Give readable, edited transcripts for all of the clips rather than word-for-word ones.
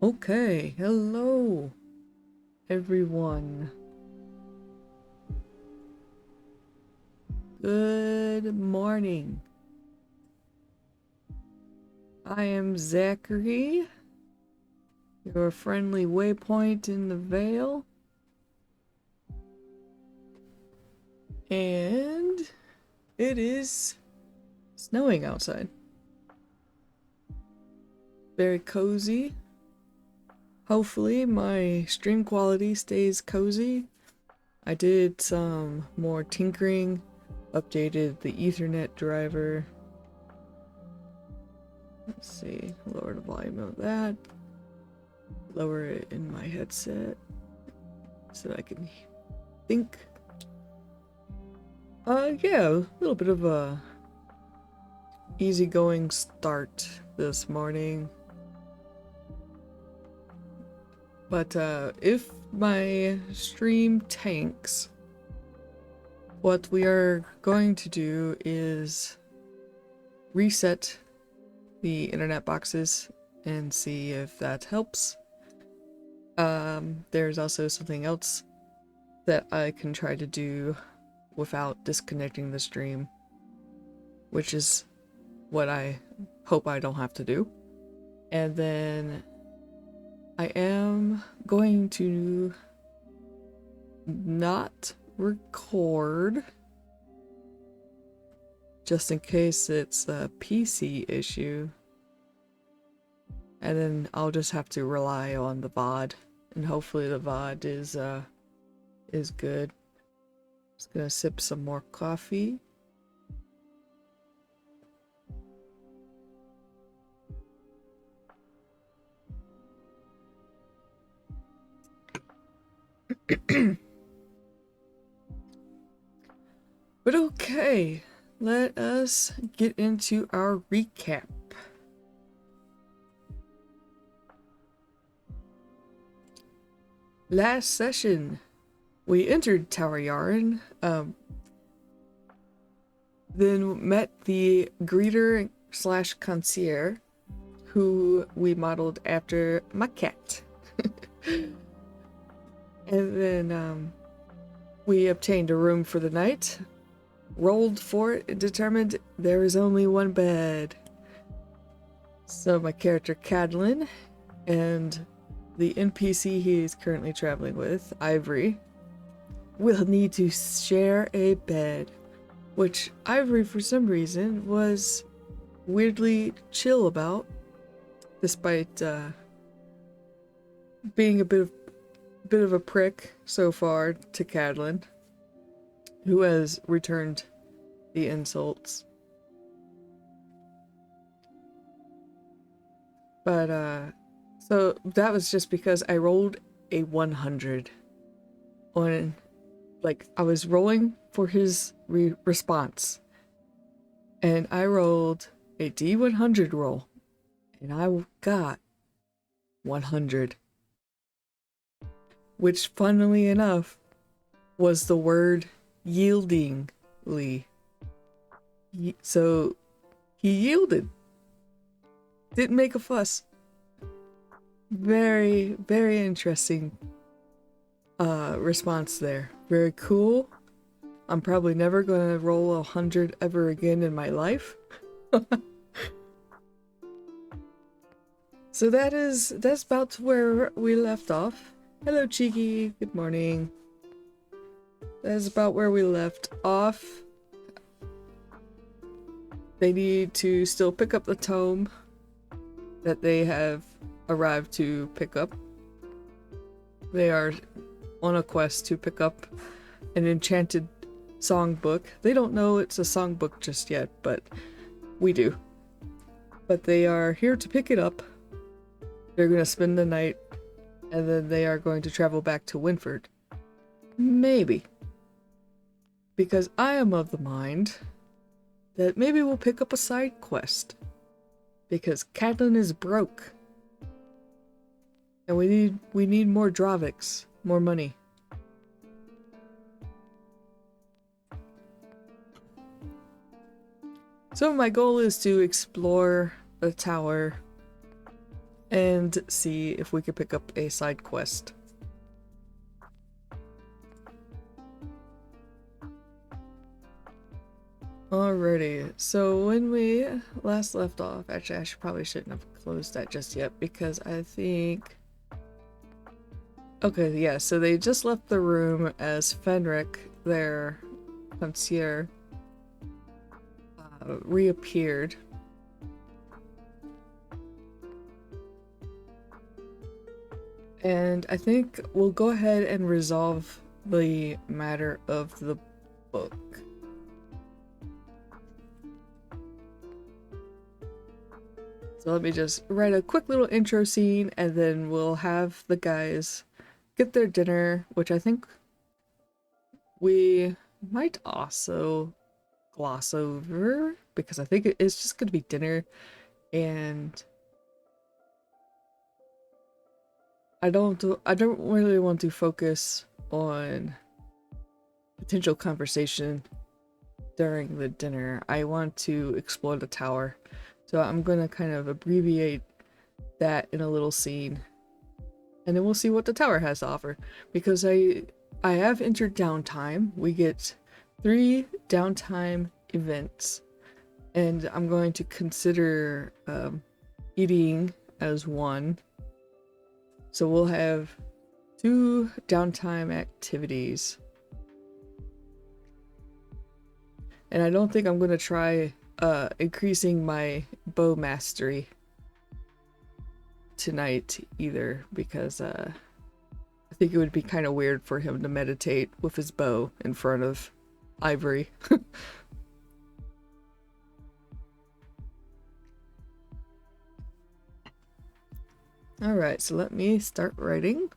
Okay, hello everyone. Good morning. I am Zachary, your friendly waypoint in the Vale. And it is snowing outside. Very cozy. Hopefully my stream quality stays cozy. I did some more tinkering, updated the Ethernet driver. Let's see, lower the volume of that. Lower it in my headset so that I can think. Yeah, a little bit of a easygoing start this morning. But if my stream tanks, what we are going to do is reset the internet boxes and see if that helps. There's also something else that I can try to do without disconnecting the stream, which is what I hope I don't have to do. And then I am going to not record just in case it's a PC issue, and then I'll just have to rely on the VOD, and hopefully the VOD is good. Just gonna sip some more coffee. But okay, let us get into our recap. Last session, we entered Tower Yarn, then met the greeter slash concierge, who we modeled after my cat. And then we obtained a room for the night, rolled for it, determined there is only one bed. So my character Cadlin and the NPC he is currently traveling with, Ivory, will need to share a bed, which Ivory for some reason was weirdly chill about, despite being a bit of a prick so far to Cadlin, who has returned the insults. But so that was just because I rolled a 100 on, like, I was rolling for his response, and I rolled a D100 roll, and I got 100, which funnily enough was the word yieldingly. So he yielded. Didn't make a fuss. Very, very interesting response there. Very cool. I'm probably never gonna roll 100 ever again in my life. So that's about where we left off. Hello, Cheeky. Good morning. That's about where we left off. They need to still pick up the tome that they have arrived to pick up. They are on a quest to pick up an enchanted songbook. They don't know it's a songbook just yet, but we do. But they are here to pick it up. They're going to spend the night, and then they are going to travel back to Winford. Maybe. Because I am of the mind that maybe we'll pick up a side quest. Because Cadlin is broke. And we need more Draviks, more money. So my goal is to explore the tower and see if we could pick up a side quest. Alrighty, so when we last left off, actually I probably shouldn't have closed that just yet because I think... Okay, yeah, so they just left the room as Fenric, their concierge, reappeared. And I think we'll go ahead and resolve the matter of the book. So let me just write a quick little intro scene and then we'll have the guys get their dinner, which I think we might also gloss over because I think it's just going to be dinner, and I don't really want to focus on potential conversation during the dinner. I want to explore the tower. So I'm going to kind of abbreviate that in a little scene. And then we'll see what the tower has to offer. Because I have entered downtime. We get 3 downtime events. And I'm going to consider eating as one. So we'll have 2 downtime activities. And I don't think I'm going to try increasing my bow mastery tonight either, because I think it would be kind of weird for him to meditate with his bow in front of Ivory. Alright, so let me start writing.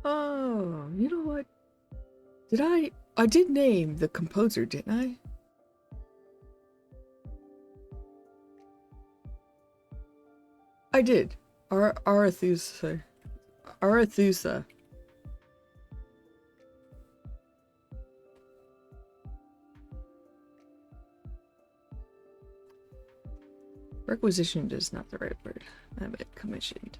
Oh, you know what? I did name the composer, didn't I? I did. Arethusa. Arethusa. Requisitioned is not the right word. I meant commissioned.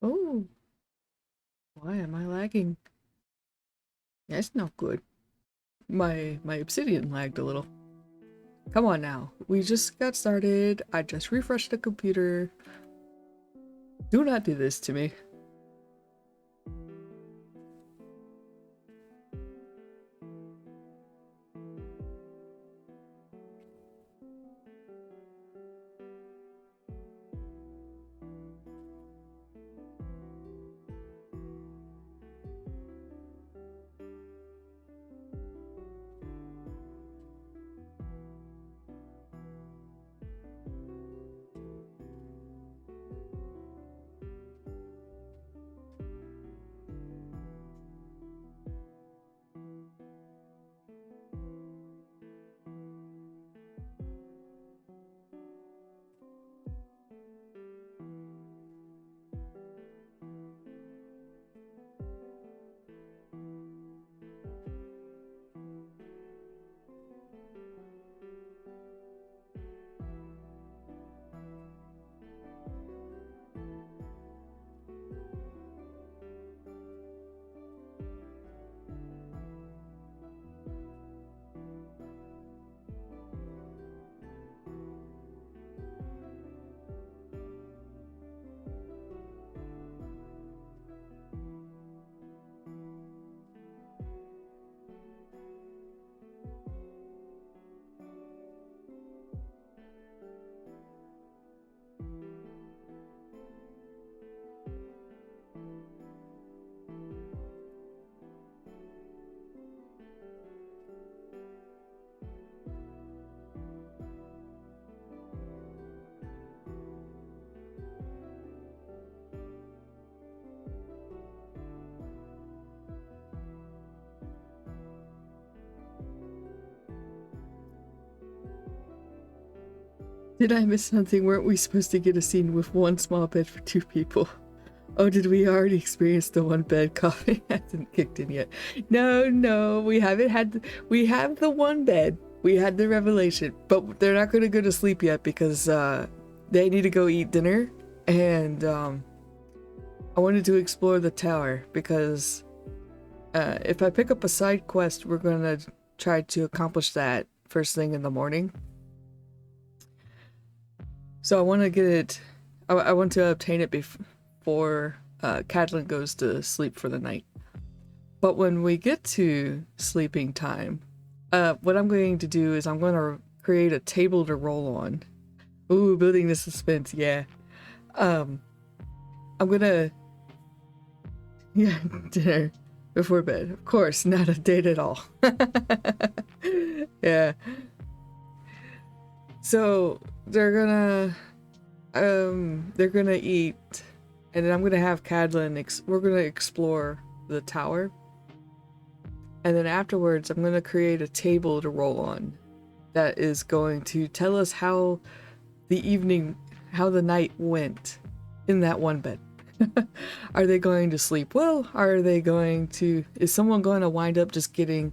Oh, why am I lagging? That's not good. My obsidian lagged a little. Come on now. We just got started. I just refreshed the computer. Do not do this to me. Did I miss something? Weren't we supposed to get a scene with one small bed for 2 people? Oh, did we already experience the one bed coffee hasn't kicked in yet? No, we haven't had. We have the one bed. We had the revelation, but they're not going to go to sleep yet because they need to go eat dinner, and I wanted to explore the tower because if I pick up a side quest, we're going to try to accomplish that first thing in the morning. So I want to get it. I want to obtain it before Cadlin goes to sleep for the night. But when we get to sleeping time, what I'm going to do is I'm going to create a table to roll on. Ooh, building the suspense, yeah. I'm gonna... Yeah, dinner before bed. Of course, not a date at all. Yeah. So, they're gonna eat, and then I'm gonna have Cadlin, we're gonna explore the tower. And then afterwards, I'm gonna create a table to roll on that is going to tell us how the night went in that one bed. Are they going to sleep well? Is someone going to wind up just getting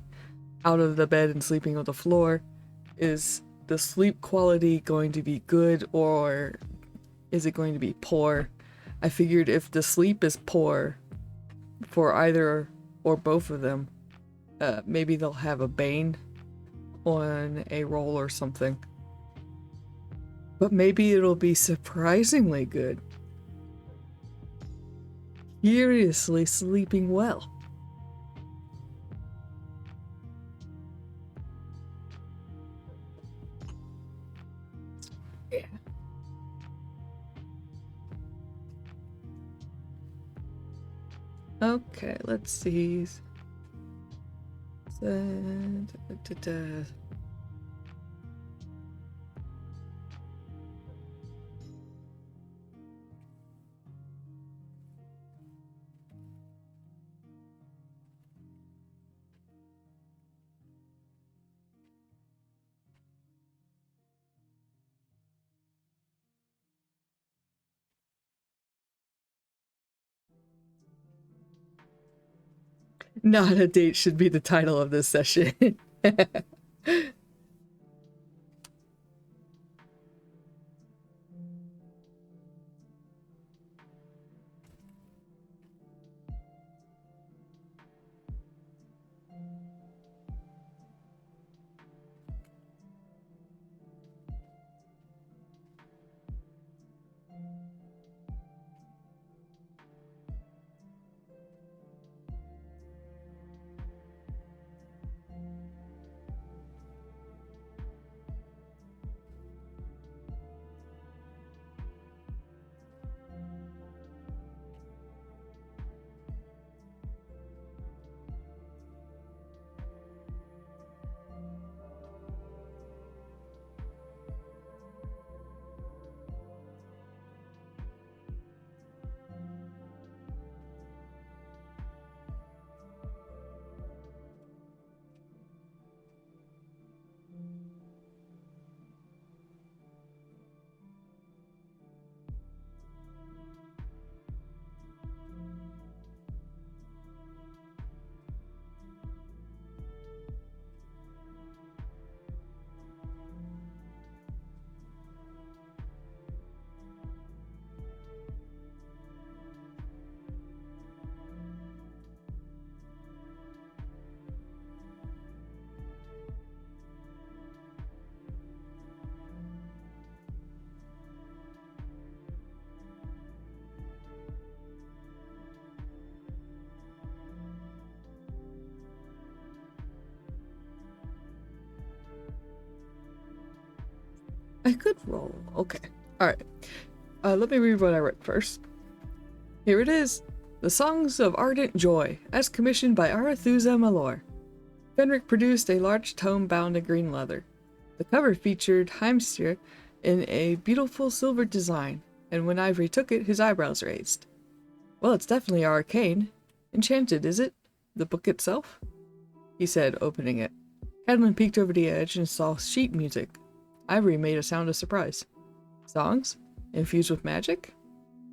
out of the bed and sleeping on the floor? Is the sleep quality going to be good, or is it going to be poor? I figured if the sleep is poor for either or both of them, maybe they'll have a bane on a roll or something. But maybe it'll be surprisingly good. Curiously sleeping well. Yeah. Okay, let's see. Not a date should be the title of this session. I could roll. Okay. Alright. Let me read what I read first. Here it is. The Songs of Ardent Joy, as commissioned by Arethusa Malor. Fenric produced a large tome bound in green leather. The cover featured Heimstir in a beautiful silver design, and when Ivory took it, his eyebrows raised. Well, it's definitely arcane. Enchanted, is it? The book itself? He said, opening it. Cadlin peeked over the edge and saw sheet music. Ivory made a sound of surprise. Songs? Infused with magic?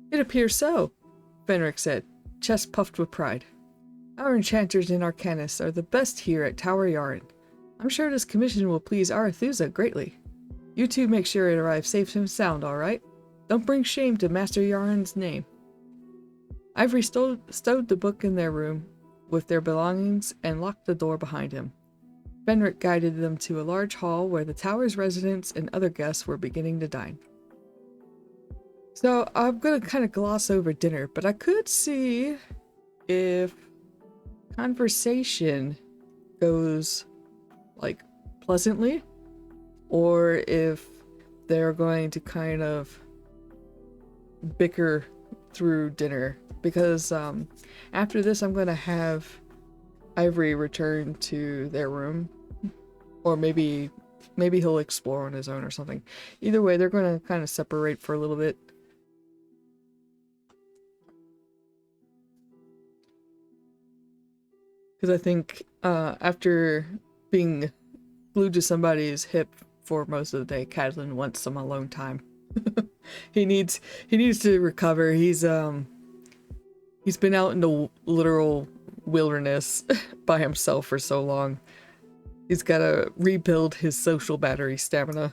It appears so, Fenric said, chest puffed with pride. Our enchanters and arcanists are the best here at Tower Yarn. I'm sure this commission will please Arethusa greatly. You two make sure it arrives safe and sound, alright? Don't bring shame to Master Yarn's name. Ivory stowed the book in their room with their belongings and locked the door behind him. Fenric guided them to a large hall where the tower's residents and other guests were beginning to dine. So I'm gonna kind of gloss over dinner, but I could see if conversation goes like pleasantly, or if they're going to kind of bicker through dinner, because after this I'm gonna have Ivory return to their room, or maybe he'll explore on his own or something. Either way, they're gonna kind of separate for a little bit. Because I think after being glued to somebody's hip for most of the day, Catelyn wants some alone time. he needs to recover. He's been out in the literal wilderness by himself for so long. He's got to rebuild his social battery stamina.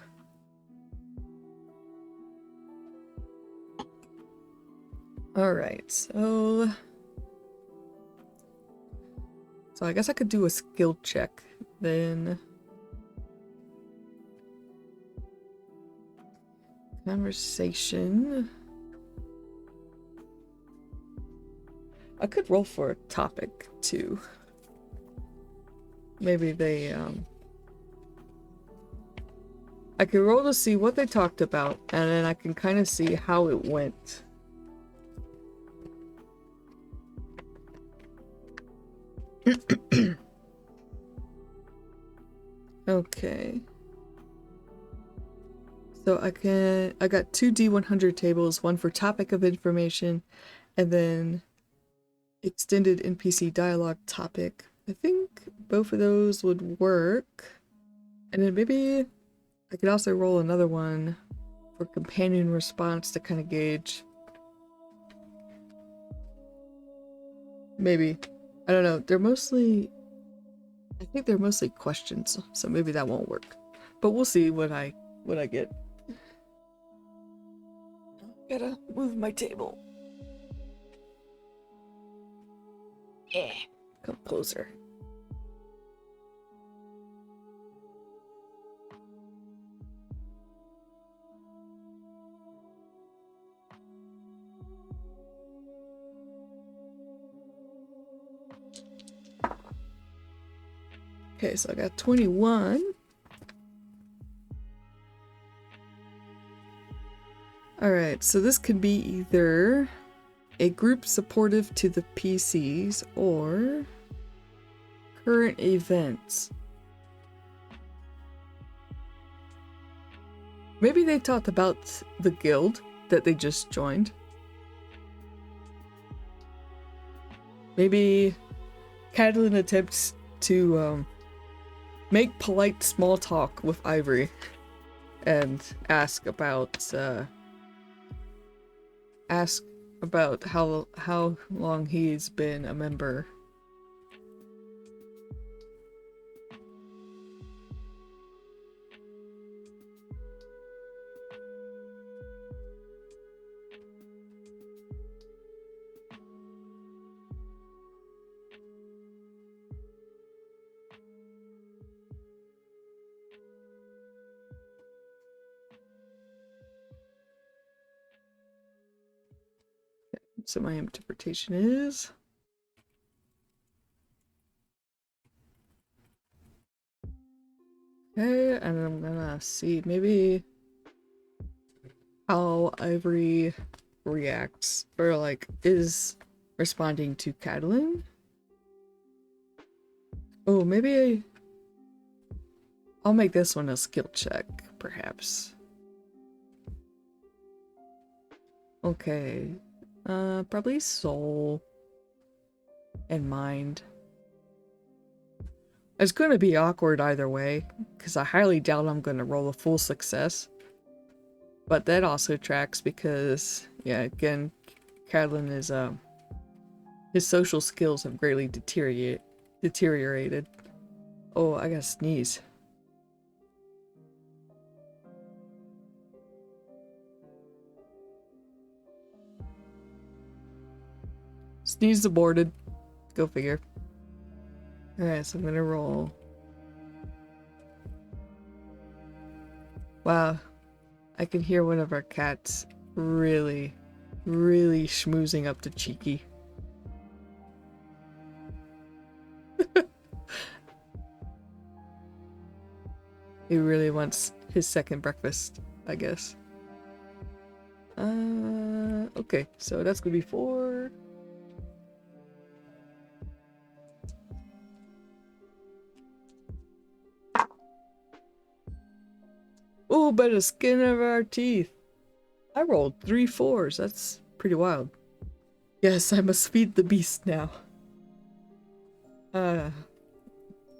Alright, so I guess I could do a skill check then. Conversation. I could roll for a topic too. Maybe they I could roll to see what they talked about, and then I can kind of see how it went. Okay. So I got two D100 tables, one for topic of information, and then extended NPC dialogue topic. I think both of those would work. And then maybe I could also roll another one for companion response to kind of gauge. Maybe. I don't know. I think they're mostly questions, so maybe that won't work. But we'll see what I get. Gotta move my table. Yeah. Come closer. Okay, so I got 21. Alright, so this could be either a group supportive to the PCs or current events. Maybe they talked about the guild that they just joined. Maybe Catelyn attempts to make polite small talk with Ivory and ask about how long he's been a member. So my interpretation is okay, and I'm gonna see maybe how Ivory reacts, or like is responding to Catelyn. Oh, maybe I'll make this one a skill check, perhaps. Okay. Probably soul and mind. It's going to be awkward either way, because I highly doubt I'm going to roll a full success. But that also tracks because, yeah, again, Cadlin is, his social skills have greatly deteriorated. Oh, I gotta sneeze. Sneeze aborted. Go figure. Alright, so I'm gonna roll. Wow. I can hear one of our cats really, really schmoozing up to Cheeky. He really wants his second breakfast, I guess. Okay, so that's gonna be 4. Oh, by the skin of our teeth. I rolled 3 4s. That's pretty wild. Yes, I must feed the beast now. I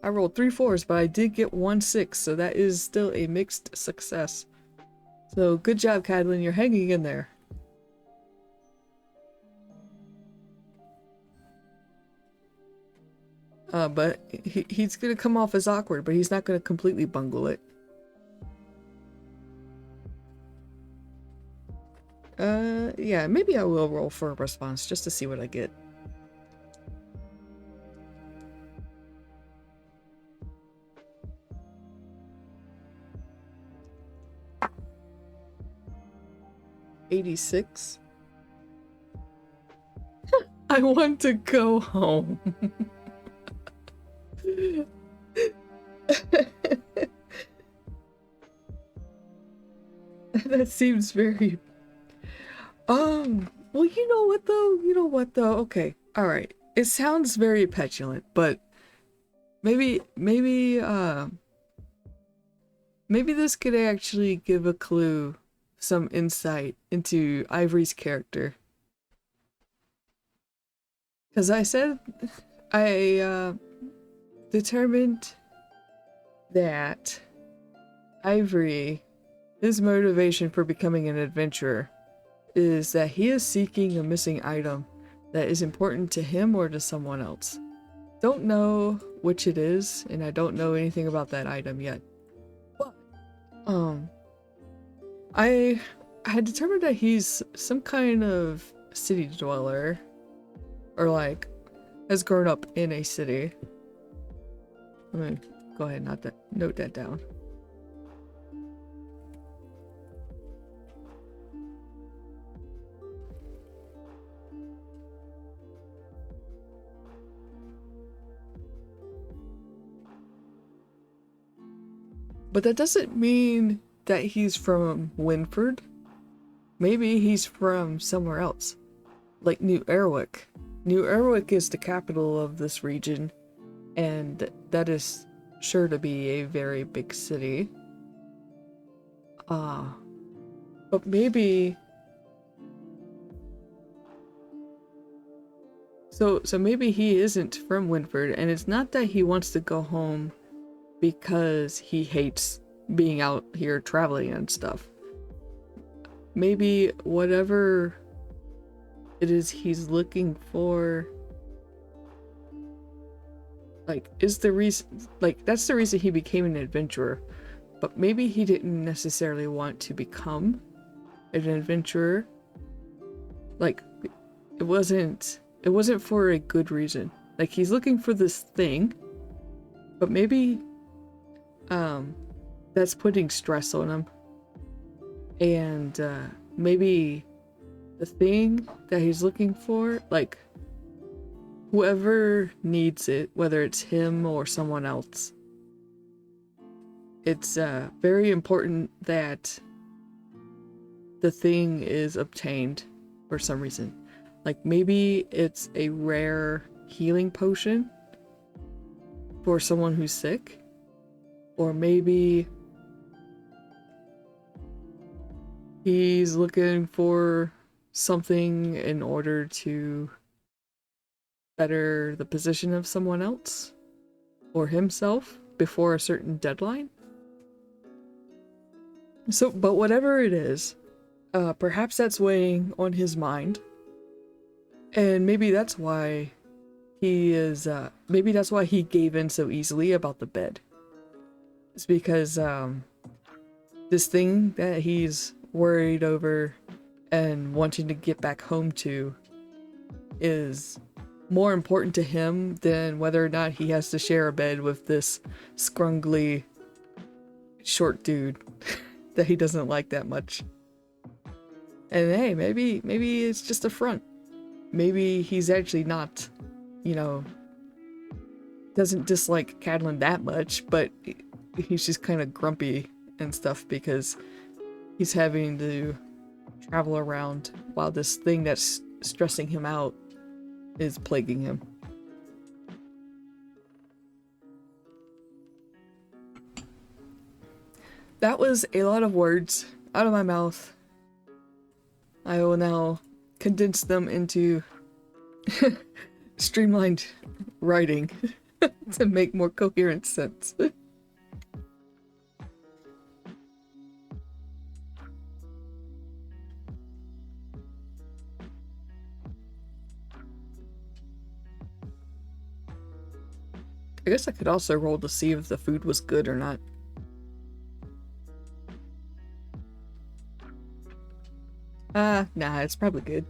rolled 3 4s, but I did get 1 6, so that is still a mixed success. So good job, Cadlin. You're hanging in there. But he's gonna come off as awkward, but he's not gonna completely bungle it. Yeah, maybe I will roll for a response just to see what I get. $86. I want to go home. That seems very... well, you know what though? You know what though? Okay, alright. It sounds very petulant, but maybe this could actually give a clue, some insight into Ivory's character. Because I said I determined that Ivory, his motivation for becoming an adventurer is that he is seeking a missing item that is important to him or to someone else. Don't know which it is, and I don't know anything about that item yet. But, I had determined that he's some kind of city dweller, or like, has grown up in a city. Let me go ahead and note that down. But that doesn't mean that he's from Winford. Maybe he's from somewhere else. Like New Erwick. New Erwick is the capital of this region, and that is sure to be a very big city. But maybe... So maybe he isn't from Winford, and it's not that he wants to go home because he hates being out here traveling and stuff. Maybe whatever it is he's looking for, like, is the reason, like, that's the reason he became an adventurer. But maybe he didn't necessarily want to become an adventurer. Like, it wasn't for a good reason. Like, he's looking for this thing, but maybe that's putting stress on him. And maybe the thing that he's looking for, like, whoever needs it, whether it's him or someone else, it's very important that the thing is obtained for some reason. Like, maybe it's a rare healing potion for someone who's sick, or maybe he's looking for something in order to better the position of someone else, or himself before a certain deadline. So, but whatever it is, perhaps that's weighing on his mind. And maybe that's why maybe that's why he gave in so easily about the bed. It's because, this thing that he's worried over and wanting to get back home to is more important to him than whether or not he has to share a bed with this scrungly short dude that he doesn't like that much. And hey, maybe it's just a front. Maybe he's actually not, you know, doesn't dislike Catelyn that much, but he's just kind of grumpy and stuff because he's having to travel around while this thing that's stressing him out is plaguing him. That was a lot of words out of my mouth. I will now condense them into streamlined writing to make more coherent sense. I guess I could also roll to see if the food was good or not. Nah, it's probably good.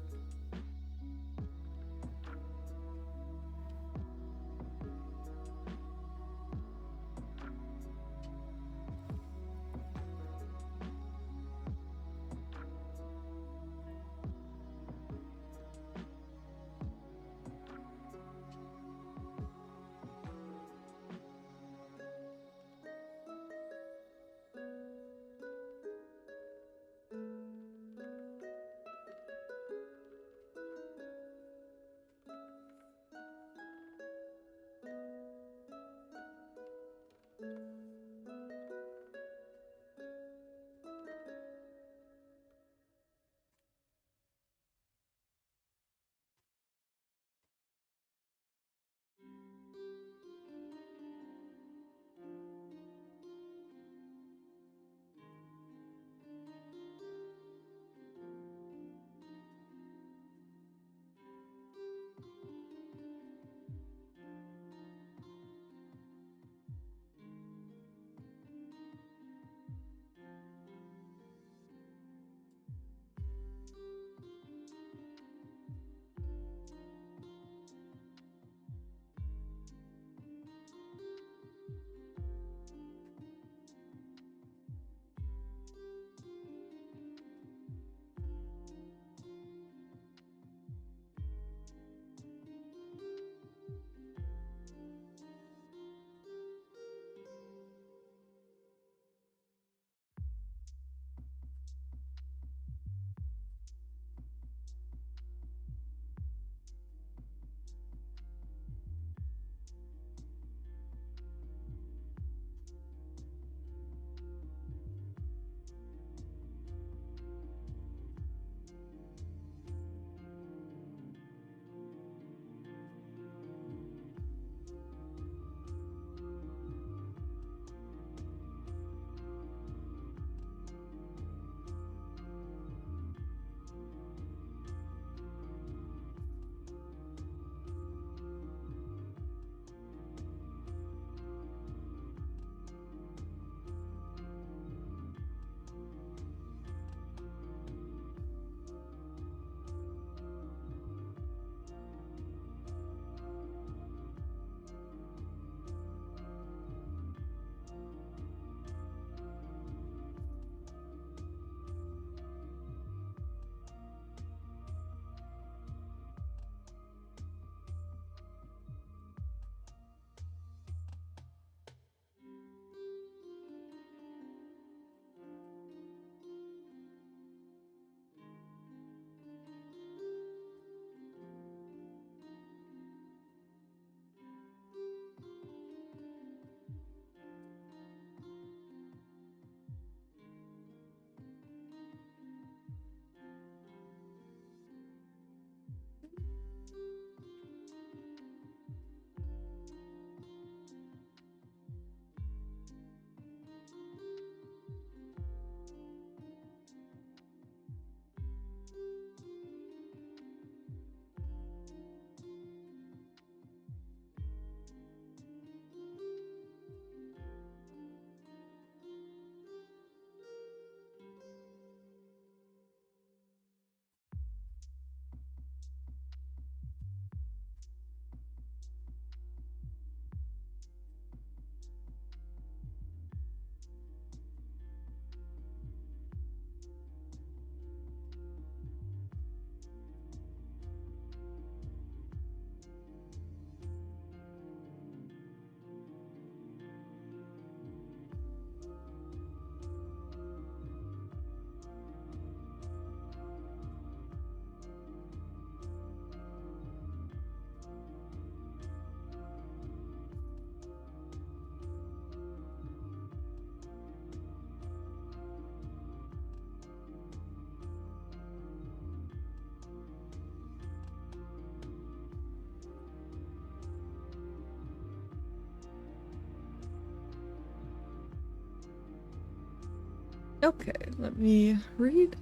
Okay, let me read.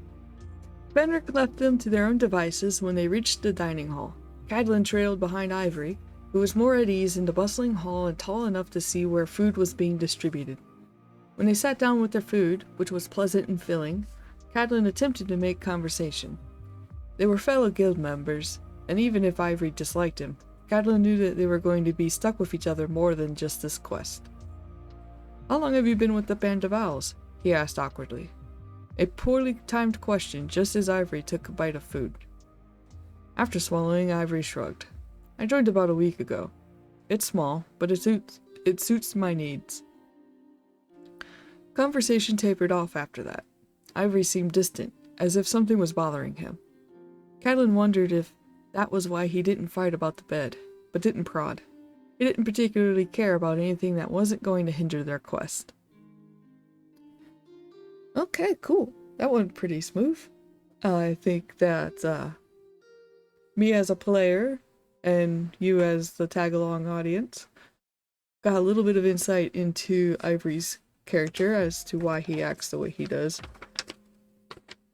Fenric left them to their own devices when they reached the dining hall. Cadlin trailed behind Ivory, who was more at ease in the bustling hall and tall enough to see where food was being distributed. When they sat down with their food, which was pleasant and filling, Cadlin attempted to make conversation. They were fellow guild members, and even if Ivory disliked him, Cadlin knew that they were going to be stuck with each other more than just this quest. "How long have you been with the Band of Owls?" he asked awkwardly. A poorly timed question just as Ivory took a bite of food. After swallowing, Ivory shrugged. "I joined about a week ago. It's small, but it suits my needs." Conversation tapered off after that. Ivory seemed distant, as if something was bothering him. Cadlin wondered if that was why he didn't fight about the bed, but didn't prod. He didn't particularly care about anything that wasn't going to hinder their quest. Okay, cool. That went pretty smooth. I think that me as a player and you as the tag-along audience got a little bit of insight into Ivory's character as to why he acts the way he does.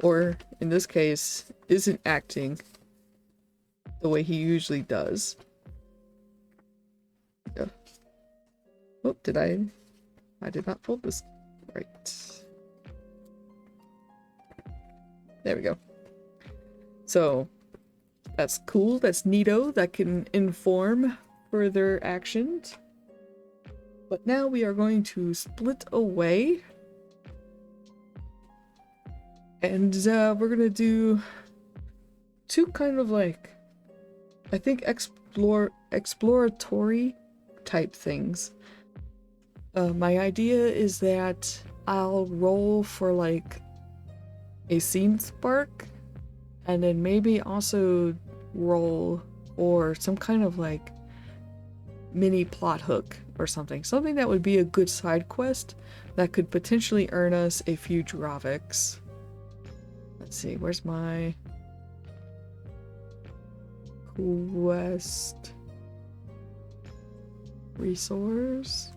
Or, in this case, isn't acting the way he usually does. Yeah. Oh, I did not fold this right. There we go. So, that's cool, that's neato, that can inform further actions. But now we are going to split away. And we're gonna do two kind of like, I think exploratory type things. My idea is that I'll roll for like a scene spark, and then maybe also roll or some kind of like mini plot hook or something. Something that would be a good side quest that could potentially earn us a few Dravix. Let's see, where's my quest resource?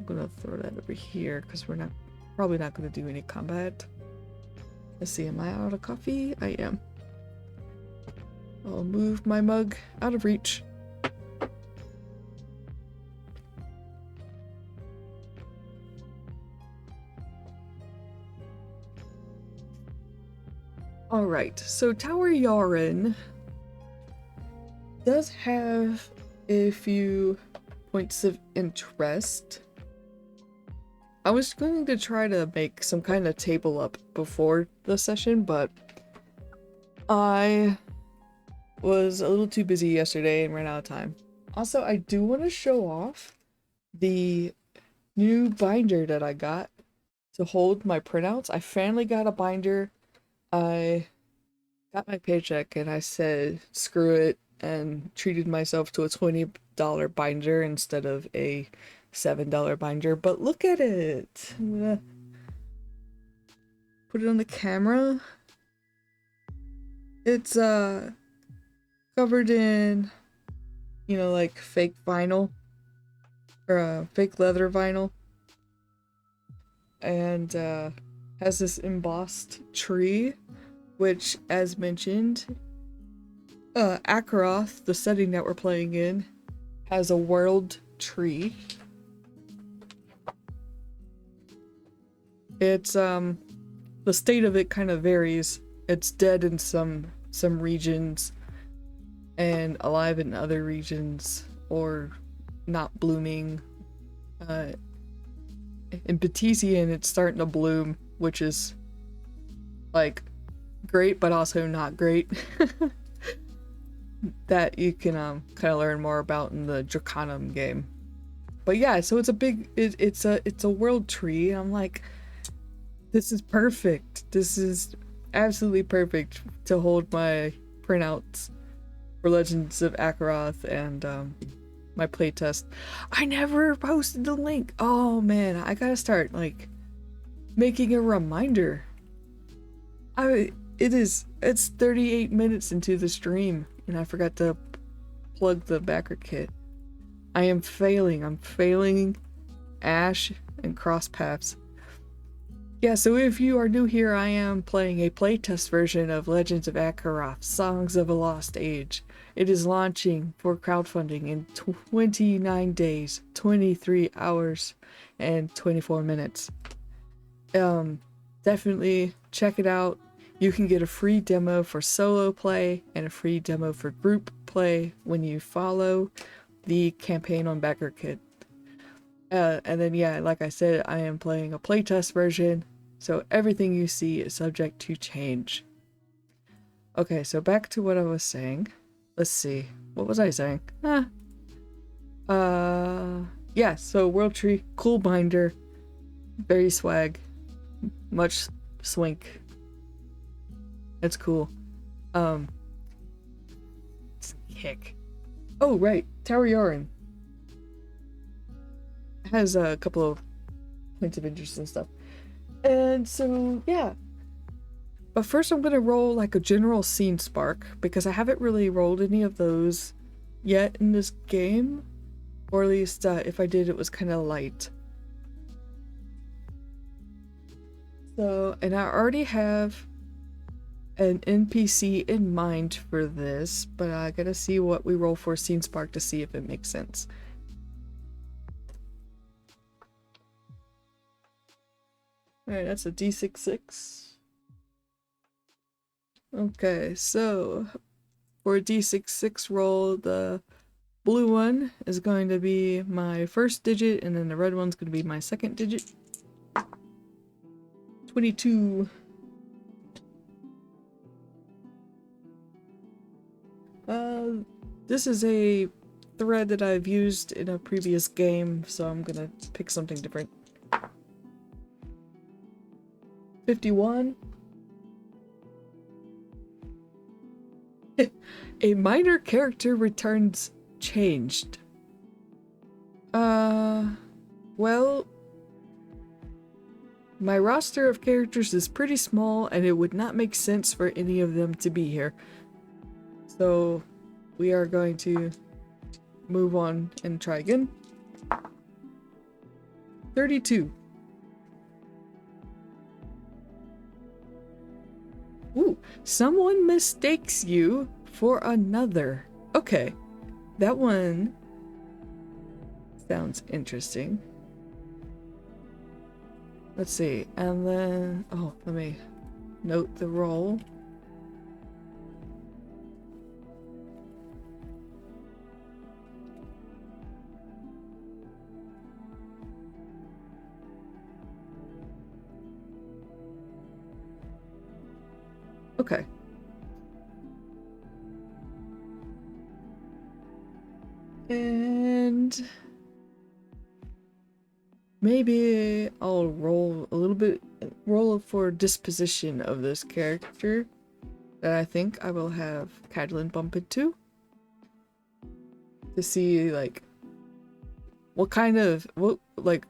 I'm gonna throw that over here because we're probably not gonna do any combat. Let's see, am I out of coffee? I am. I'll move my mug out of reach. Alright, so Tower Yaren does have a few points of interest. I was going to try to make some kind of table up before the session, but I was a little too busy yesterday and ran out of time. Also, I do want to show off the new binder that I got to hold my printouts. I finally got a binder. I got my paycheck and I said screw it and treated myself to a $20 binder instead of a $7 binder. But look at it. I'm gonna put it on the camera. It's covered in, you know, like fake vinyl or fake leather vinyl, and has this embossed tree, which, as mentioned, Akeroth, the setting that we're playing in, has a world tree. It's the state of it kind of varies. It's dead in some regions and alive in other regions, or not blooming. In Batesian, it's starting to bloom, which is like great, but also not great. That you can kind of learn more about in the Dracanum game. But yeah, so it's a big, it's a world tree, and I'm like, this is perfect. This is absolutely perfect to hold my printouts for Legends of Akeroth and my playtest. I never posted the link. Oh man, I gotta start like making a reminder. It's 38 minutes into the stream and I forgot to plug the Backerkit. I am failing. I'm failing Ash and cross paths. Yeah, so if you are new here, I am playing a playtest version of Legends of Akeroth, Songs of a Lost Age. It is launching for crowdfunding in 29 days, 23 hours, and 24 minutes. Definitely check it out. You can get a free demo for solo play and a free demo for group play when you follow the campaign on Backerkit. And then, yeah, like I said, I am playing a playtest version, so everything you see is subject to change. Okay, so back to what I was saying. Let's see. What was I saying? Yeah, so World Tree, cool binder, very swag, much swink. It's cool. Kick. Oh, right, Tower Yarn has a couple of points of interest and stuff. And so, yeah. But first I'm gonna roll like a general scene spark, because I haven't really rolled any of those yet in this game. Or at least, if I did, it was kind of light. So, and I already have an NPC in mind for this, but I gotta see what we roll for scene spark to see if it makes sense. Alright, that's a D66. Okay, so for a D66 roll, the blue one is going to be my first digit, and then the red one's going to be my second digit. 22. This is a thread that I've used in a previous game, so I'm gonna pick something different. 51. A minor character returns changed. Well, my roster of characters is pretty small, and it would not make sense for any of them to be here. So we are going to move on and try again. 32. Ooh, someone mistakes you for another. Okay, that one sounds interesting. Let's see, and then, oh, let me note the roll. Okay. And maybe I'll roll a little bit, roll for disposition of this character that I think I will have Cadlin bump into, to see like what kind of, what, like,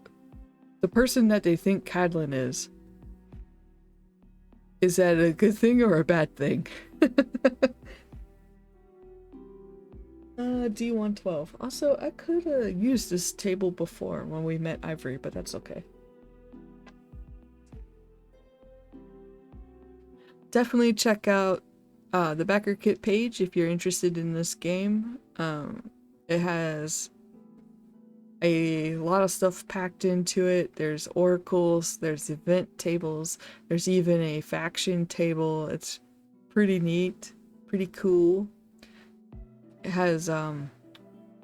the person that they think Cadlin is that a good thing or a bad thing? D112. Also, I could have used this table before when we met Ivory, but that's okay. Definitely check out the Backerkit page if you're interested in this game. It has a lot of stuff packed into it. There's oracles, there's event tables, there's even a faction table. It's pretty neat, pretty cool. It has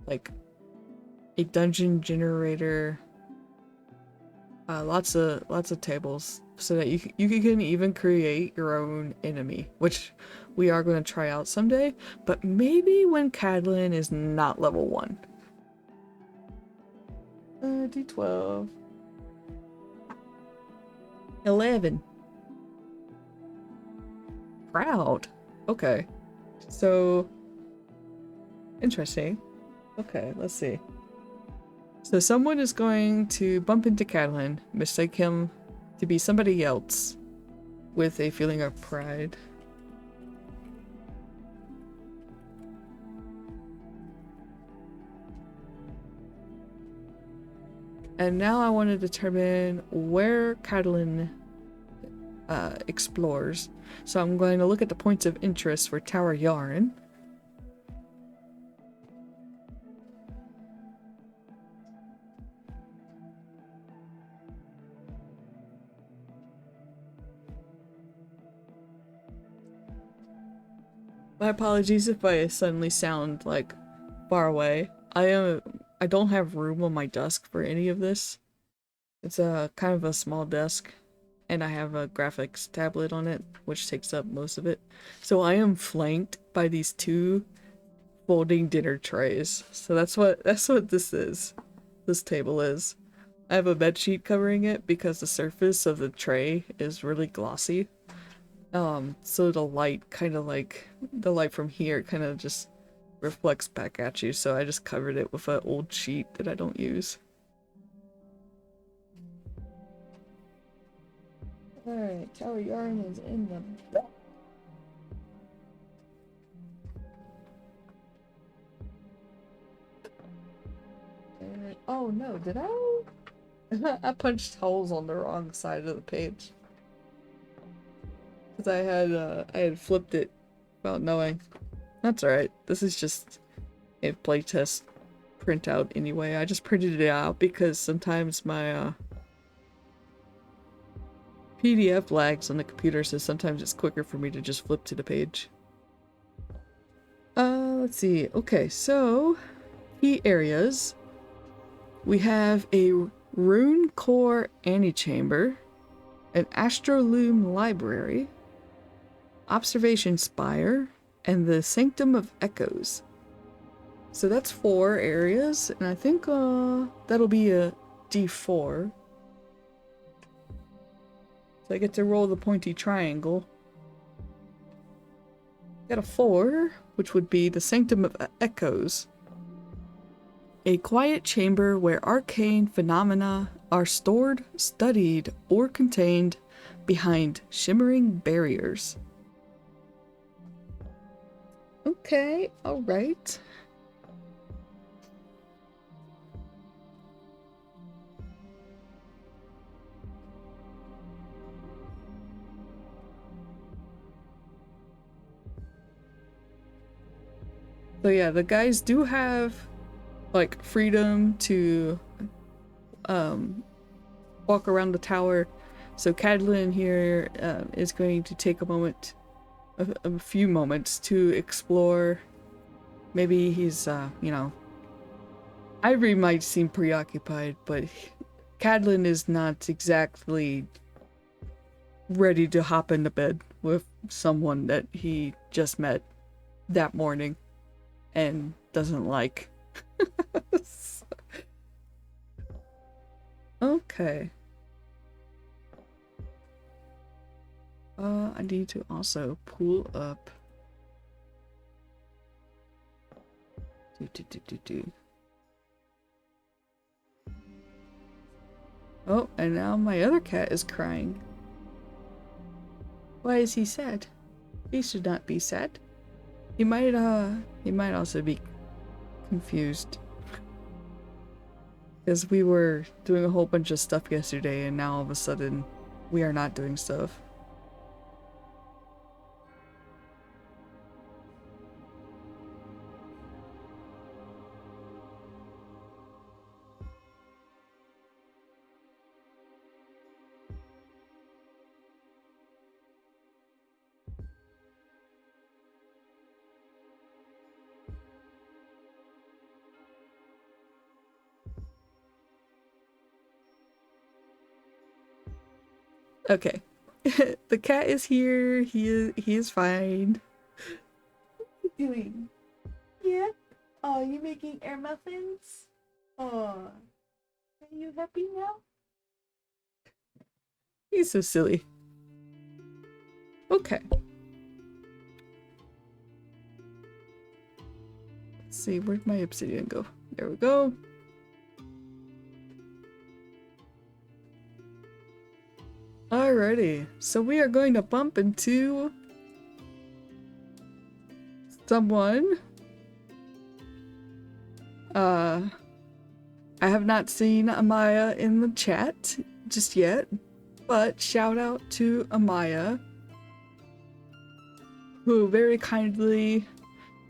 like a dungeon generator, lots of tables, so that you can even create your own enemy, which we are going to try out someday, but maybe when Cadlin is not level 1. D12. 11. Proud. Okay. So interesting. Okay, let's see. So someone is going to bump into Cadlin, mistake him to be somebody else with a feeling of pride. And now I want to determine where Cadlin explores. So I'm going to look at the points of interest for Tower Yarn. My apologies if I suddenly sound like far away. I don't have room on my desk for any of this. It's a kind of a small desk, and I have a graphics tablet on it, which takes up most of it. So I am flanked by these two folding dinner trays. So that's what this is. This table is. I have a bed sheet covering it because the surface of the tray is really glossy. So the light kind of like, the light from here kind of just reflects back at you, so I just covered it with an old sheet that I don't use. Alright, Tower Yarn is in the back. Oh no, did I? I punched holes on the wrong side of the page. Because I had flipped it without knowing. That's alright. This is just a playtest printout anyway. I just printed it out because sometimes my PDF lags on the computer, so sometimes it's quicker for me to just flip to the page. Let's see. Okay, so key areas. We have a Rune Core Antechamber, an Astroloom Library, Observation Spire, and the Sanctum of Echoes. So that's 4 areas, and I think that'll be a D4. So I get to roll the pointy triangle. Got a 4, which would be the Sanctum of Echoes. A quiet chamber where arcane phenomena are stored, studied, or contained behind shimmering barriers. Okay, alright. So yeah, the guys do have like freedom to walk around the tower. So Cadlin here is going to take a moment, a few moments to explore. Maybe he's you know, Ivory might seem preoccupied, but Cadlin is not exactly ready to hop into bed with someone that he just met that morning and doesn't like. Okay. I need to also pull up. Oh, and now my other cat is crying. Why is he sad? He should not be sad. He might also be confused. Because we were doing a whole bunch of stuff yesterday, and now all of a sudden, we are not doing stuff. Okay. The cat is here. He is fine. What are you doing? Yeah? Oh, you making air muffins? Oh. Are you happy now? He's so silly. Okay. Let's see, where'd my obsidian go? There we go. Alrighty, so we are going to bump into someone. I have not seen Amaya in the chat just yet. But shout out to Amaya, who very kindly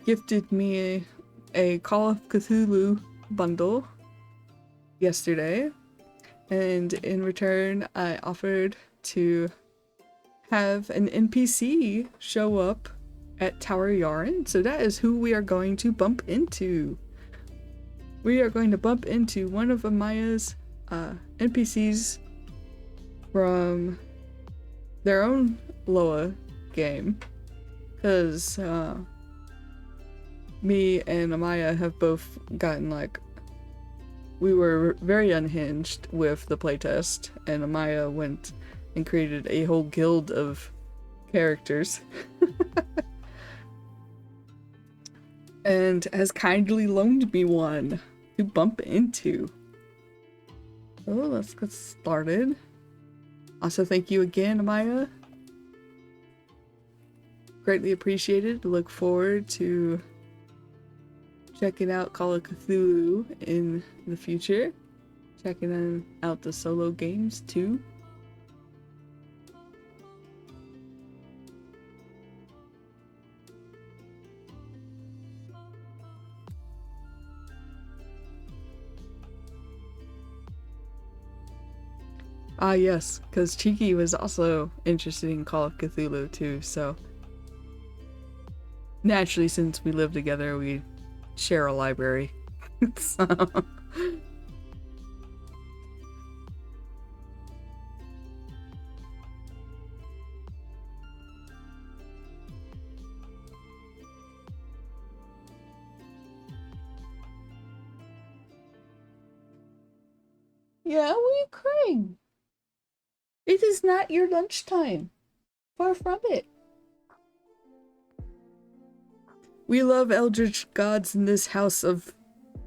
gifted me a Call of Cthulhu bundle yesterday, and in return I offered to have an NPC show up at Tower Yarn, so that is who we are going to bump into. We are going to bump into one of Amaya's NPCs from their own Loa game, because me and Amaya have both gotten like, we were very unhinged with the playtest, and Amaya went and created a whole guild of characters and has kindly loaned me one to bump into. So let's get started. Also, thank you again, Amaya. Greatly appreciated. Look forward to checking out Call of Cthulhu in the future. Checking out the solo games too. Ah yes, because Cheeky was also interested in Call of Cthulhu too, so naturally, since we live together, we share a library. So yeah, we Craig. It is not your lunchtime. Far from it. We love eldritch gods in this house of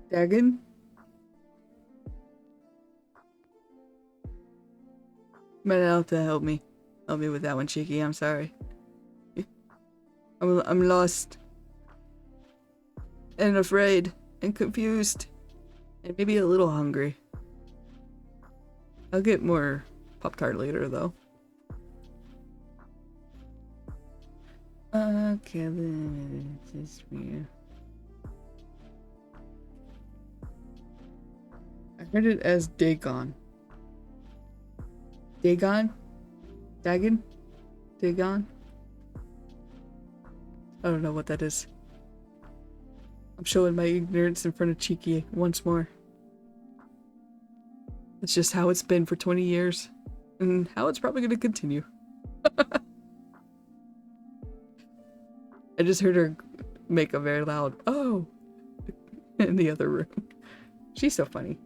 Dagon. But I'll have to help me. Help me with that one, Cheeky. I'm sorry. I'm lost. And afraid. And confused. And maybe a little hungry. I'll get more Pop-Tart later, though. Okay, this is weird. I heard it as Dagon. Dagon? Dagon? Dagon? I don't know what that is. I'm showing my ignorance in front of Cheeky once more. It's just how it's been for 20 years. And how it's probably going to continue. I just heard her make a very loud "oh" in the other room. She's so funny.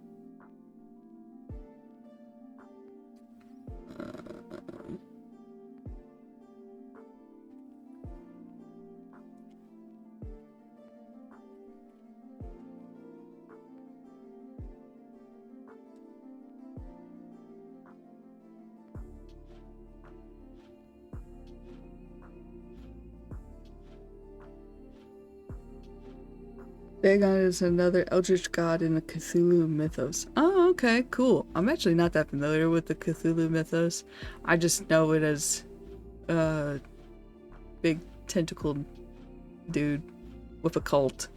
Dagon is another eldritch god in the Cthulhu mythos. Oh, okay, cool. I'm actually not that familiar with the Cthulhu mythos. I just know it as a big tentacled dude with a cult.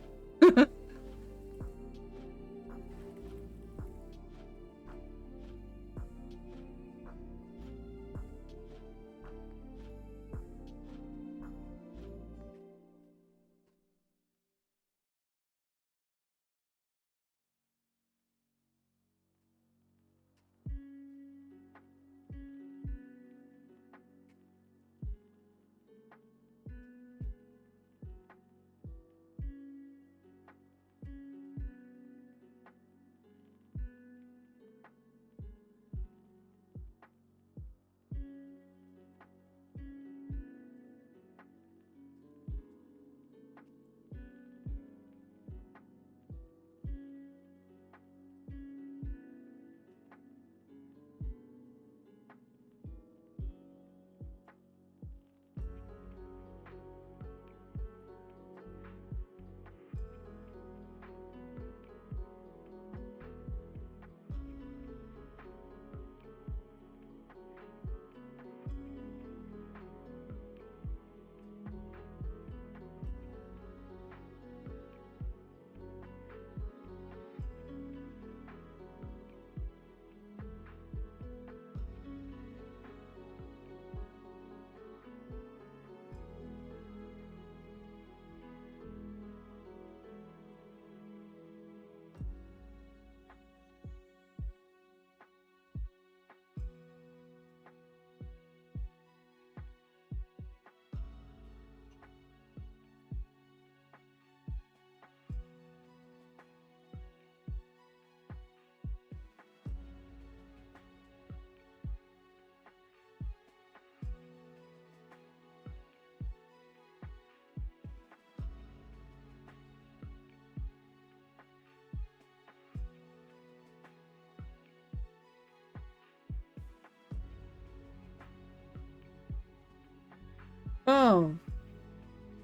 Oh,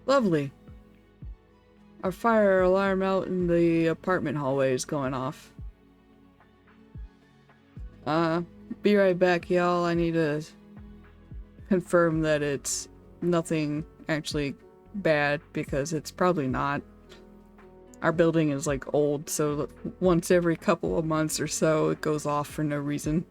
lovely. Our fire alarm out in the apartment hallway is going off. Be right back, y'all. I need to confirm that it's nothing actually bad, because it's probably not. Our building is like old, so once every couple of months or so it goes off for no reason.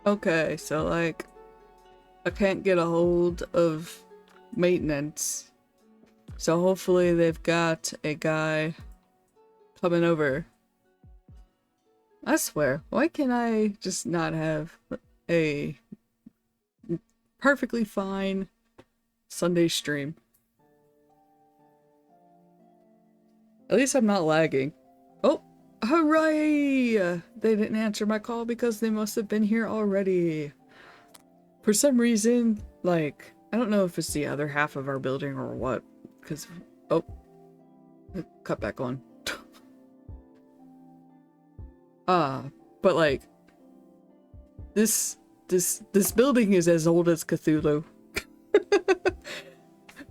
Okay, so like I can't get a hold of maintenance. So hopefully they've got a guy coming over. I swear, why can't I just not have a perfectly fine Sunday stream? At least I'm not lagging. Oh, hooray! They didn't answer my call because they must have been here already. For some reason, like, I don't know if it's the other half of our building or what, because, oh, cut back on. But like, this building is as old as Cthulhu.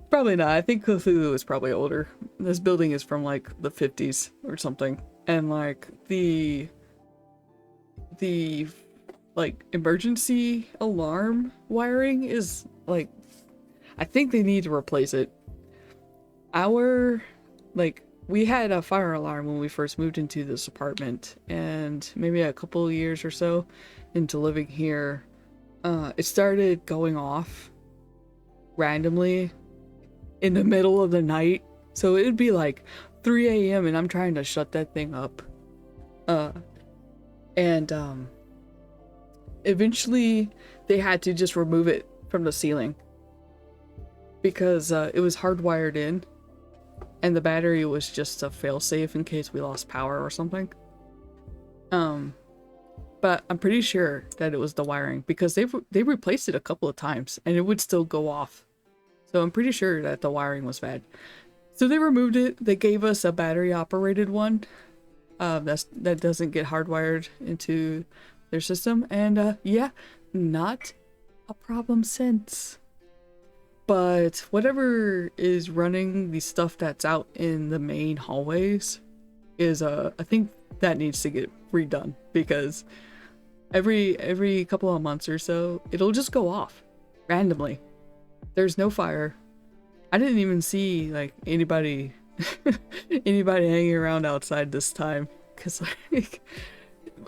Probably not. I think Cthulhu is probably older. This building is from like the 50s or something. And like the like emergency alarm wiring is like, I think they need to replace it. We had a fire alarm when we first moved into this apartment, and maybe a couple of years or so into living here, it started going off randomly in the middle of the night. So it'd be like 3 a.m. and I'm trying to shut that thing up. Eventually they had to just remove it from the ceiling because it was hardwired in, and the battery was just a failsafe in case we lost power or something. But I'm pretty sure that it was the wiring because they replaced it a couple of times and it would still go off. So I'm pretty sure that the wiring was bad. So they removed it. They gave us a battery operated one that doesn't get hardwired into their system, and yeah, not a problem since. But whatever is running the stuff that's out in the main hallways is I think that needs to get redone, because every couple of months or so it'll just go off randomly. There's no fire. I didn't even see like anybody hanging around outside this time, because like,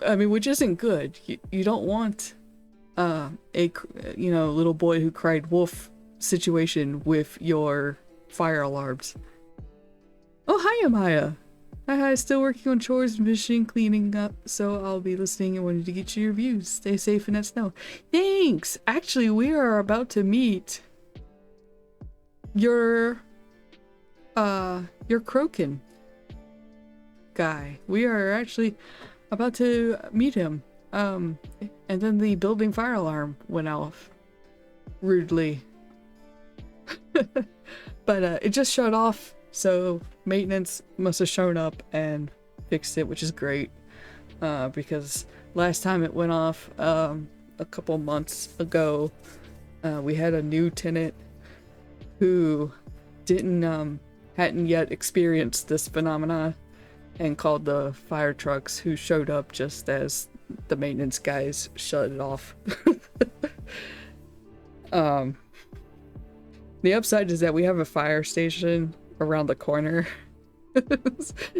I mean, which isn't good. You don't want a little boy who cried wolf situation with your fire alarms. Oh, hi, Amaya. Hi, still working on chores, fishing, cleaning up, so I'll be listening and wanted to get your views. Stay safe in that snow. Thanks! Actually, we are about to meet your Crokin guy. We are actually about to meet him. And then the building fire alarm went off. Rudely. But it just shut off, so maintenance must have shown up and fixed it, which is great. Because last time it went off, a couple months ago, we had a new tenant who hadn't yet experienced this phenomena, and called the fire trucks, who showed up just as the maintenance guys shut it off. The upside is that we have a fire station around the corner.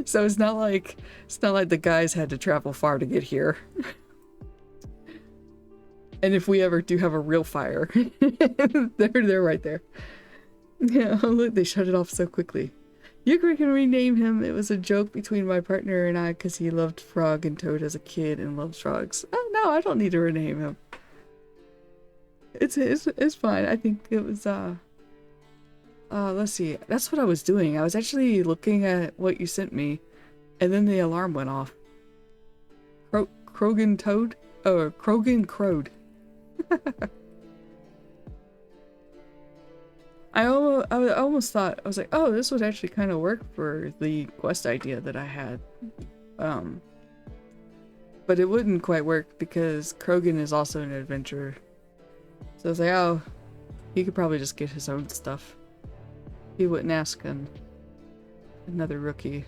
So it's not like the guys had to travel far to get here. And if we ever do have a real fire, they're right there. Yeah, oh look, they shut it off so quickly. You can rename him. It was a joke between my partner and I because he loved Frog and Toad as a kid and loves frogs. Oh no, I don't need to rename him. It's fine. I think it was let's see. That's what I was doing. I was actually looking at what you sent me, and then the alarm went off. Krogan Toad? Oh, Krogan crowed. I almost thought, I was like, oh, this would actually kind of work for the quest idea that I had. But it wouldn't quite work because Krogan is also an adventurer. So I was like, oh, he could probably just get his own stuff. He wouldn't ask another rookie.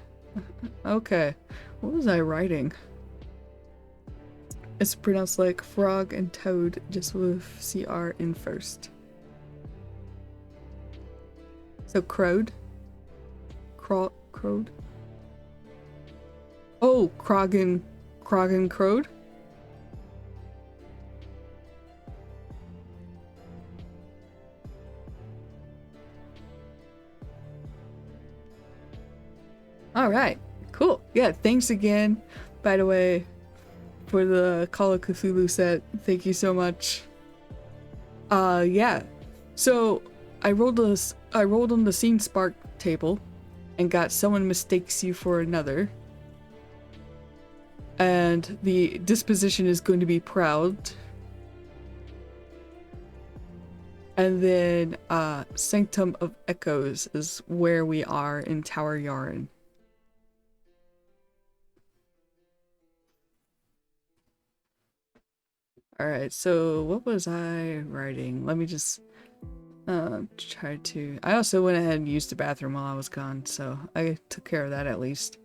Okay, what was I writing? It's pronounced like Frog and Toad, just with CR in first. So crowed? Crowed? Oh, Krogan crowed? All right, cool. Yeah, thanks again, by the way, for the Call of Cthulhu set. Thank you so much. Yeah. So I rolled on the scene spark table, and got someone mistakes you for another. And the disposition is going to be proud. And then Sanctum of Echoes is where we are in Tower Yarn. Alright, so what was I writing? Let me just try to... I also went ahead and used the bathroom while I was gone, so I took care of that at least.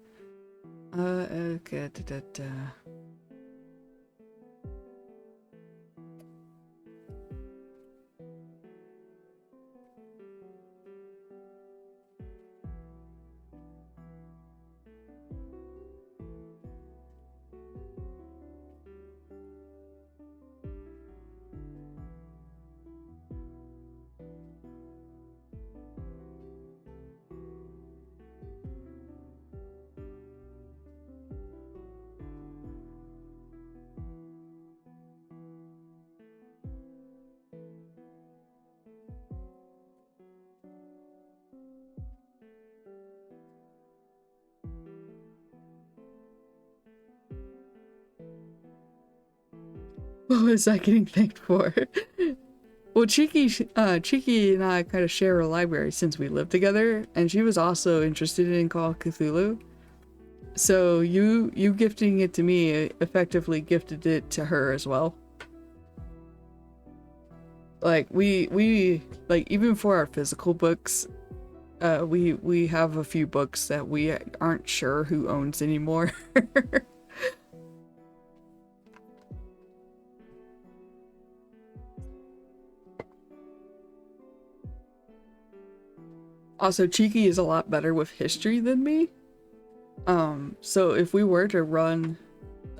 Okay, what was I getting thanked for? Well, Cheeky and I kind of share a library since we lived together, and she was also interested in Call of Cthulhu. So you gifting it to me effectively gifted it to her as well. Like we like, even for our physical books, we have a few books that we aren't sure who owns anymore. Also, Cheeky is a lot better with history than me. So if we were to run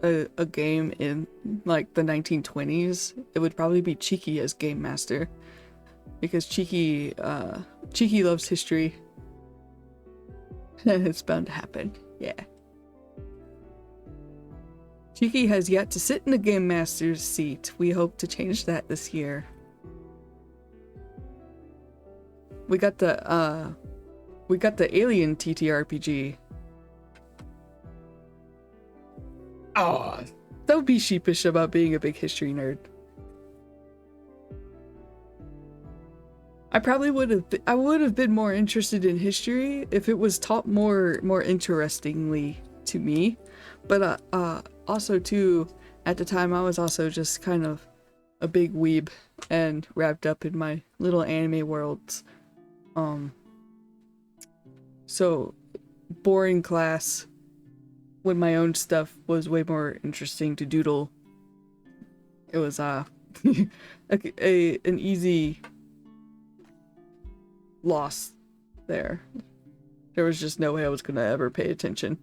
a game in like the 1920s, it would probably be Cheeky as game master, because Cheeky loves history. It's bound to happen. Yeah. Cheeky has yet to sit in the game master's seat. We hope to change that this year. We got the Alien TTRPG. Oh, don't be sheepish about being a big history nerd. I probably would have been more interested in history if it was taught more interestingly to me. But also too, at the time I was also just kind of a big weeb and wrapped up in my little anime worlds. So boring class when my own stuff was way more interesting to doodle. It was an easy loss there. There was just no way I was gonna ever pay attention.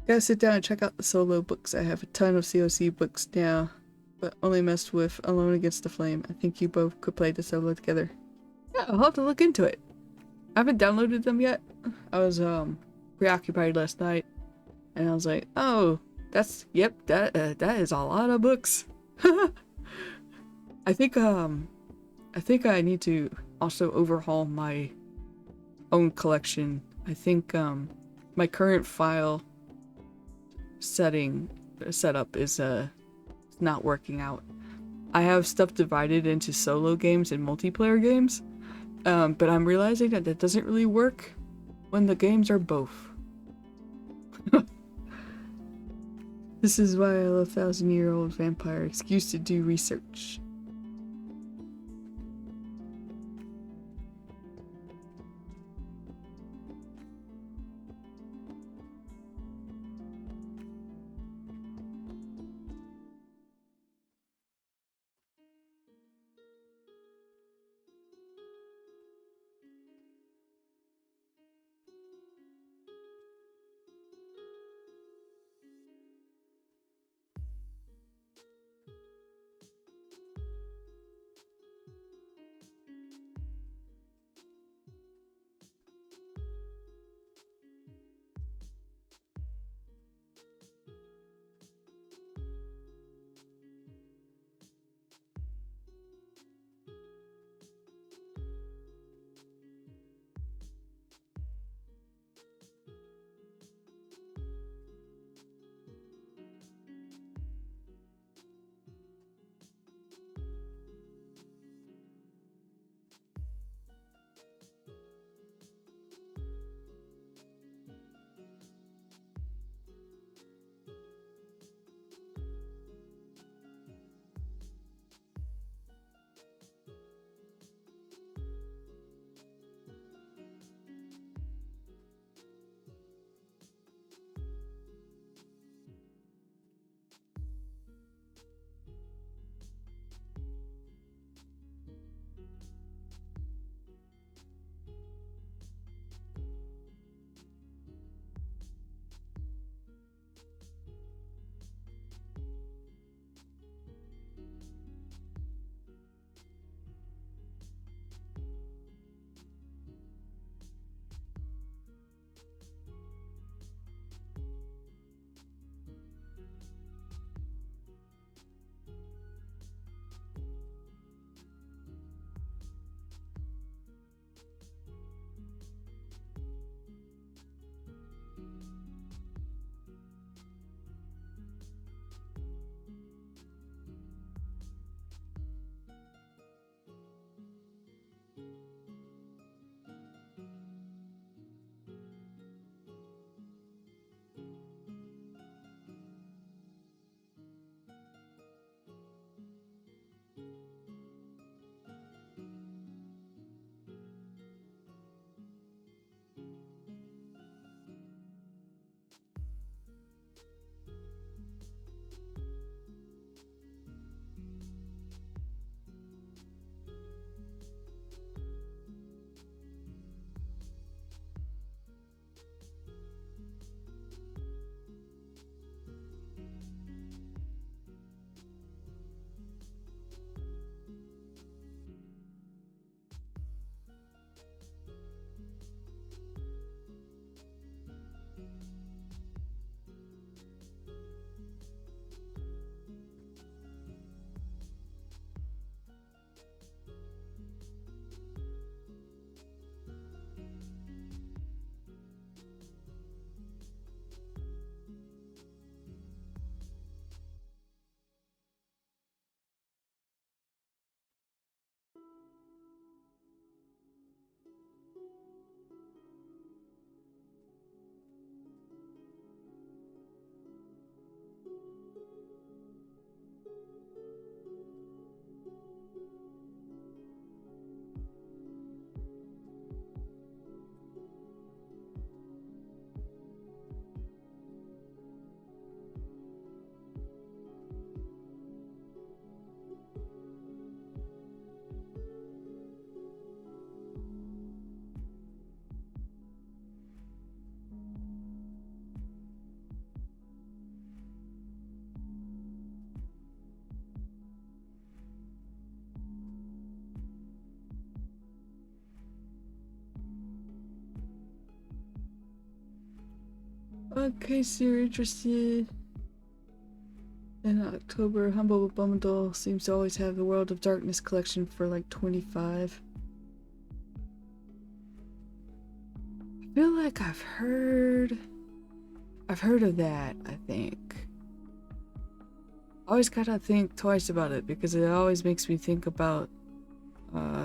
Gotta sit down and check out the solo books. I have a ton of COC books now, but only messed with Alone Against the Flame. I think you both could play the solo together. Yeah, I'll have to look into it. I haven't downloaded them yet. I was preoccupied last night, and I was like, oh, that is a lot of books. I think I need to also overhaul my own collection. I think my current file setup is not working out. I have stuff divided into solo games and multiplayer games, but I'm realizing that doesn't really work when the games are both. This is why I love 1,000-year-old vampire. Excuse to do research. Okay, so you're interested. In October, Humble Bundle seems to always have the World of Darkness collection for like 25. I feel like I've heard of that, I think. I always gotta think twice about it because it always makes me think about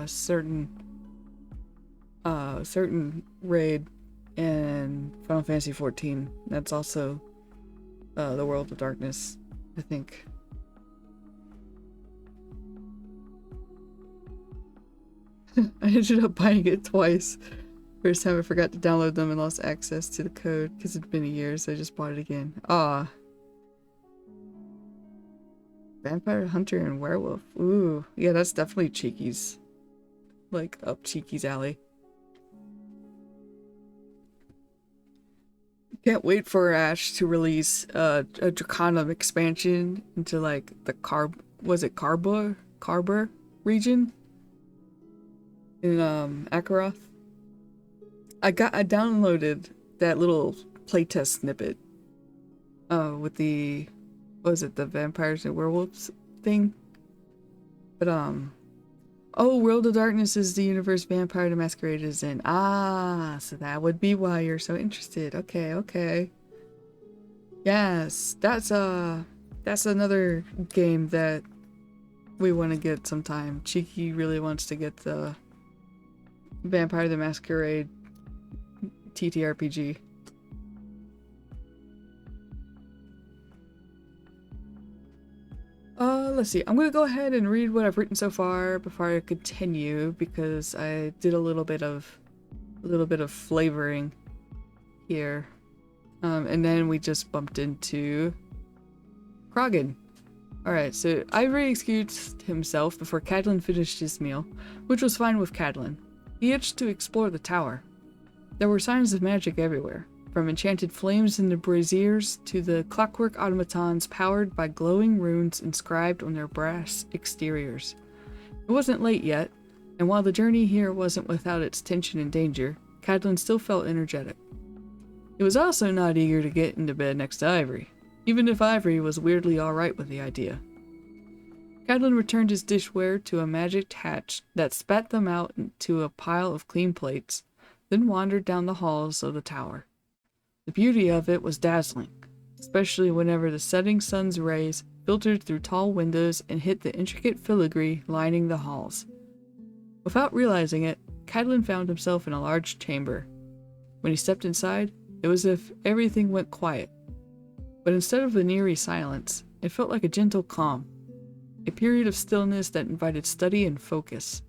certain raid in Final Fantasy 14. That's also the World of Darkness, I think. I ended up buying it twice. First time I forgot to download them and lost access to the code because it'd been a year, so I just bought it again. Ah. Vampire Hunter and Werewolf. Ooh, yeah, that's definitely Cheeky's. Like, up Cheeky's alley. Can't wait for Ash to release a Draconum expansion into like the Carber region in Akeroth. I downloaded that little playtest snippet with the the vampires and werewolves thing. But oh, World of Darkness is the universe Vampire the Masquerade is in. Ah, so that would be why you're so interested. Okay, okay. Yes, that's another game that we want to get sometime. Cheeky really wants to get the Vampire the Masquerade TTRPG. Let's see. I'm gonna go ahead and read what I've written so far before I continue because I did a little bit of flavoring here. And then we just bumped into Krogan. Alright, so Ivory excused himself before Cadlin finished his meal, which was fine with Cadlin. He itched to explore the tower. There were signs of magic everywhere, from enchanted flames in the braziers to the clockwork automatons powered by glowing runes inscribed on their brass exteriors. It wasn't late yet, and while the journey here wasn't without its tension and danger, Cadlin still felt energetic. He was also not eager to get into bed next to Ivory, even if Ivory was weirdly alright with the idea. Cadlin returned his dishware to a magic hatch that spat them out into a pile of clean plates, then wandered down the halls of the tower. The beauty of it was dazzling, especially whenever the setting sun's rays filtered through tall windows and hit the intricate filigree lining the halls. Without realizing it, Cadlin found himself in a large chamber. When he stepped inside, it was as if everything went quiet. But instead of an eerie silence, it felt like a gentle calm, a period of stillness that invited study and focus.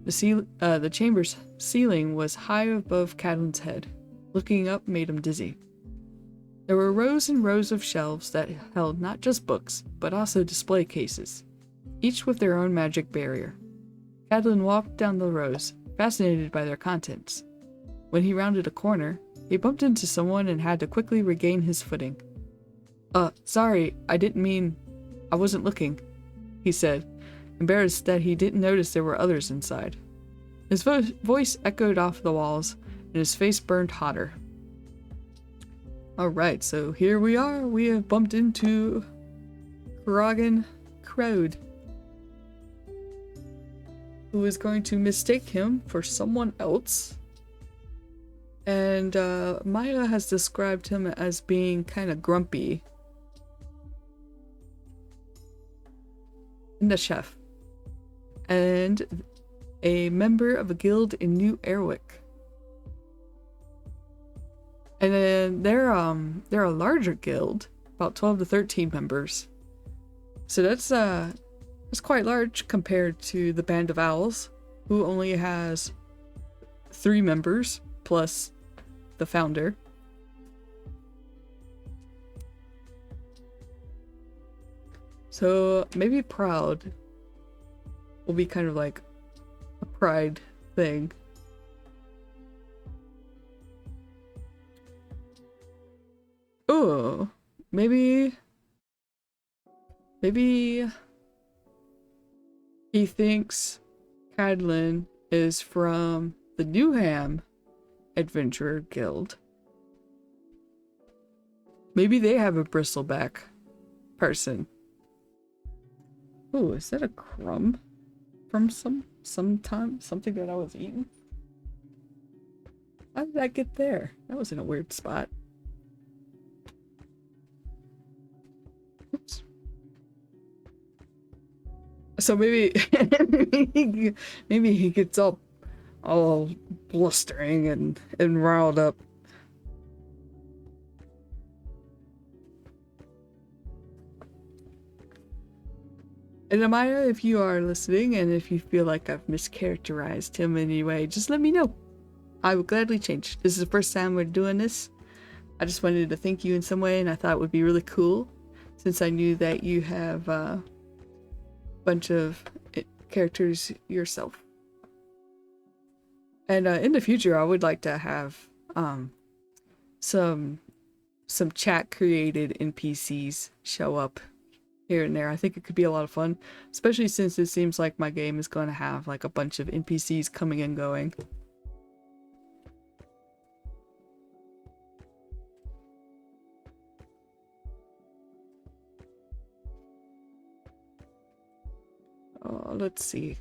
The chamber's ceiling was high above Cadlin's head. Looking up made him dizzy. There were rows and rows of shelves that held not just books, but also display cases, each with their own magic barrier. Cadlin walked down the rows, fascinated by their contents. When he rounded a corner, he bumped into someone and had to quickly regain his footing. Sorry, I wasn't looking, he said, embarrassed that he didn't notice there were others inside. His voice echoed off the walls, and his face burned hotter. Alright, so here we are. We have bumped into Krogan Crowd, who is going to mistake him for someone else. And Maya has described him as being kind of grumpy. And a chef. And a member of a guild in New Airwick. And then they're a larger guild, about 12 to 13 members. So that's quite large compared to the Band of Owls, who only has 3 members plus the founder. So maybe Proud will be kind of like a pride thing. Oh, maybe he thinks Cadlin is from the Newham Adventurer Guild. Maybe they have a bristleback person. Ooh, is that a crumb from something that I was eating? How did that get there? That was in a weird spot. Oops. So maybe maybe he gets all blustering and riled up. And Amaya, if you are listening and if you feel like I've mischaracterized him in any way, just let me know. I will gladly change. This is the first time we're doing this. I just wanted to thank you in some way, and I thought it would be really cool since I knew that you have a bunch of characters yourself. And in the future, I would like to have some chat created NPCs show up here and there. I think it could be a lot of fun, especially since it seems like my game is going to have like a bunch of NPCs coming and going. Let's see.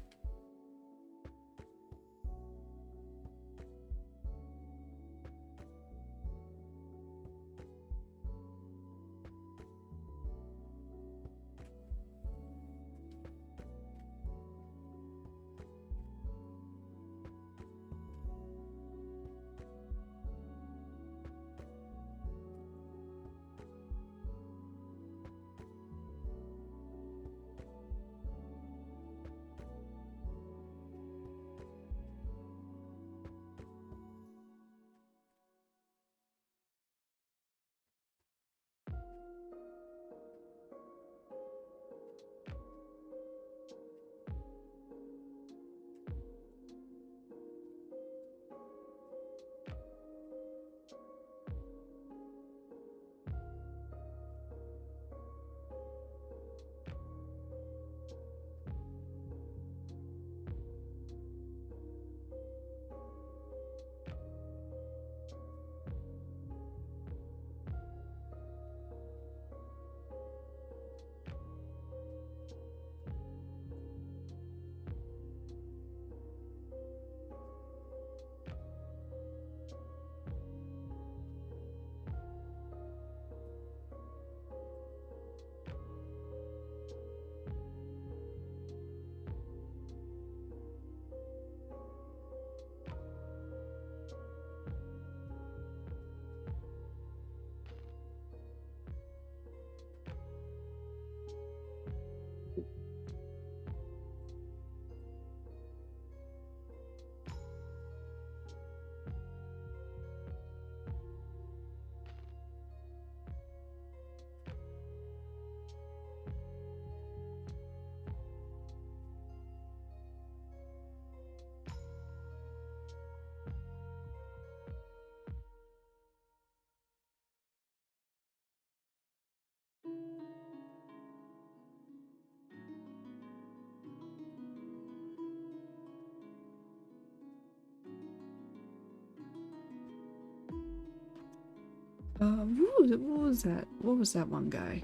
What was that? What was that one guy?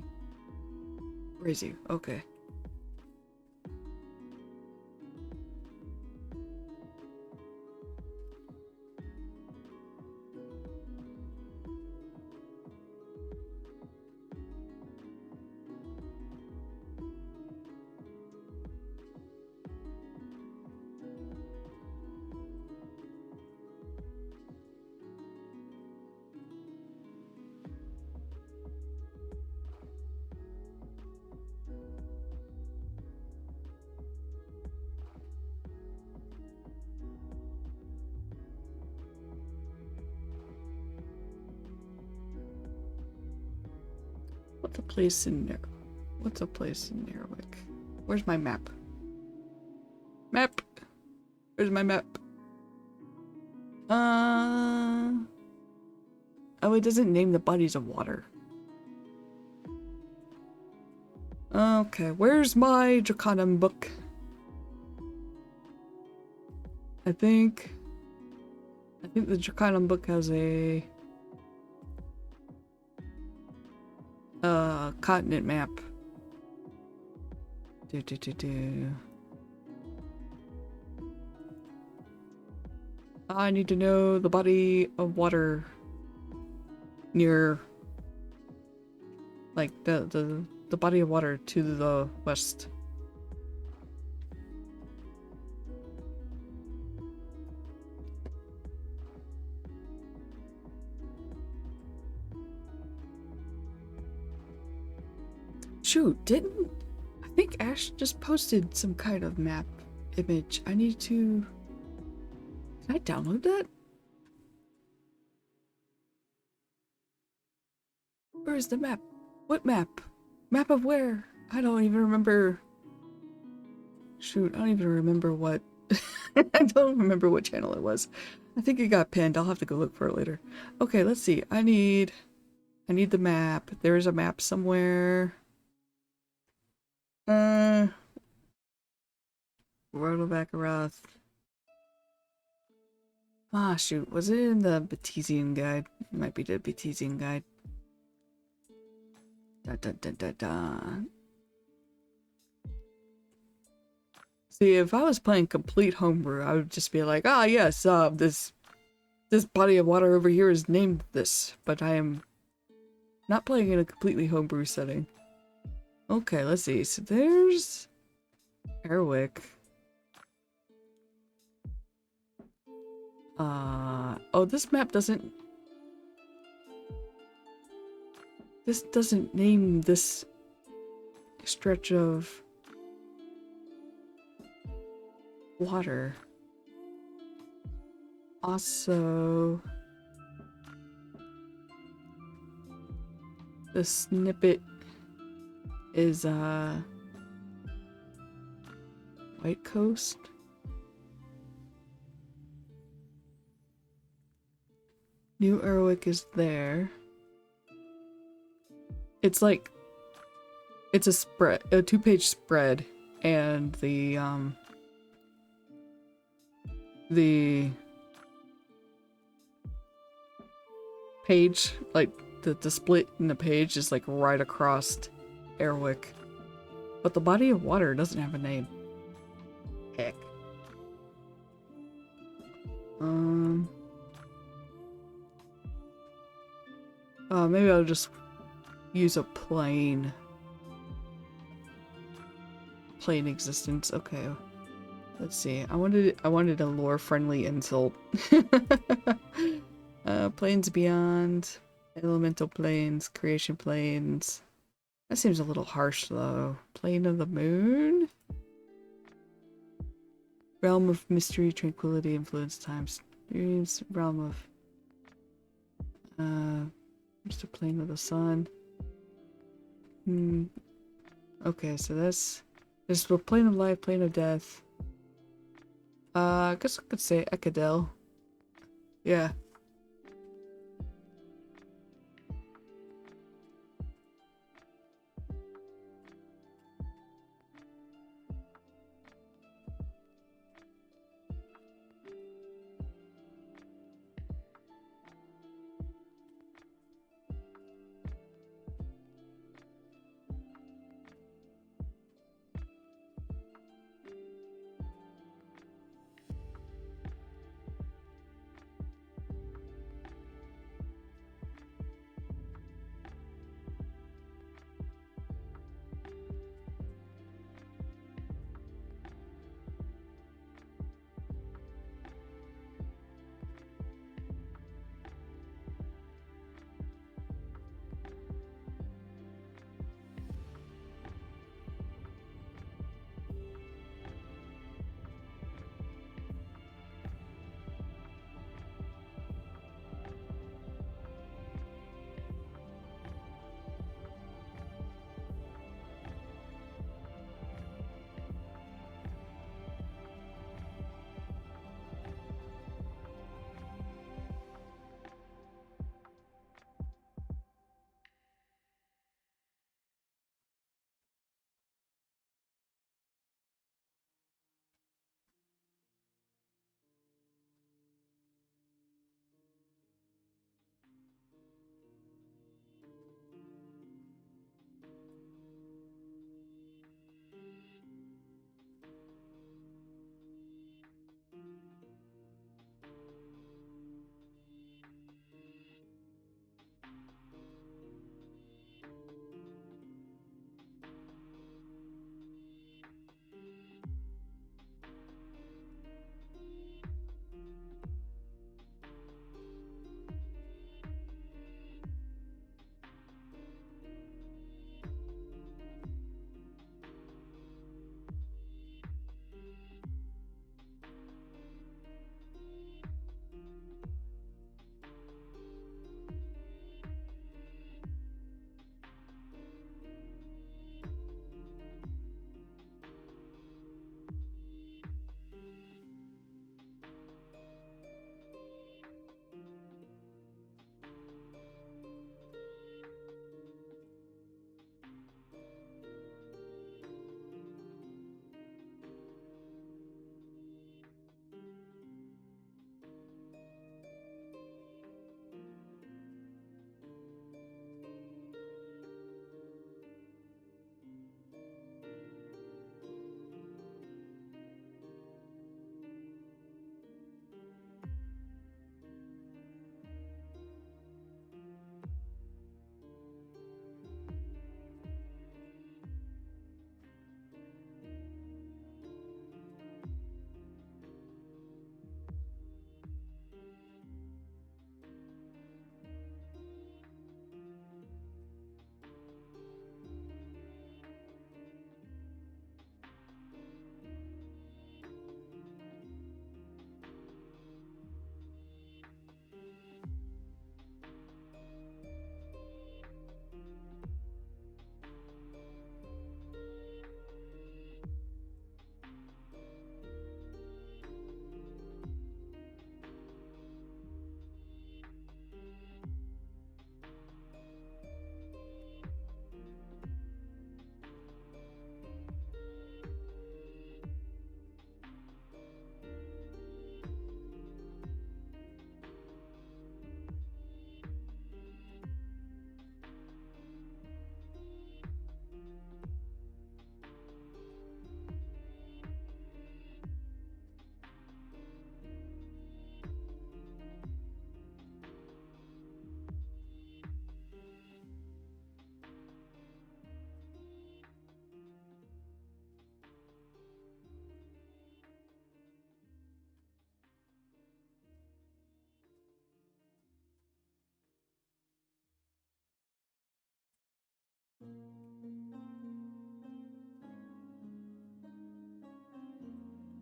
Where is he? Okay. What's a place in there? What's a place in Narwick? Where's my map? Map! Where's my map? Oh, it doesn't name the bodies of water. Okay, where's my Draconum book? I think the Draconum book has a... continent map. Do. I need to know the body of water near, like, the body of water to the west. Shoot, I think Ash just posted some kind of map image. I need to... Can I download that? Where is the map? What map? Map of where? I don't even remember. Shoot, I don't even remember what... I don't remember what channel it was. I think it got pinned. I'll have to go look for it later. Okay, let's see. I need the map. There is a map somewhere. World of Akeroth. Ah, shoot. Was it in the Batesian guide? It might be the Batesian guide. See, if I was playing complete homebrew, I would just be like, ah, yes, this body of water over here is named this, but I am not playing in a completely homebrew setting. Okay, let's see. So there's Airwick. Oh, this map doesn't... This doesn't name this stretch of water. Also, the snippet is White Coast. New Erwick is there. It's like, it's a spread, a 2-page spread, and the page, like the split in the page is like right across Airwick. But the body of water doesn't have a name. Heck. Maybe I'll just use a plain existence. Okay. Let's see. I wanted a lore-friendly insult. Planes beyond, elemental planes, creation planes. That seems a little harsh though. Plane of the moon? Realm of mystery, tranquility, influence, times. Dreams, realm of just a plane of the sun. Okay, so there's the plane of life, plane of death. I guess I could say Ekadel. Yeah.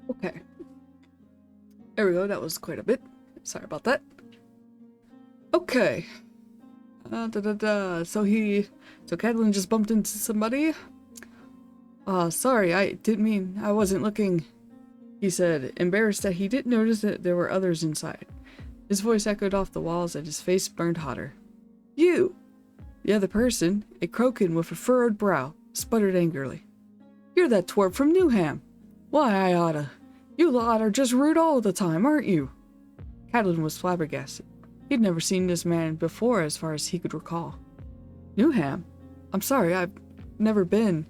Okay. There we go, that was quite a bit. Sorry about that. Okay. So Catelyn just bumped into somebody? Sorry, I didn't mean, I wasn't looking, he said, embarrassed that he didn't notice that there were others inside. His voice echoed off the walls and his face burned hotter. You! The other person, a crokin with a furrowed brow, sputtered angrily. You're that twerp from Newham! Why, you lot are just rude all the time, aren't you? Catelyn was flabbergasted. He'd never seen this man before as far as he could recall. Newham? I'm sorry, I've never been.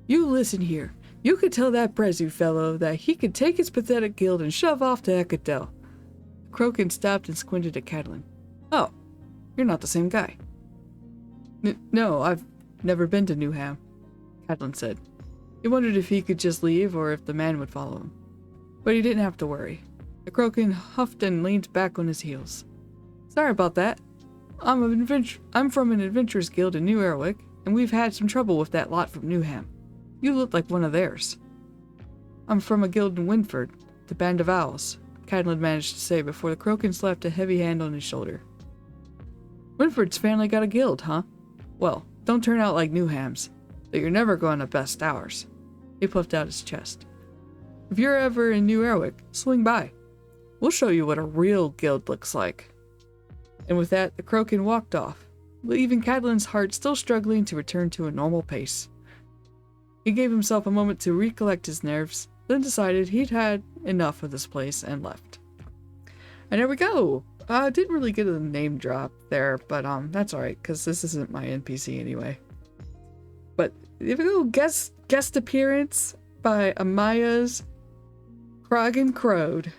You listen here. You could tell that Brezu fellow that he could take his pathetic guild and shove off to Ekeroth. Crokin stopped and squinted at Catelyn. Oh, you're not the same guy. No, I've never been to Newham, Catelyn said. He wondered if he could just leave or if the man would follow him. But he didn't have to worry. The Crokin huffed and leaned back on his heels. Sorry about that. I'm from an adventurers guild in New Erwick, and we've had some trouble with that lot from Newham. You look like one of theirs. I'm from a guild in Winford, the Band of Owls, Catelyn managed to say before the Crokin slapped a heavy hand on his shoulder. Winford's family got a guild, huh? Well, don't turn out like Newham's, that you're never going to best ours. He puffed out his chest. If you're ever in New Erwick, swing by. We'll show you what a real guild looks like. And with that, the Crokin walked off, leaving Catelyn's heart still struggling to return to a normal pace. He gave himself a moment to recollect his nerves, then decided he'd had enough of this place and left. And there we go! I didn't really get a name drop there, but that's alright, because this isn't my NPC anyway. But there we go, guest appearance by Amaya's Krogan Crowed.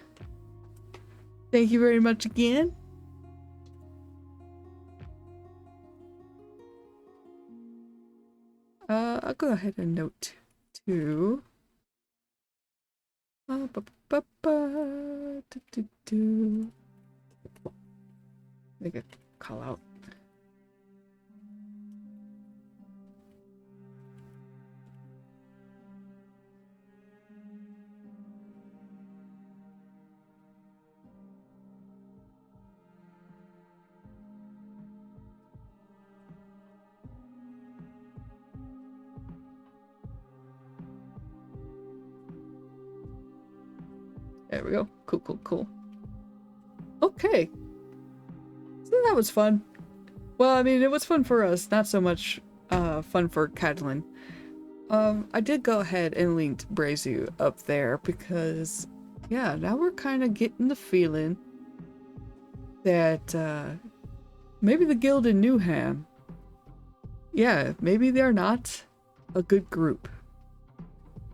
Thank you very much again. I'll go ahead and note to make a call out. There we go. Cool. Okay. So that was fun. Well, I mean, it was fun for us, not so much fun for Catelyn. I did go ahead and linked Brezu up there because, yeah, now we're kind of getting the feeling that maybe the guild in Newham, yeah, maybe they're not a good group.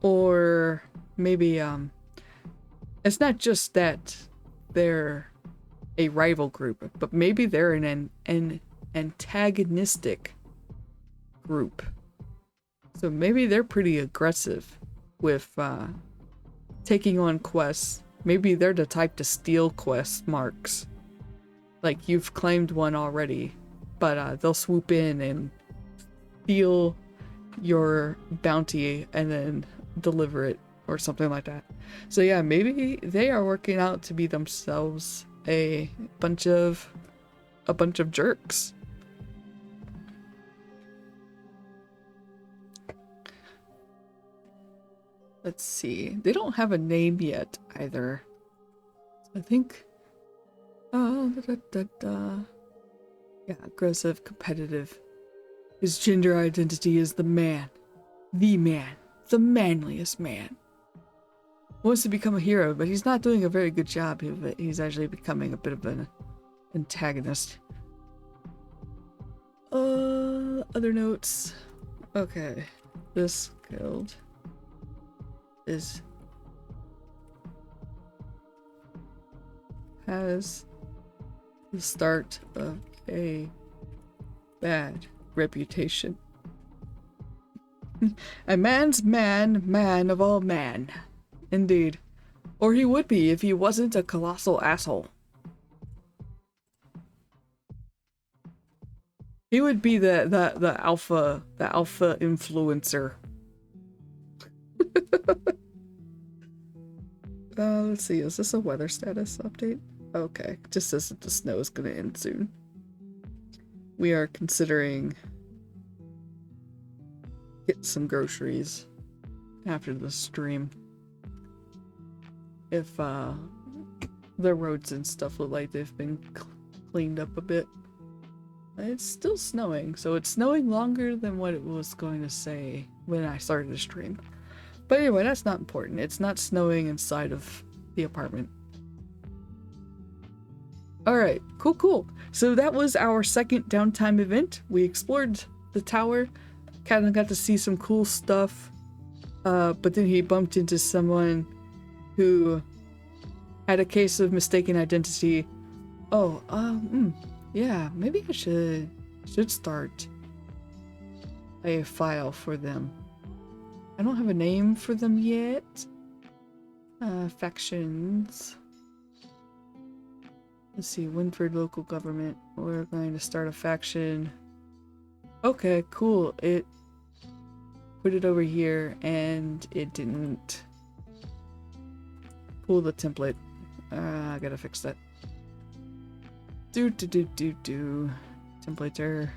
Or maybe, it's not just that they're a rival group, but maybe they're an antagonistic group. So maybe they're pretty aggressive with taking on quests. Maybe they're the type to steal quest marks. Like you've claimed one already, but they'll swoop in and steal your bounty and then deliver it or something like that. So yeah, maybe they are working out to be themselves a bunch of jerks. Let's see. They don't have a name yet either. I think yeah, aggressive, competitive. His gender identity is the man. The man. The manliest man. Wants to become a hero, but he's not doing a very good job of it. He's actually becoming a bit of an antagonist. Other notes. Okay. This guild has the start of a bad reputation. A man's man of all man. Indeed. Or he would be if he wasn't a colossal asshole. He would be the alpha influencer. let's see, is this a weather status update? Okay, just says that the snow is gonna end soon. We are considering get some groceries after the stream. If the roads and stuff look like they've been cleaned up a bit. It's still snowing, so it's snowing longer than what it was going to say when I started the stream. But anyway, that's not important. It's not snowing inside of the apartment. Alright, cool. So that was our second downtime event. We explored the tower. Kind of got to see some cool stuff. But then he bumped into someone who had a case of mistaken identity. Oh, yeah, maybe I should start a file for them. I don't have a name for them yet. Factions. Let's see, Winford local government. We're going to start a faction. Okay, cool. It put it over here and it didn't pull the template. I gotta fix that. Template error.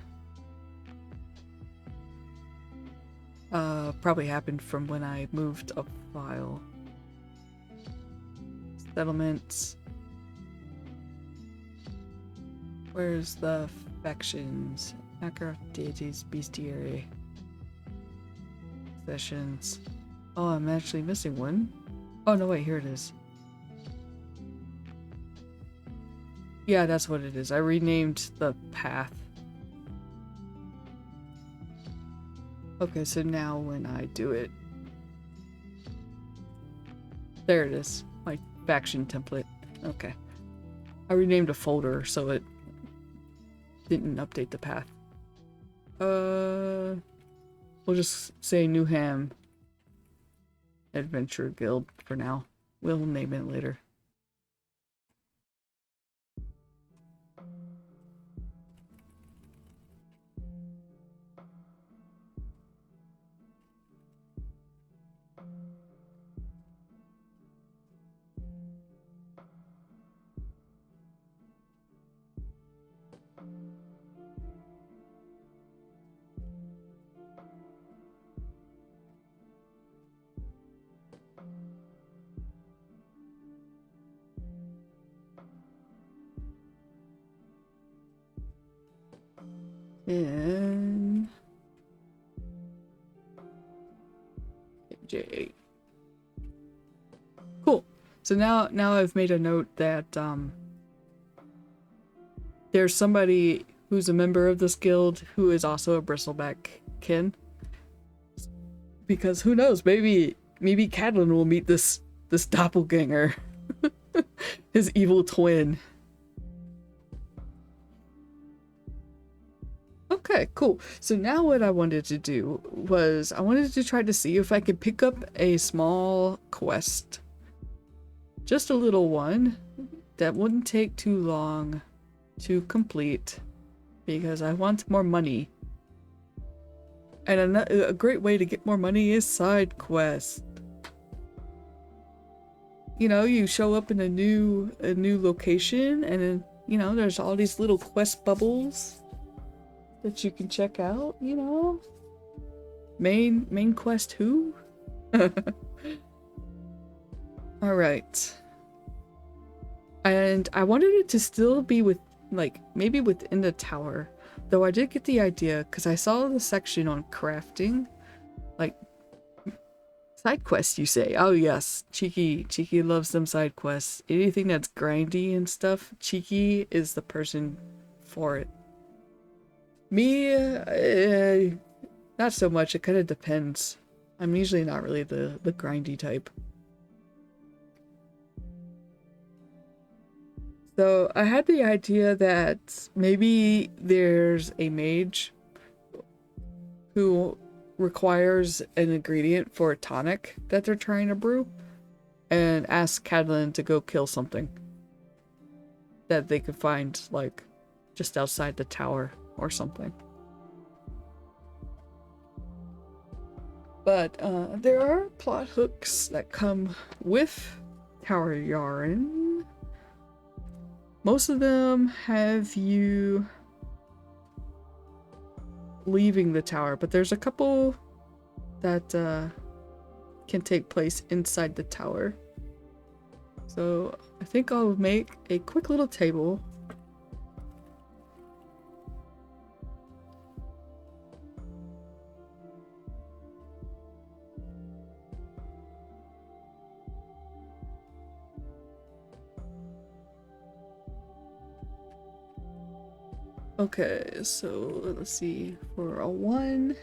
Probably happened from when I moved a file. Settlements. Where's the factions? Akeroth deities, bestiary. Sessions. Oh, I'm actually missing one. Oh no, wait, here it is. Yeah, that's what it is. I renamed the path. Okay, so now when I do it... There it is. My faction template. Okay. I renamed a folder so it didn't update the path. We'll just say Newham Adventure Guild for now. We'll name it later. And J. Cool. So now I've made a note that there's somebody who's a member of this guild who is also a bristleback kin. Because who knows, maybe Cadlin will meet this doppelganger. His evil twin. Okay, cool. So now what I wanted to do was I wanted to try to see if I could pick up a small quest. Just a little one that wouldn't take too long to complete because I want more money. And a great way to get more money is side quest. You know, you show up in a new location and then, you know, there's all these little quest bubbles that you can check out, you know? Main quest who? Alright. And I wanted it to still be with, like, maybe within the tower. Though I did get the idea, because I saw the section on crafting. Like, side quests, you say? Oh yes, Cheeky loves them side quests. Anything that's grindy and stuff, Cheeky is the person for it. Me, not so much. It kind of depends. I'm usually not really the grindy type. So I had the idea that maybe there's a mage who requires an ingredient for a tonic that they're trying to brew and ask Cadlin to go kill something that they could find, like, just outside the tower or something. But there are plot hooks that come with tower you're in. Most of them have you leaving the tower, but there's a couple that can take place inside the tower. So I think I'll make a quick little table. Okay, so let's see, for a 1.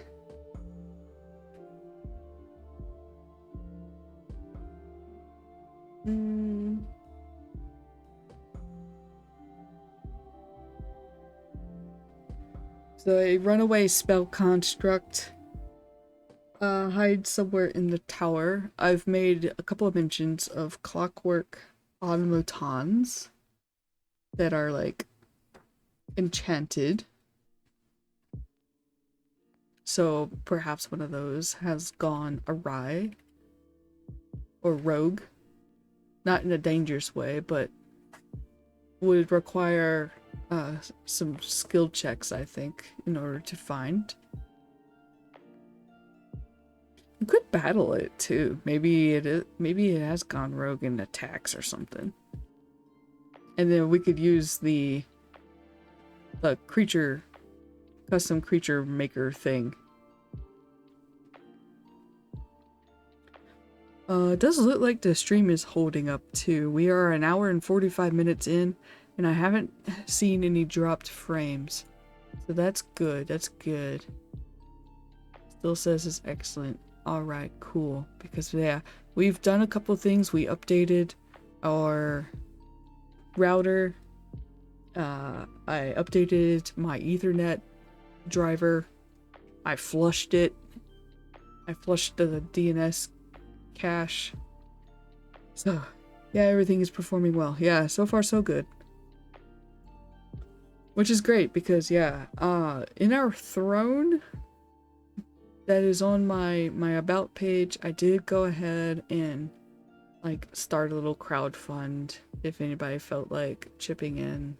So a runaway spell construct hides somewhere in the tower. I've made a couple of mentions of clockwork automatons that are like enchanted. So perhaps one of those has gone awry or rogue. Not in a dangerous way, but would require some skill checks, I think, in order to find. You could battle it too. Maybe it has gone rogue in attacks or something. And then we could use the creature, custom creature maker thing. It does look like the stream is holding up too. We are an hour and 45 minutes in, and I haven't seen any dropped frames. So that's good, that's good. Still says it's excellent. Alright, cool. Because yeah, we've done a couple things. We updated our router. I updated my Ethernet driver. I flushed it. I flushed the DNS cache. So yeah, everything is performing well. Yeah, so far so good. Which is great because yeah, in our throne that is on my about page, I did go ahead and like start a little crowd fund if anybody felt like chipping in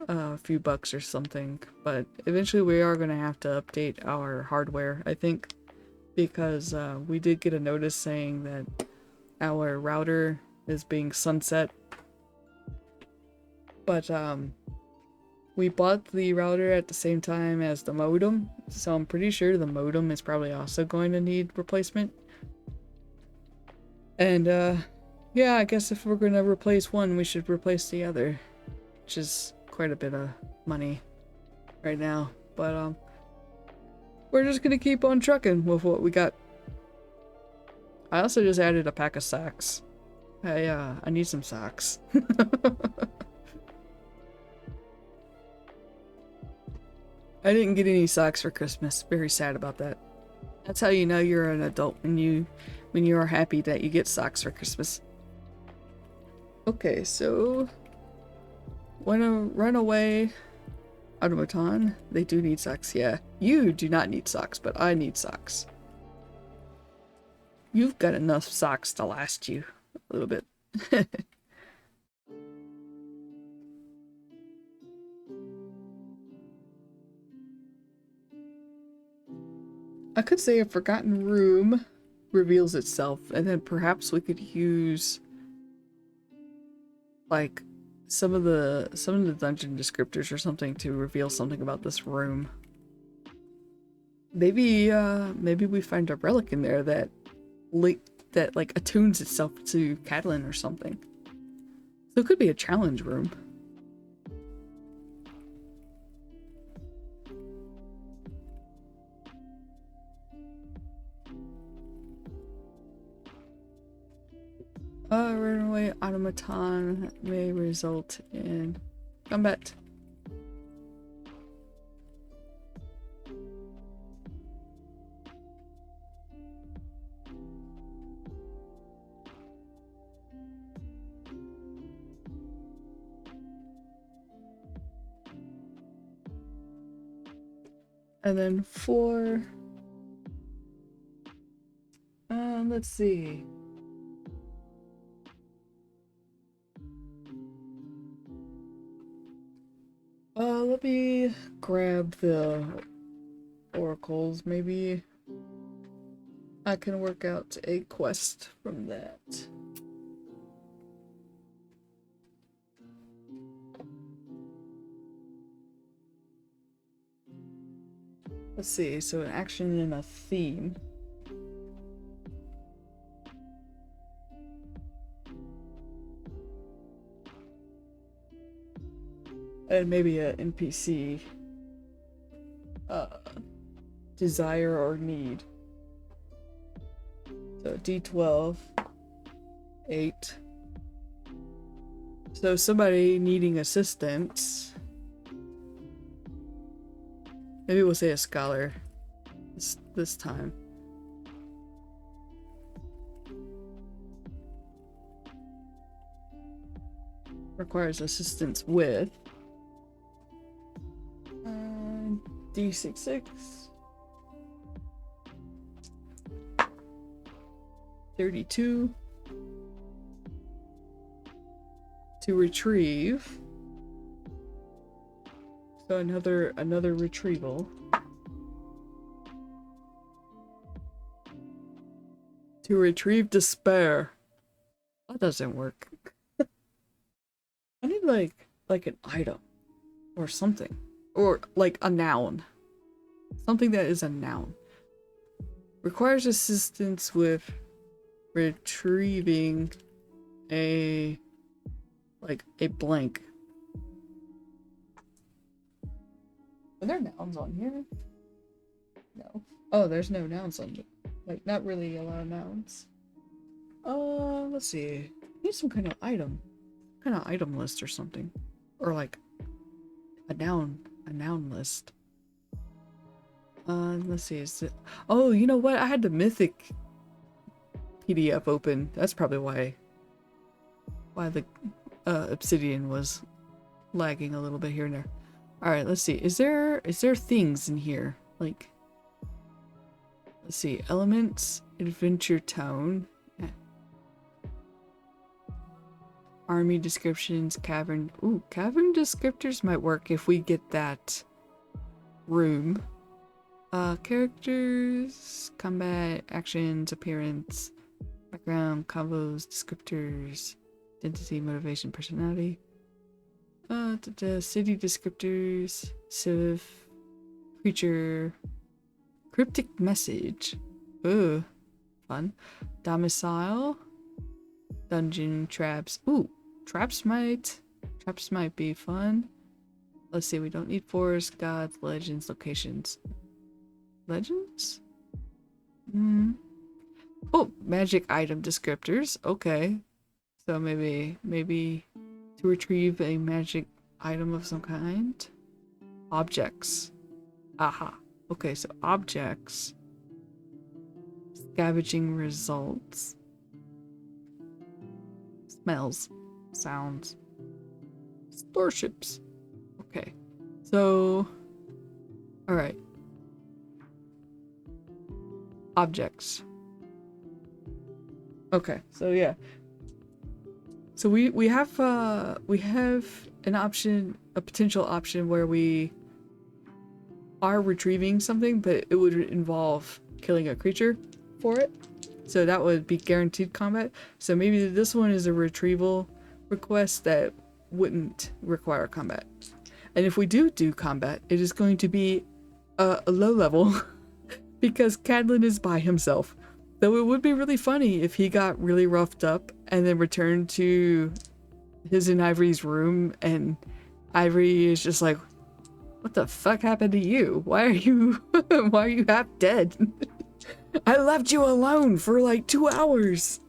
a few bucks or something. But eventually we are going to have to update our hardware, I think, because we did get a notice saying that our router is being sunset. But we bought the router at the same time as the modem, so I'm pretty sure the modem is probably also going to need replacement. And yeah, I guess if we're going to replace one, we should replace the other, which is quite a bit of money right now. But we're just going to keep on trucking with what we got. I also just added a pack of socks. I need some socks. I didn't get any socks for Christmas. Very sad about that. That's how you know you're an adult when you are happy that you get socks for Christmas. Okay, so wanna run away automaton. They do need socks, yeah. You do not need socks, but I need socks. You've got enough socks to last you a little bit. I could say a forgotten room reveals itself, and then perhaps we could use like some of the dungeon descriptors or something to reveal something about this room. Maybe maybe we find a relic in there that like attunes itself to Catalan or something. So it could be a challenge room. Runaway automaton may result in combat. And then for let's see. Let me grab the oracles. Maybe I can work out a quest from that. Let's see, so an action and a theme. And maybe an NPC desire or need. So D12, 8. So somebody needing assistance. Maybe we'll say a scholar this time. Requires assistance with D66. 32 to retrieve. So another retrieval. To retrieve despair. That doesn't work. I need like an item or something, or like a noun. Something that is a noun. Requires assistance with retrieving a blank. Are there nouns on here? No. Oh, there's no nouns on it. Like, not really a lot of nouns. Let's see. I need some kind of item. Kind of item list or something. Or like a noun list. Let's see, is it... Oh, you know what? I had the Mythic PDF open. That's probably why the Obsidian was lagging a little bit here and there. Alright, let's see. Is there things in here? Like, let's see. Elements, adventure tone, army descriptions, cavern. Ooh, cavern descriptors might work if we get that room. Characters, combat, actions, appearance, background, combos, descriptors, identity, motivation, personality. City descriptors, civ, creature, cryptic message. Ooh, fun. Domicile, dungeon, traps. Ooh, traps might be fun. Let's see, we don't need forest, gods, legends, locations. Legends? Oh, magic item descriptors. Okay. So maybe to retrieve a magic item of some kind. Objects. Aha. Okay, so objects. Scavenging results. Smells. Sounds. Starships. Okay. So, alright. Objects. Okay, so yeah. So we have an option, a potential option where we are retrieving something, but it would involve killing a creature for it. So that would be guaranteed combat. So maybe this one is a retrieval request that wouldn't require combat. And if we do combat, it is going to be a low level because Cadlin is by himself. Though it would be really funny if he got really roughed up and then returned to his and Ivory's room and Ivory is just like, what the fuck happened to you? Why are you half dead? I left you alone for like 2 hours.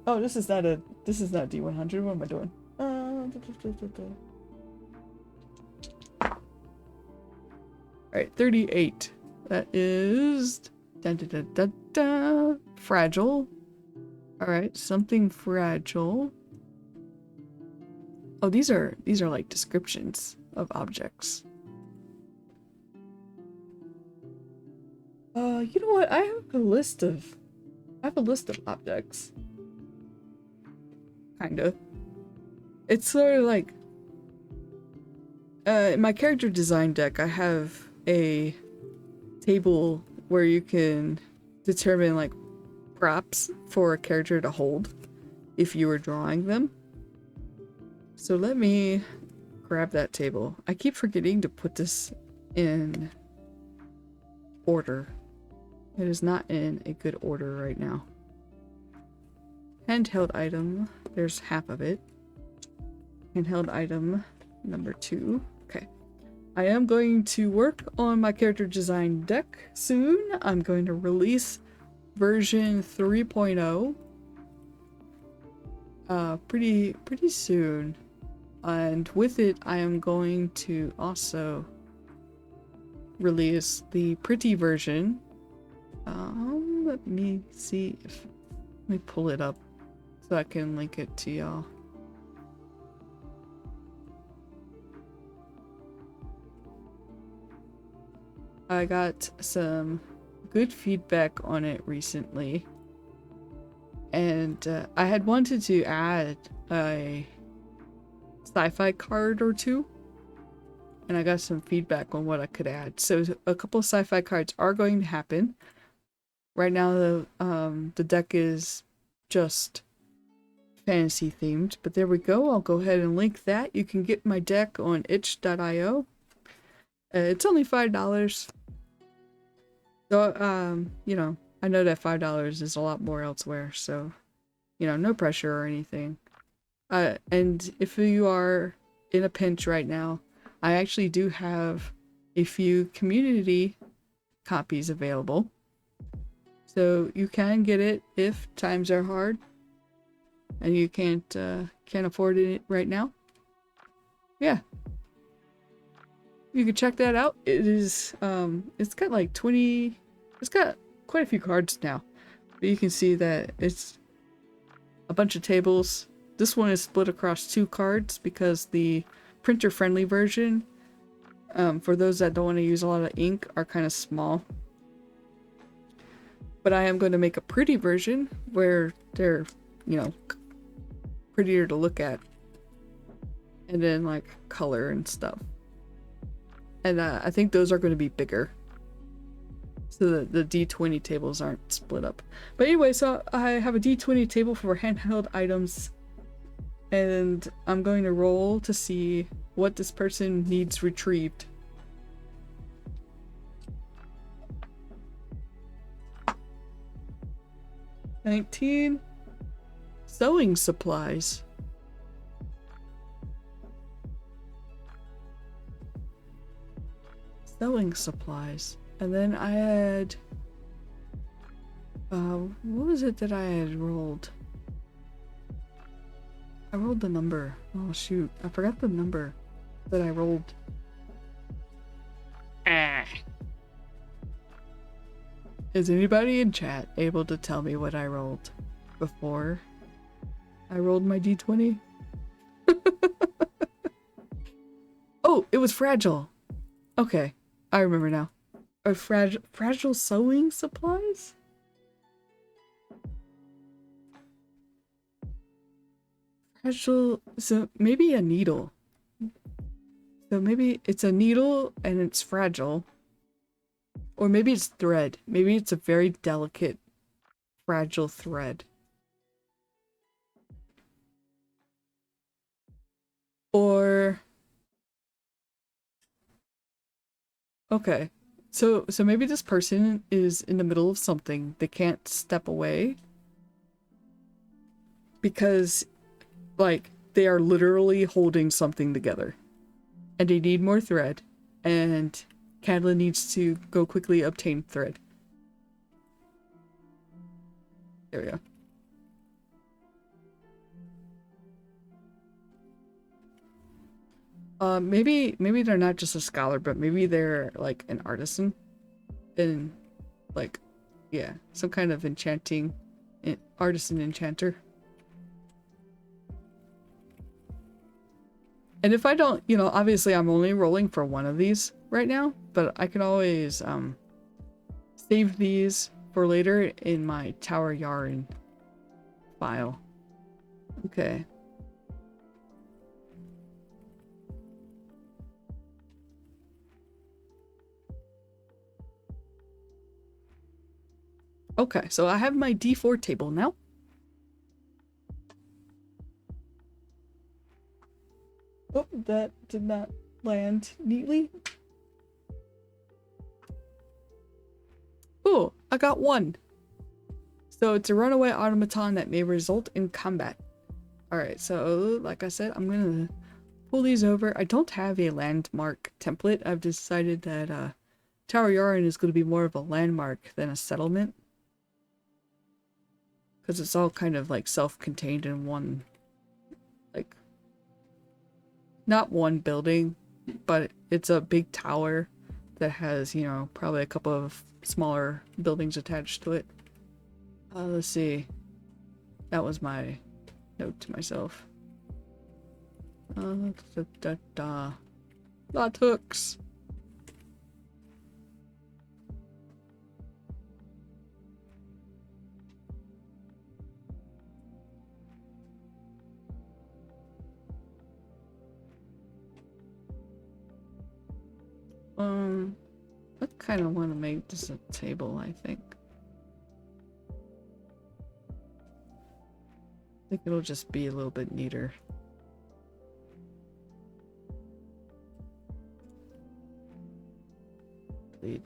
Oh, this is not D100. What am I doing? Alright, 38. That is fragile. Alright, something fragile. Oh, these are like descriptions of objects. You know what? I have a list of objects. Kinda. It's sort of like In my character design deck, I have a table where you can determine like props for a character to hold if you were drawing them. So let me grab that table. I keep forgetting to put this in order. It is not in a good order right now. Handheld item, there's half of it. Handheld item number 2. Okay. I am going to work on my character design deck soon. I'm going to release version 3.0 pretty soon. And with it, I am going to also release the pretty version. Let me see if... Let me pull it up so I can link it to y'all. I got some good feedback on it recently. And I had wanted to add a sci-fi card or two. And I got some feedback on what I could add. So a couple of sci-fi cards are going to happen. Right now the deck is just fantasy themed, but there we go. I'll go ahead and link that. You can get my deck on itch.io. It's only $5. So, you know, I know that $5 is a lot more elsewhere, so, you know, no pressure or anything. And if you are in a pinch right now, I actually do have a few community copies available. So you can get it if times are hard and you can't afford it right now. Yeah. You can check that out. It is it's got like 20, it's got quite a few cards now. But you can see that it's a bunch of tables. This one is split across 2 cards because the printer friendly version, for those that don't want to use a lot of ink, are kind of small. But I am going to make a pretty version where they're, you know, prettier to look at. And then like color and stuff. And I think those are going to be bigger. So that the D20 tables aren't split up. But anyway, so I have a D20 table for handheld items. And I'm going to roll to see what this person needs retrieved. $19. Sewing supplies. Sewing supplies. And then I had... what was it that I had rolled? I rolled the number. Oh shoot, I forgot the number that I rolled. Is anybody in chat able to tell me what I rolled before I rolled my D20? Oh, it was fragile. Okay, I remember now. Fragile sewing supplies? Fragile, so maybe a needle. So maybe it's a needle and it's fragile. Or maybe it's thread. Maybe it's a very delicate, fragile thread. Or... Okay. So maybe this person is in the middle of something. They can't step away. Because, like, they are literally holding something together. And they need more thread. And Cadlin needs to go quickly obtain thread. There we go. Maybe they're not just a scholar, but maybe they're like an artisan. And like, yeah, some kind of enchanting artisan enchanter. And if I don't, you know, obviously I'm only rolling for one of these right now, but I can always save these for later in my Tower Yarn file. Okay. Okay, so I have my D4 table now. Oh, that did not land neatly. Oh, I got one. So it's a runaway automaton that may result in combat. Alright, so like I said, I'm gonna pull these over. I don't have a landmark template. I've decided that Tower Yarn is going to be more of a landmark than a settlement. Because it's all kind of like self-contained in one, like, not one building, but it's a big tower that has, you know, probably a couple of smaller buildings attached to it. Let's see. That was my note to myself. Lot hooks. I kind of want to make this a table, I think. I think it'll just be a little bit neater. Lead.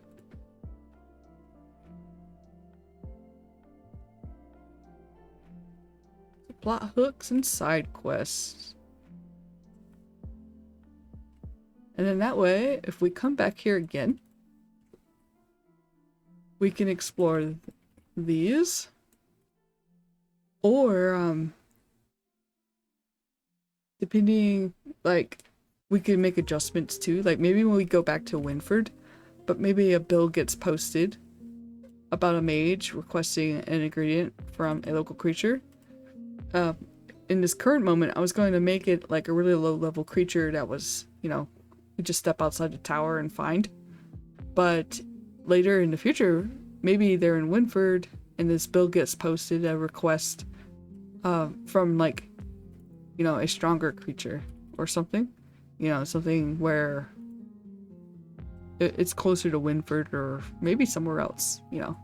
Plot hooks and side quests. And then that way, if we come back here again, we can explore these. Or, depending, like, we can make adjustments too. Like, maybe when we go back to Winford, but maybe a bill gets posted about a mage requesting an ingredient from a local creature. In this current moment, I was going to make it like a really low-level creature that was, you know, you just step outside the tower and find. But later in the future, maybe they're in Winford, and this bill gets posted a request from, like, you know, a stronger creature or something. You know, something where it's closer to Winford or maybe somewhere else, you know.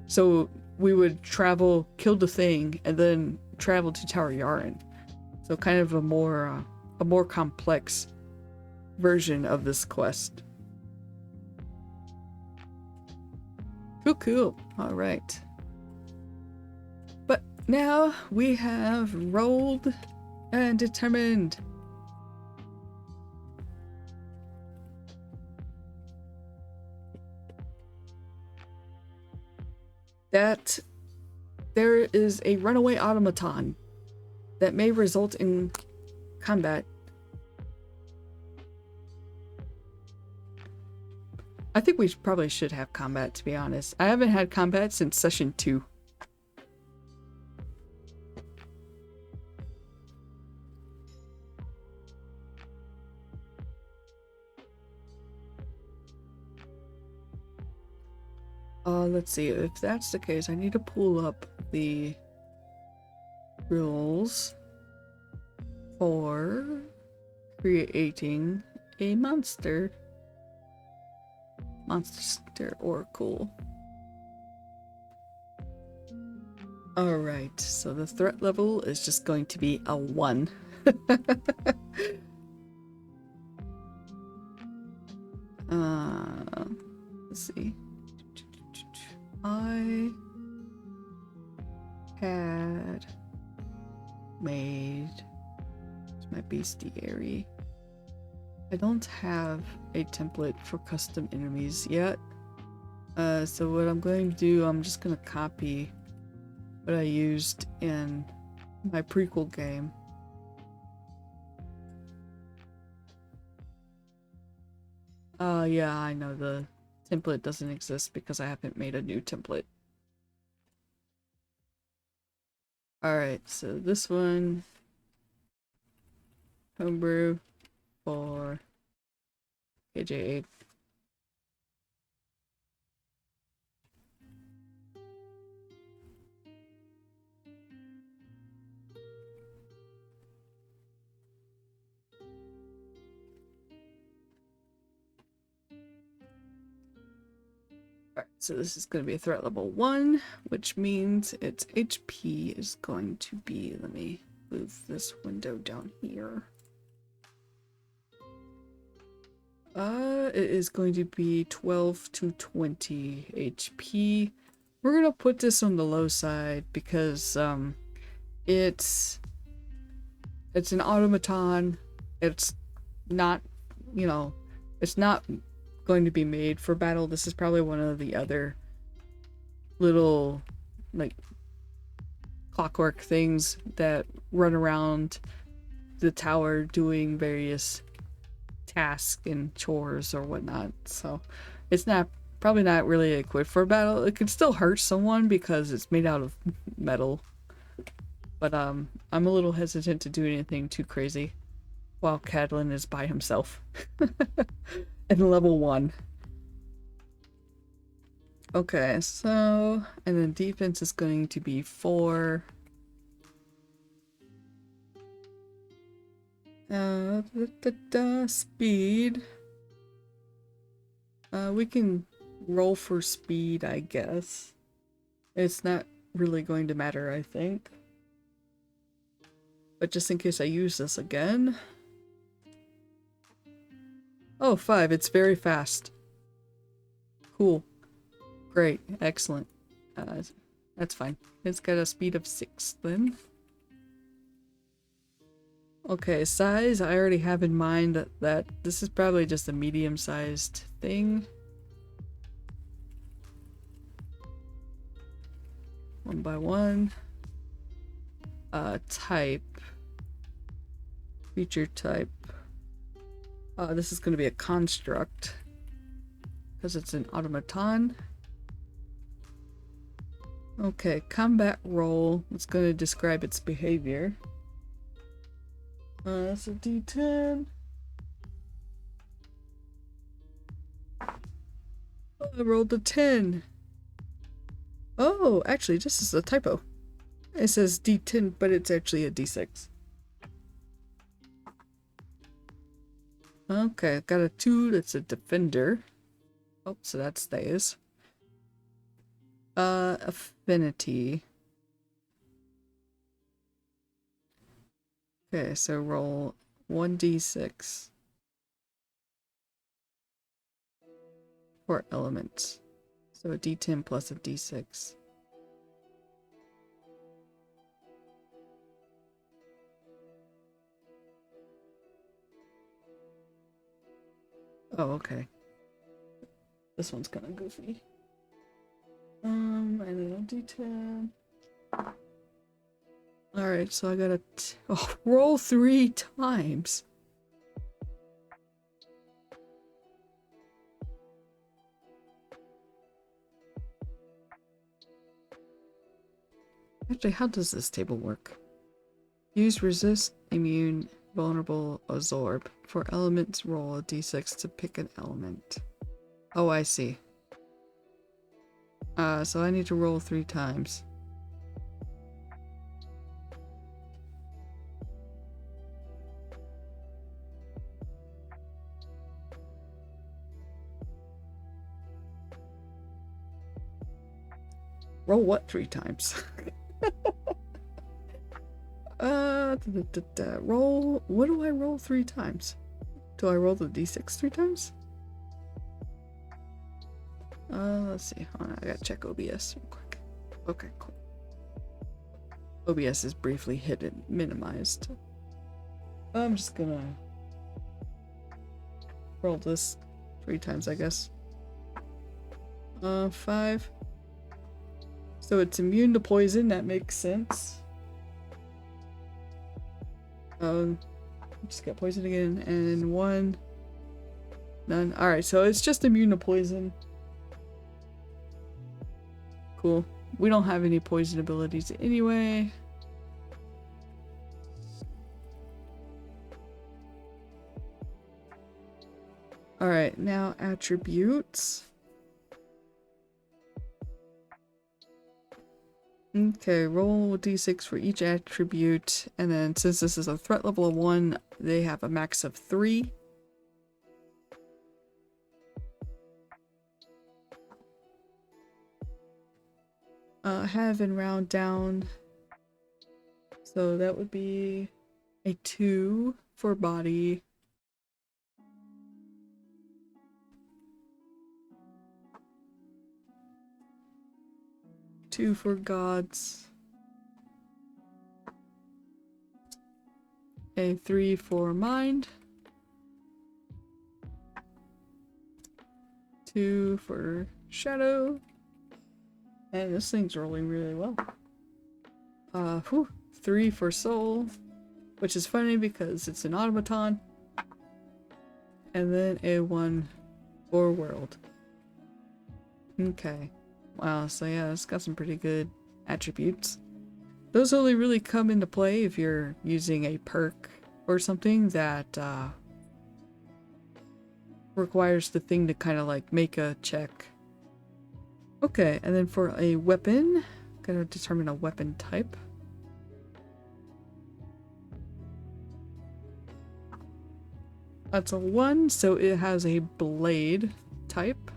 So we would travel, kill the thing, and then travel to Tower Yarn. So kind of a more complex version of this quest. Cool. All right. But now we have rolled and determined. That there is a runaway automaton that may result in combat. I think we probably should have combat, to be honest. I haven't had combat since session 2. Let's see. If that's the case, I need to pull up the rules for creating a monster oracle. Alright, so the threat level is just going to be a 1. Let's see. I had made my bestiary. I don't have a template for custom enemies yet. So what I'm going to do, I'm just going to copy what I used in my prequel game. Yeah, I know the template doesn't exist because I haven't made a new template. Alright, so this one, homebrew for KJ8. So this is going to be a threat level 1, which means its HP is going to be, let me move this window down here. It is going to be 12 to 20 HP. We're going to put this on the low side because it's an automaton. It's not, you know, it's not going to be made for battle. This is probably one of the other little like clockwork things that run around the tower doing various tasks and chores or whatnot. So it's probably not really equipped for battle. It could still hurt someone because it's made out of metal. But I'm a little hesitant to do anything too crazy while Cadlin is by himself. And level 1. Okay, so, and then defense is going to be 4. Speed. We can roll for speed, I guess. It's not really going to matter, I think. But just in case I use this again. Oh, 5. It's very fast. Cool. Great. Excellent. That's fine. It's got a speed of 6 then. Okay, size. I already have in mind that this is probably just a medium-sized thing. 1 by 1. Type. Feature type. This is going to be a construct because it's an automaton. Okay, combat role. It's going to describe its behavior. That's a D10. Oh, I rolled a 10. Oh, actually, this is a typo. It says D10, but it's actually a D6. Okay, got a 2. That's a defender. Oh, so that stays. Affinity. Okay, so roll 1d6 for elements. So a d10 plus a d6. Oh, okay. This one's kind of goofy. And then a d10. Alright, so I gotta roll 3 times. Actually, how does this table work? Use resist, immune, vulnerable, absorb. For elements, roll a d6 to pick an element. Oh, I see. So I need to roll 3 times. Roll what 3 times? Roll. What do I roll 3 times? Do I roll the d6 3 times? Let's see. Hold on, I gotta check OBS real quick. Okay, cool. OBS is briefly hidden, minimized. I'm just gonna roll this 3 times, I guess. 5. So it's immune to poison, that makes sense. Just got poisoned again, and 1. None. Alright, so it's just immune to poison. Cool. We don't have any poison abilities anyway. Alright, now attributes. Okay, roll d6 for each attribute, and then since this is a threat level of 1, they have a max of 3. have and round down. So that would be a 2 for body. Two for gods. A 3 for mind. 2 for shadow. And this thing's rolling really well. 3 for soul. Which is funny because it's an automaton. And then a 1 for world. Okay. Wow, so yeah, it's got some pretty good attributes. Those only really come into play if you're using a perk or something that requires the thing to kind of like make a check. Okay, and then for a weapon, gotta determine a weapon type. That's a 1, so it has a blade type.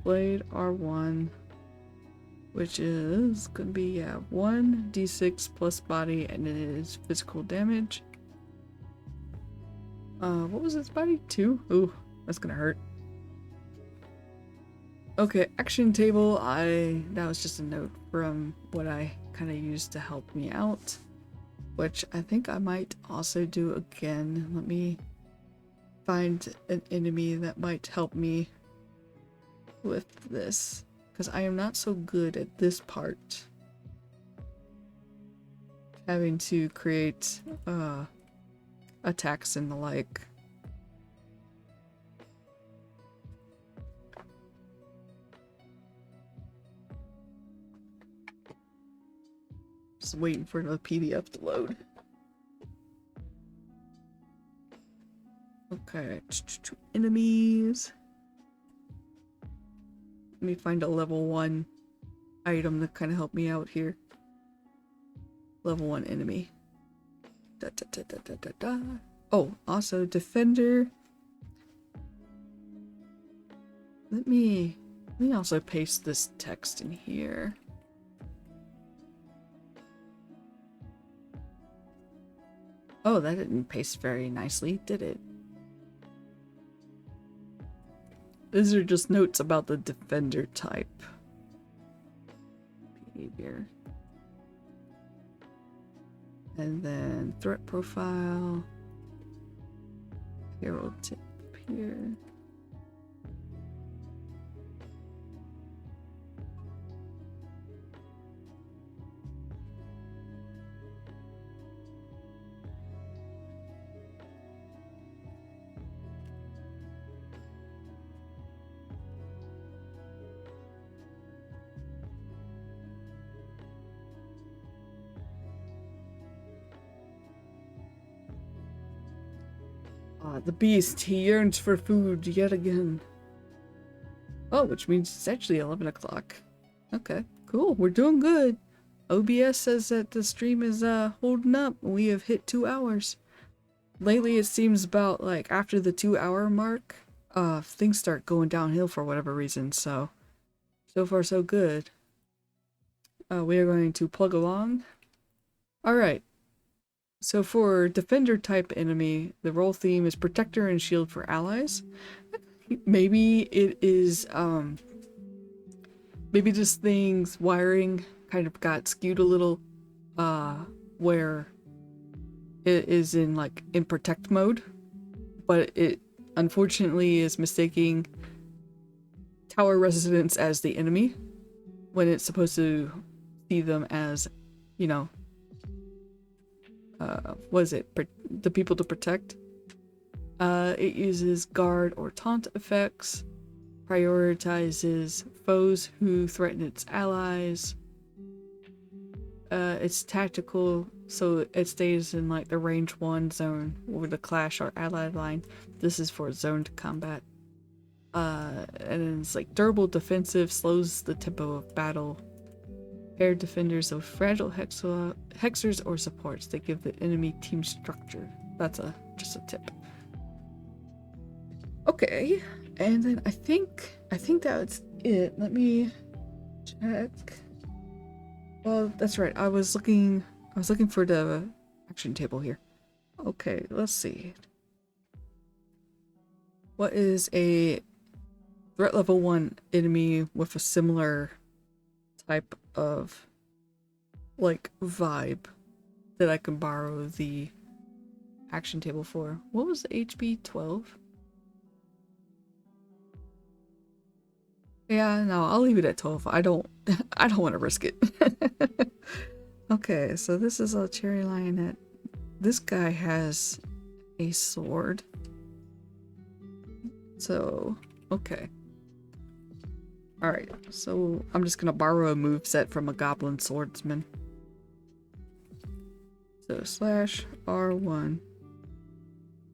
Blade R1, which is gonna be 1d6 plus body, and it is physical damage. What was its body? 2? Ooh, that's gonna hurt. Okay, action table. That was just a note from what I kind of used to help me out, which I think I might also do again. Let me find an enemy that might help me with this, because I am not so good at this part. Having to create attacks and the like. Just waiting for the PDF to load. Okay, enemies. Let me find a level 1 item to kind of help me out here. Level 1 enemy. Oh, also defender. Let me also paste this text in here. Oh, that didn't paste very nicely, did it? These are just notes about the defender type. Behavior. And then threat profile. Hero tip here. The beast, he yearns for food yet again. Oh, which means it's actually 11 o'clock. Okay, cool. We're doing good. OBS says that the stream is holding up. We have hit 2 hours. Lately, it seems about like after the 2-hour mark, things start going downhill for whatever reason. So far so good. We are going to plug along. All right. So for defender type enemy, the role theme is protector and shield for allies. Maybe it is, maybe this thing's wiring kind of got skewed a little, where it is in protect mode, but it unfortunately is mistaking tower residents as the enemy when it's supposed to see them as, you know, what is it? The people to protect. It uses guard or taunt effects, prioritizes foes who threaten its allies. It's tactical, so it stays in like the range 1 zone or the clash or allied line. This is for zoned combat. And then it's like durable defensive, slows the tempo of battle. Paired defenders of fragile hexers or supports. They give the enemy team structure. That's just a tip. Okay, and then I think that's it. Let me Heck. Well, that's right. I was looking for the action table here. Okay, let's see. What is a threat level 1 enemy with a similar type of like vibe that I can borrow the action table for? What was the HB 12? Yeah, no, I'll leave it at 12. I don't want to risk it. Okay, so this is a cherry lionette. This guy has a sword. So, okay. Alright, so I'm just gonna borrow a moveset from a goblin swordsman. So slash R1.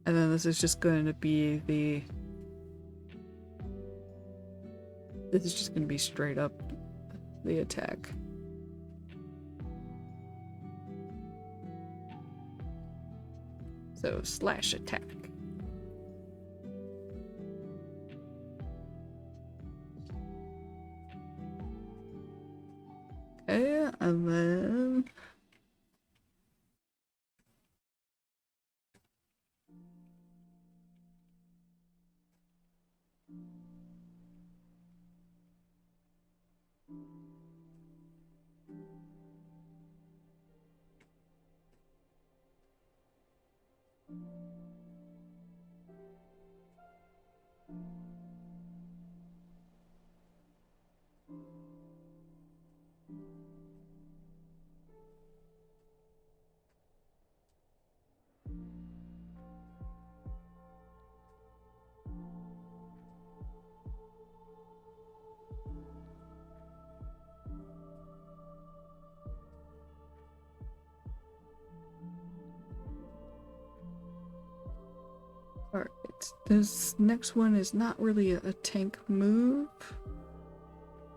And then this is just going to be the... This is just going to be straight up the attack. So slash attack. Okay, and then... Alright, this next one is not really a tank move.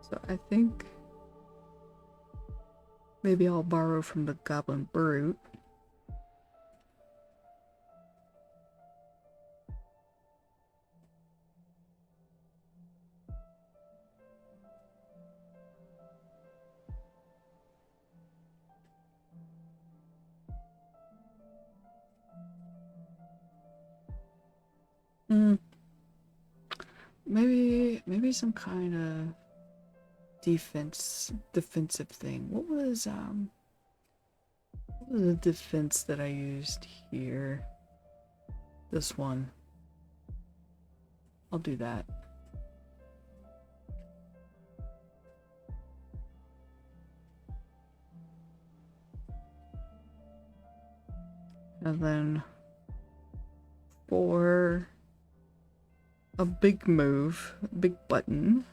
So I think maybe I'll borrow from the Goblin Brute. Maybe some kind of defensive thing. What was the defense that I used here? This one. I'll do that. And then for a big move, a big button.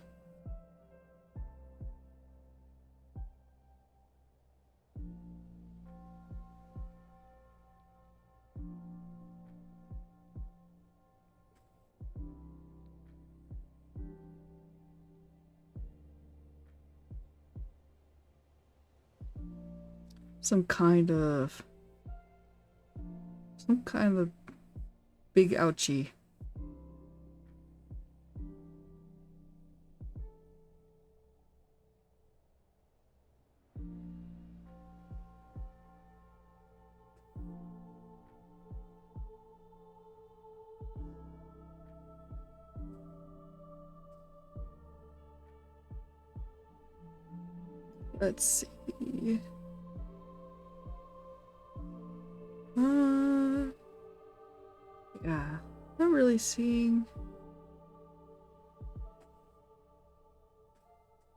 Some kind of big ouchie. Let's see. Yeah, not really seeing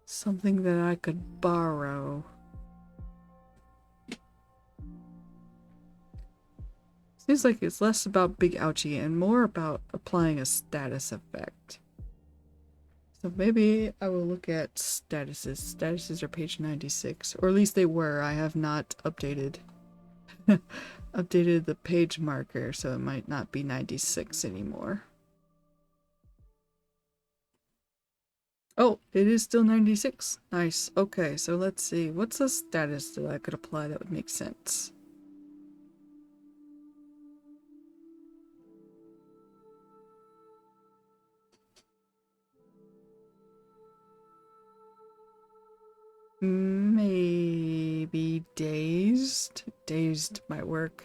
something that I could borrow. Seems like it's less about big ouchie and more about applying a status effect. So maybe I will look at statuses. Statuses are page 96, or at least they were. I have not updated updated the page marker, so it might not be 96 anymore. Oh, it is still 96. Nice. Okay, so let's see. What's a status that I could apply that would make sense? Maybe dazed? Dazed might work.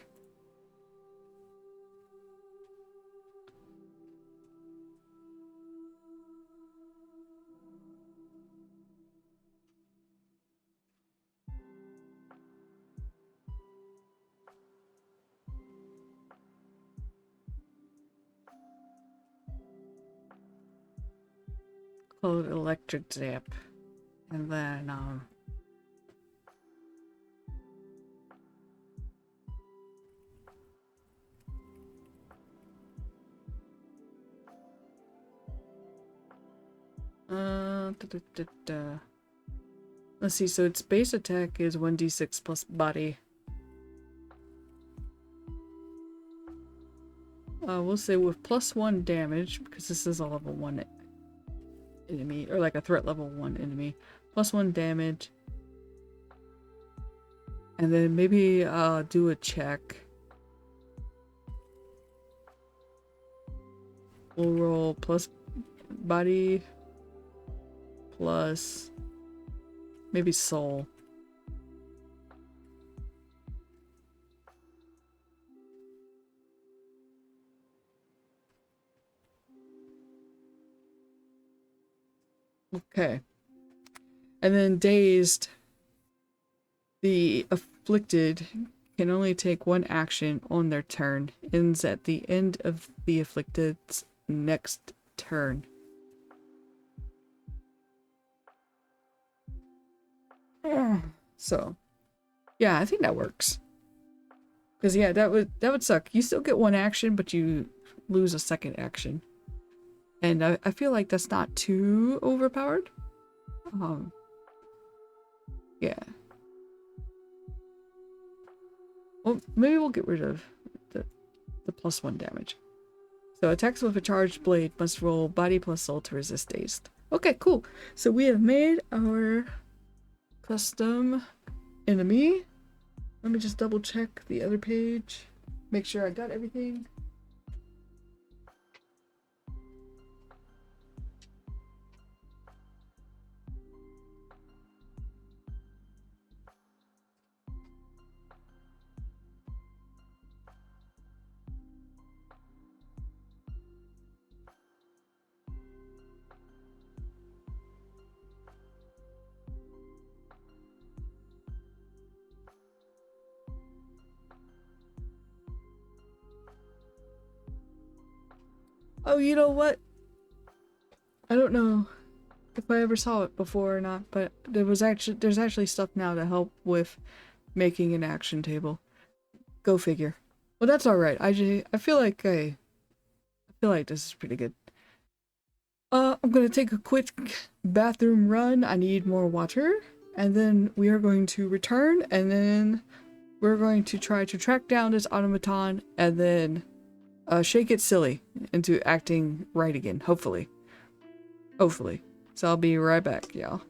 Call it electric zap. And then, let's see, so its base attack is 1d6 plus body. We'll say with +1 damage, because this is a level 1 enemy, or like a threat level 1 enemy. +1 damage. And then maybe do a check. We'll roll plus body plus maybe soul. Okay. And then dazed, the afflicted can only take one action on their turn. Ends at the end of the afflicted's next turn. So, yeah, I think that works. Because yeah, that would suck. You still get one action, but you lose a second action. And I feel like that's not too overpowered. Yeah. Well, maybe we'll get rid of the +1 damage. So attacks with a charged blade must roll body plus soul to resist dazed. Okay, cool. So we have made our custom enemy. Let me just double check the other page. Make sure I got everything. Oh, you know what? I don't know if I ever saw it before or not, but there's actually stuff now to help with making an action table. Go figure. Well, that's all right. I feel like this is pretty good. I'm gonna take a quick bathroom run. I need more water, and then we are going to return, and then we're going to try to track down this automaton, and then shake it silly into acting right again. Hopefully. Hopefully. So I'll be right back, y'all.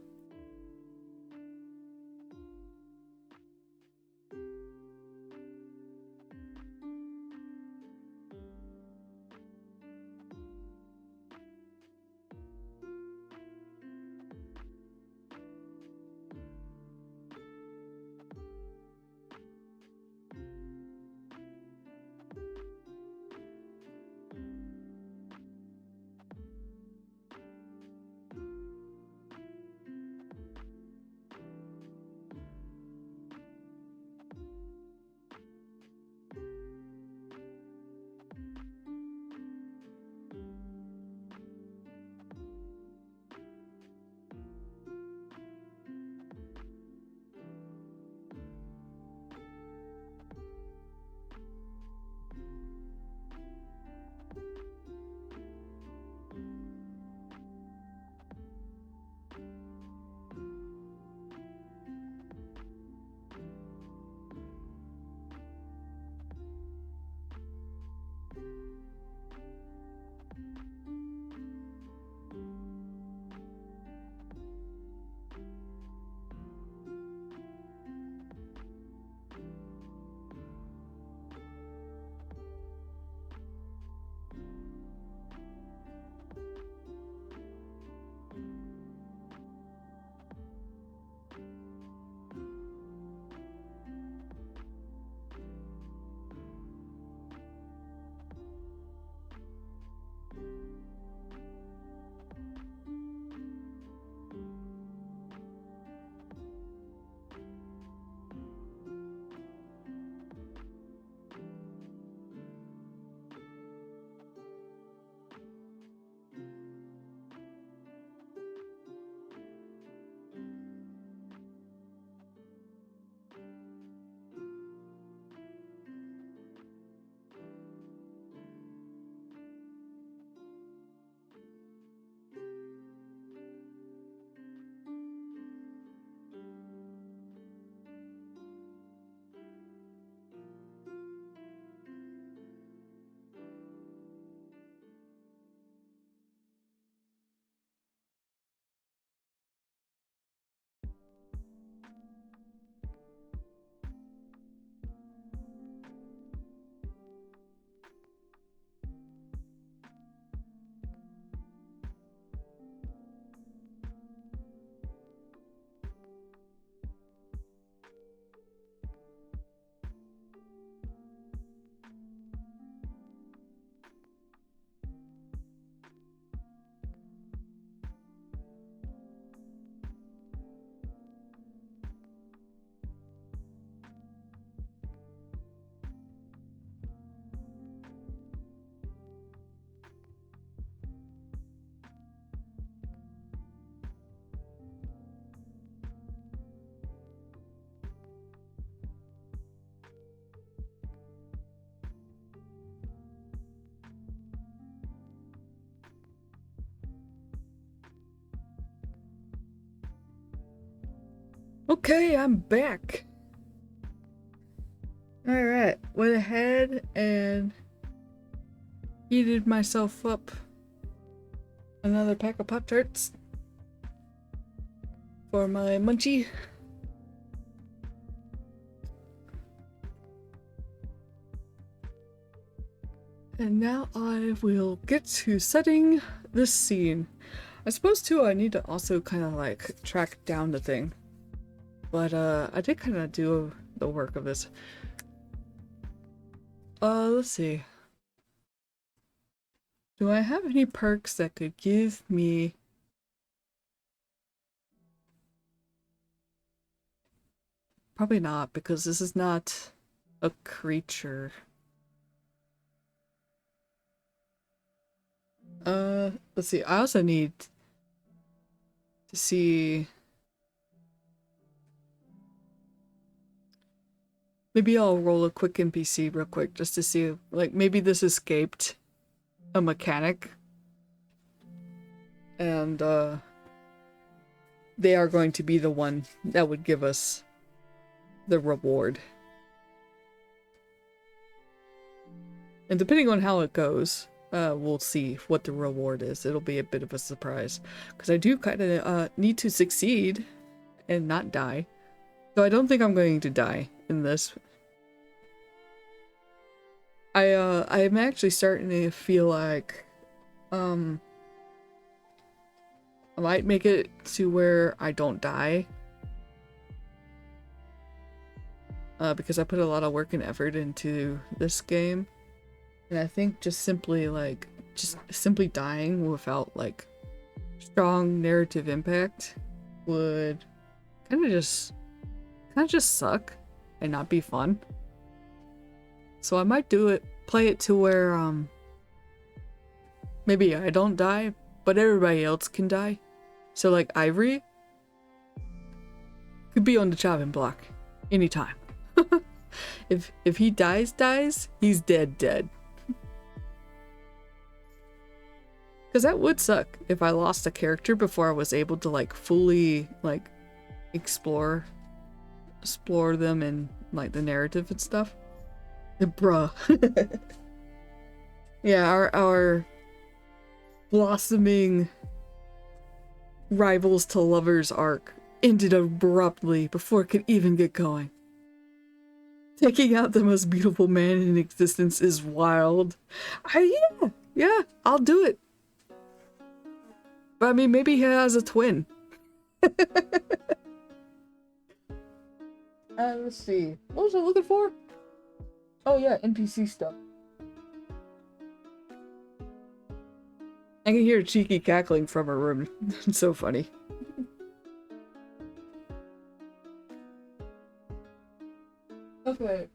Okay, I'm back. Alright, went ahead and heated myself up another pack of Pop-Tarts for my munchie. And now I will get to setting this scene. I suppose too I need to also kind of like track down the thing. But I did kind of do the work of this. Let's see. Do I have any perks that could give me... Probably not, because this is not a creature. Let's see. I also need to see... Maybe I'll roll a quick NPC real quick just to see, like, maybe this escaped a mechanic. And, they are going to be the one that would give us the reward. And depending on how it goes, we'll see what the reward is. It'll be a bit of a surprise. Because I do kind of, need to succeed and not die. So I don't think I'm going to die in this. I'm actually starting to feel like, I might make it to where I don't die. Because I put a lot of work and effort into this game. And I think just simply dying without like strong narrative impact would kind of just suck and not be fun. So I might play it to where maybe I don't die, but everybody else can die. So like Ivory could be on the chopping block anytime. If he dies, he's dead. Because that would suck if I lost a character before I was able to like fully like explore them and like the narrative and stuff. Bruh. Yeah, our blossoming rivals to lovers arc ended abruptly before it could even get going. Taking out the most beautiful man in existence is wild. Yeah, I'll do it. But I mean, maybe he has a twin. Let's see. What was I looking for? Oh yeah, NPC stuff. I can hear Cheeky cackling from her room. It's so funny. Okay.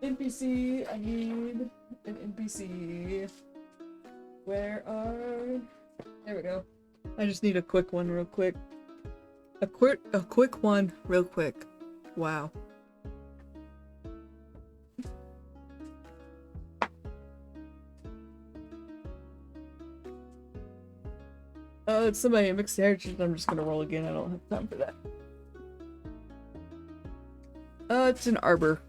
NPC, I need an NPC. Where are... There we go. I just need a quick one real quick. A quick one real quick. Wow. It's somebody mixed heritage. I'm just gonna roll again. I don't have time for that. It's an arbor.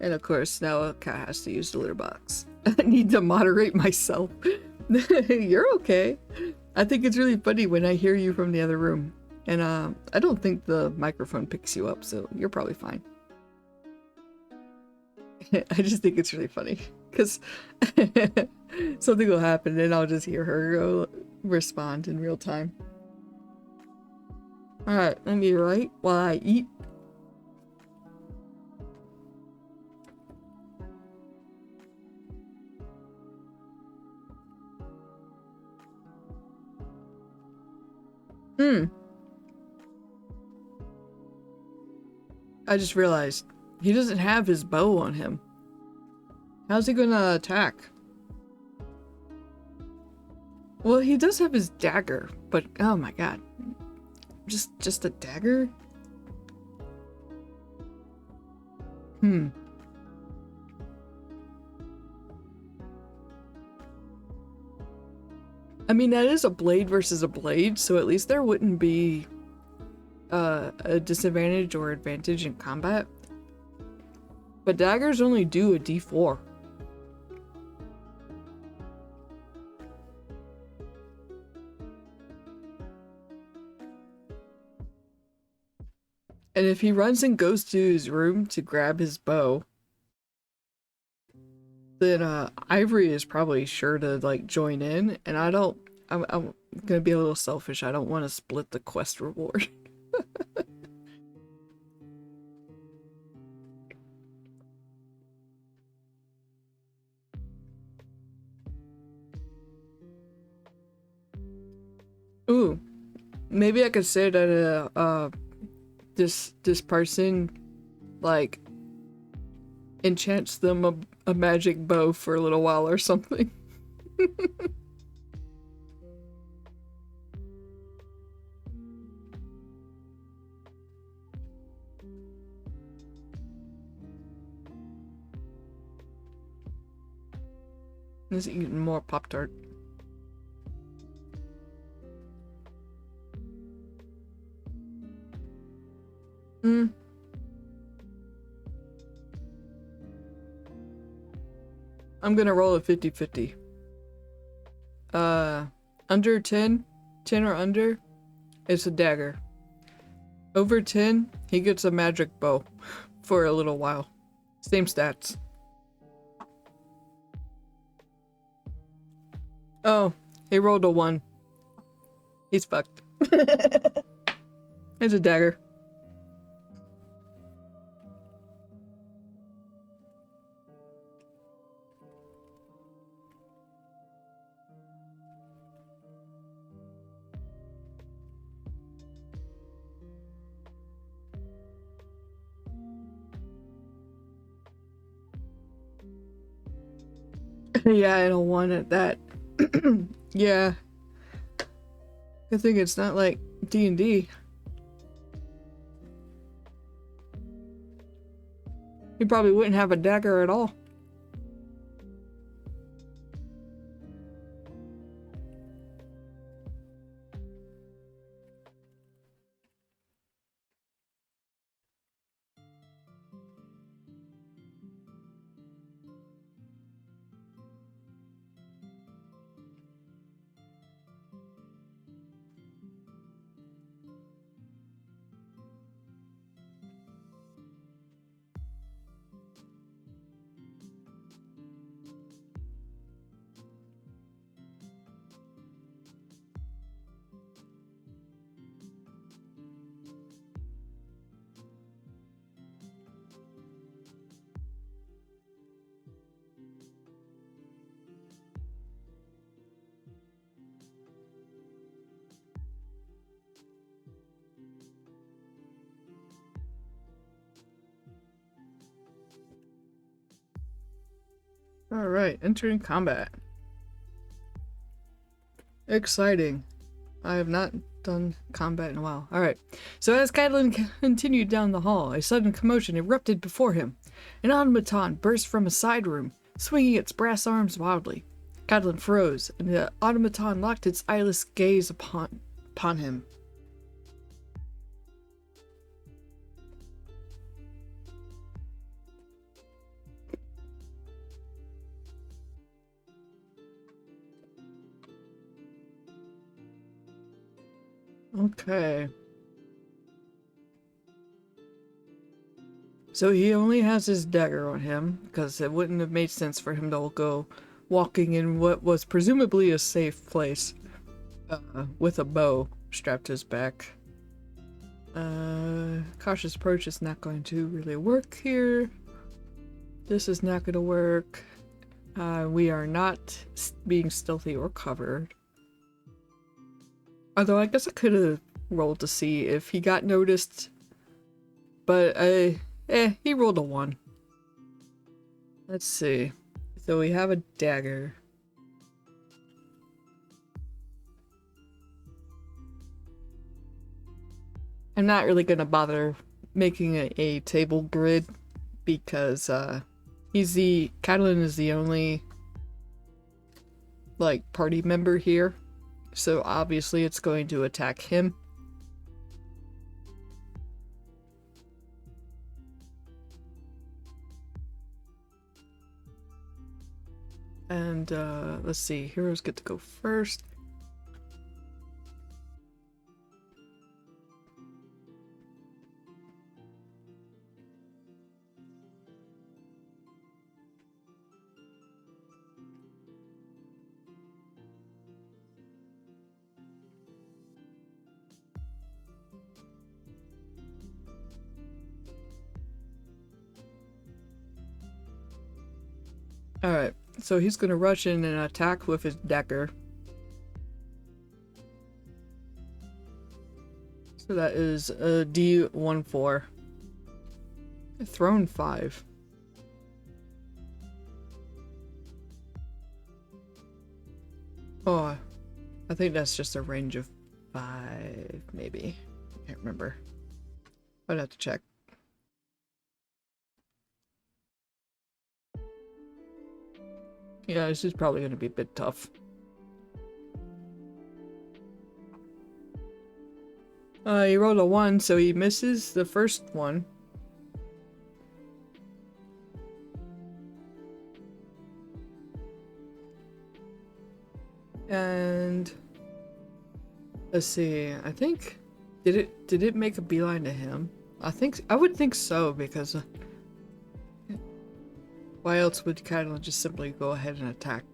And of course, now a cat has to use the litter box. I need to moderate myself. You're okay. I think it's really funny when I hear you from the other room. And I don't think the microphone picks you up, so you're probably fine. I just think it's really funny because something will happen and I'll just hear her respond in real time. Alright, let me write while I eat. I just realized he doesn't have his bow on him. How's he gonna attack? Well, he does have his dagger, but oh my god. Just a dagger? I mean, that is a blade versus a blade, so at least there wouldn't be a disadvantage or advantage in combat. But daggers only do a d4. And if he runs and goes to his room to grab his bow, then Ivory is probably sure to like join in, and I'm gonna be a little selfish. I don't want to split the quest reward. Ooh, maybe I could say that this person like enchants them a magic bow for a little while or something. He's eating more Pop-Tart. I'm gonna roll a 50-50. Under 10 or under, it's a dagger. Over 10, he gets a magic bow for a little while. Same stats. Oh, he rolled a 1. He's fucked. It's a dagger. Yeah, I don't want it that. Yeah. Good thing it's not like D&D. He probably wouldn't have a dagger at all. Alright, entering combat. Exciting. I have not done combat in a while. Alright, so as Catelyn continued down the hall, a sudden commotion erupted before him. An automaton burst from a side room, swinging its brass arms wildly. Catelyn froze, and the automaton locked its eyeless gaze upon him. Okay. So he only has his dagger on him, because it wouldn't have made sense for him to go walking in what was presumably a safe place with a bow strapped to his back. Cautious approach is not going to really work here. This is not going to work. We are not being stealthy or covered. Although I guess I could have rolled to see if he got noticed. But, he rolled a 1. Let's see. So we have a dagger. I'm not really gonna bother making a table grid because, Catelyn is the only, like, party member here. So obviously it's going to attack him. And let's see, heroes get to go first. Alright, so he's gonna rush in and attack with his dagger. So that is a D14. Thrown 5. Oh, I think that's just a range of 5, maybe. I can't remember. I'd have to check. Yeah, this is probably going to be a bit tough. He rolled a 1, so he misses the first one. And let's see, I think did it make a beeline to him? I would think so, because why else would Catalan just simply go ahead and attack?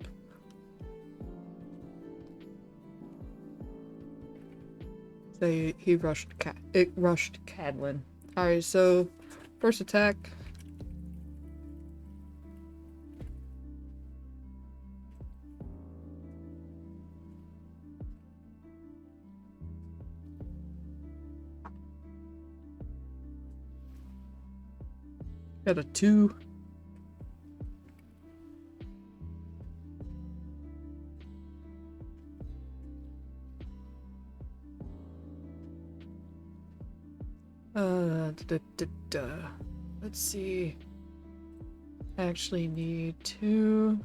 So he rushed Cadlin. Alright, so first attack. Got a 2. Let's see. I actually need to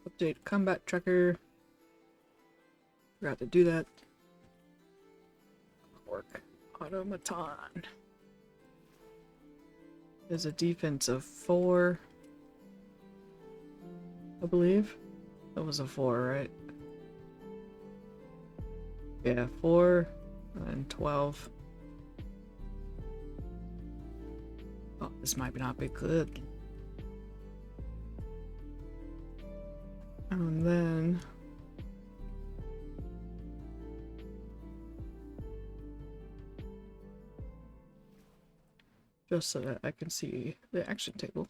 update combat tracker. Forgot to do that. Work. Automaton. There's a defense of 4. I believe. That was a 4, right? Yeah, 4 and 12. Oh, this might not be good. And then just so that I can see the action table.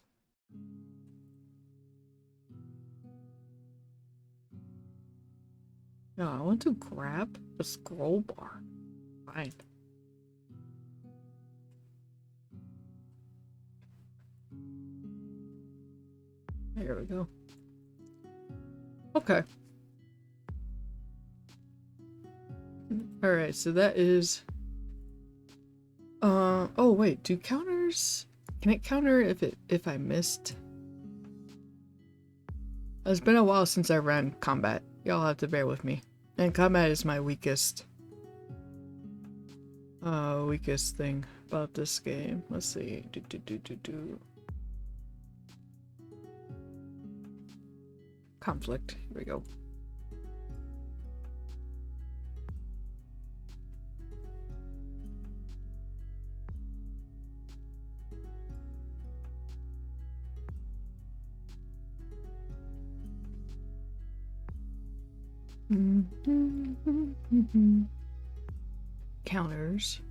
No, I want to grab the scroll bar. Fine. There we go. Okay. Alright, so that is... oh wait, do counters... Can it counter if I missed? It's been a while since I ran combat. Y'all have to bear with me. And combat is my weakest thing about this game. Let's see. Conflict. Here we go. Counters.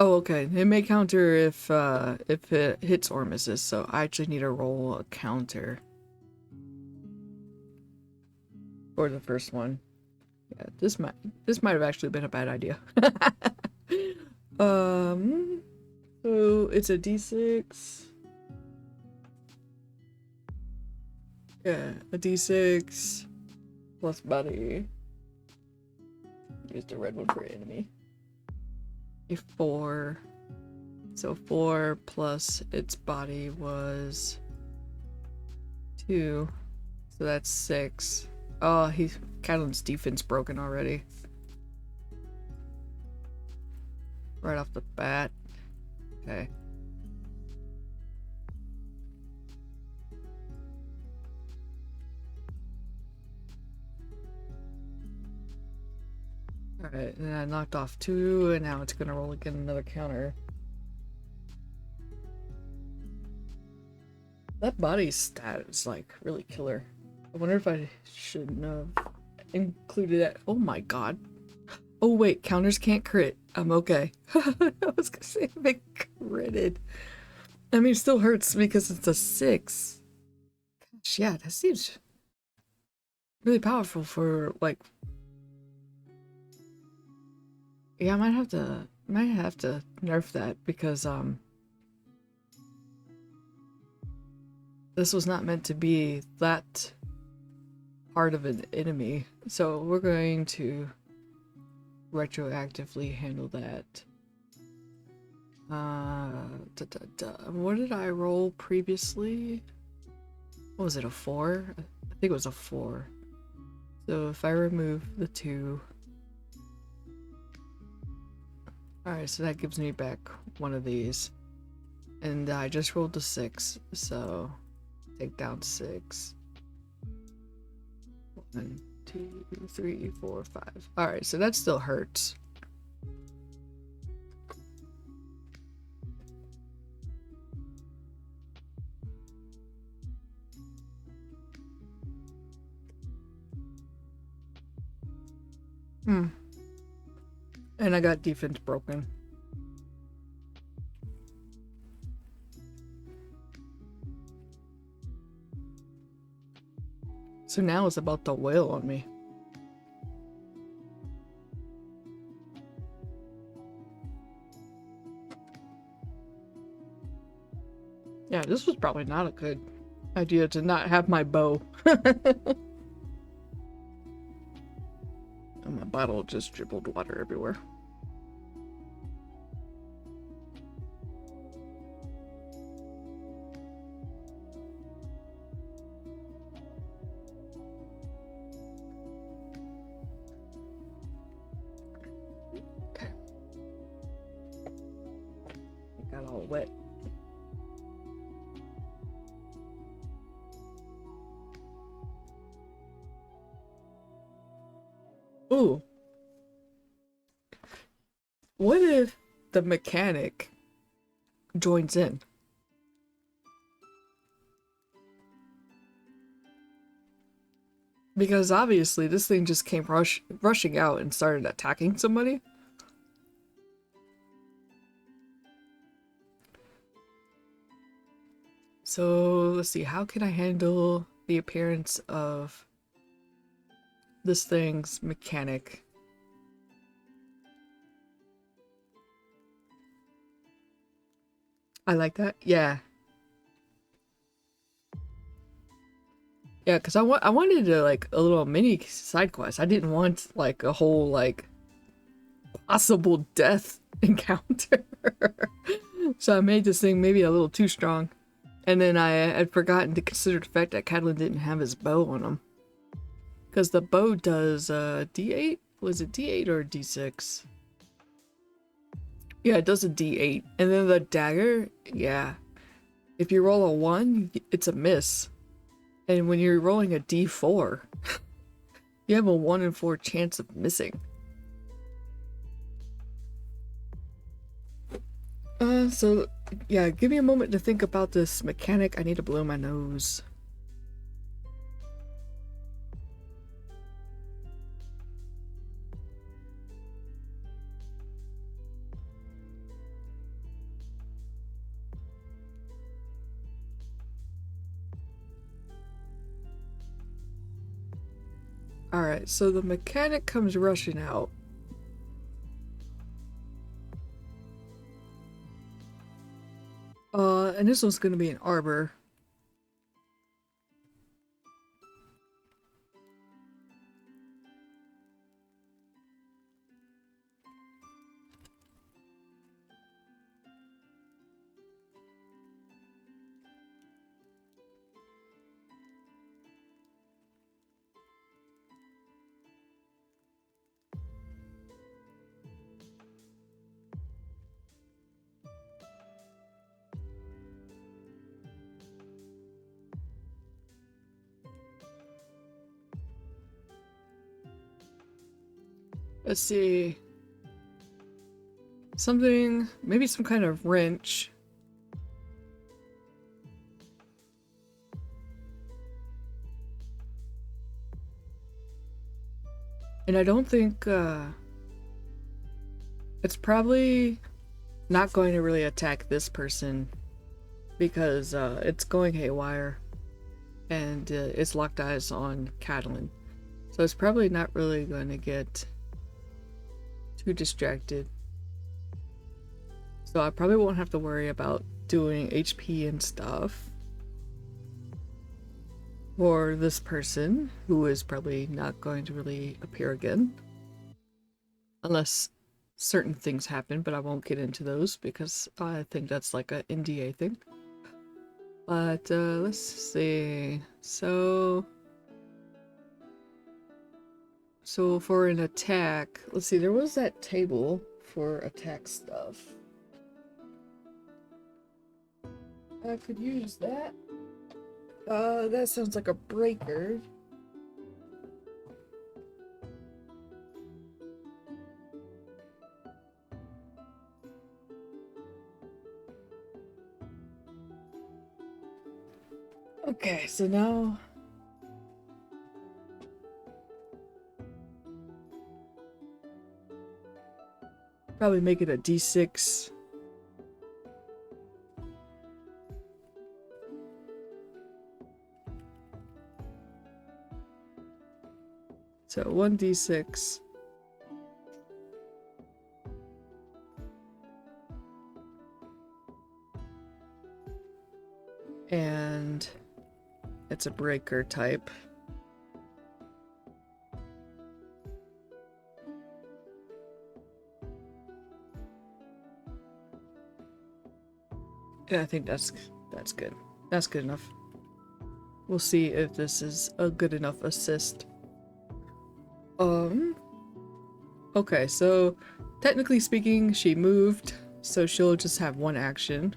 Oh, okay. It may counter if it hits or misses, so I actually need to roll a counter for the first one. Yeah, this might have actually been a bad idea. So it's a D6. Yeah, a D6 plus buddy. Use the red one for enemy. A 4 So 4 plus its body was 2. So that's 6. Oh, Catalan's defense broken already. Right off the bat. Okay. Alright, and then I knocked off 2, and now it's gonna roll again another counter. That body stat is like really killer. I wonder if I shouldn't have included that. Oh my god. Oh wait, counters can't crit. I'm okay. I was gonna say if it critted. I mean, it still hurts because it's a 6. Gosh, yeah, that seems really powerful for like. Yeah, I might have to nerf that because this was not meant to be that hard of an enemy. So we're going to retroactively handle that. What did I roll previously? What was it, a 4? I think it was a 4. So if I remove the 2. Alright, so that gives me back one of these. And I just rolled a 6, so take down 6. 1, 2, 3, 4, 5. Alright, so that still hurts. And I got defense broken. So now it's about to wail on me. Yeah, this was probably not a good idea to not have my bow. And my bottle just dribbled water everywhere. Okay. It got all wet. Ooh. What if the mechanic joins in? Because obviously this thing just came rushing out and started attacking somebody. So let's see, how can I handle the appearance of this thing's mechanic? I like that. Yeah. Yeah, because I wanted to, like, a little mini side quest. I didn't want, like, a whole, like, possible death encounter. So I made this thing maybe a little too strong. And then I had forgotten to consider the fact that Catalan didn't have his bow on him. Because the bow does D8? Was it D8 or D6? Yeah, it does a D8. And then the dagger, yeah. If you roll a 1, it's a miss. And when you're rolling a D4, you have a 1 in 4 chance of missing. So, yeah, give me a moment to think about this mechanic. I need to blow my nose. Alright, so the mechanic comes rushing out. And this one's gonna be an arbor. Let's see. Something, maybe some kind of wrench. And I don't think, it's probably not going to really attack this person because, it's going haywire and it's locked eyes on Catalan. So it's probably not really going to get too distracted. So I probably won't have to worry about doing HP and stuff for this person, who is probably not going to really appear again. Unless certain things happen, but I won't get into those because I think that's like a NDA thing. But let's see. So for an attack, let's see, there was that table for attack stuff. I could use that. That sounds like a breaker. Okay, so now probably make it a D6. So 1d6. And it's a breaker type. Yeah, I think that's good. That's good enough. We'll see if this is a good enough assist. Okay, so technically speaking, she moved, so she'll just have one action.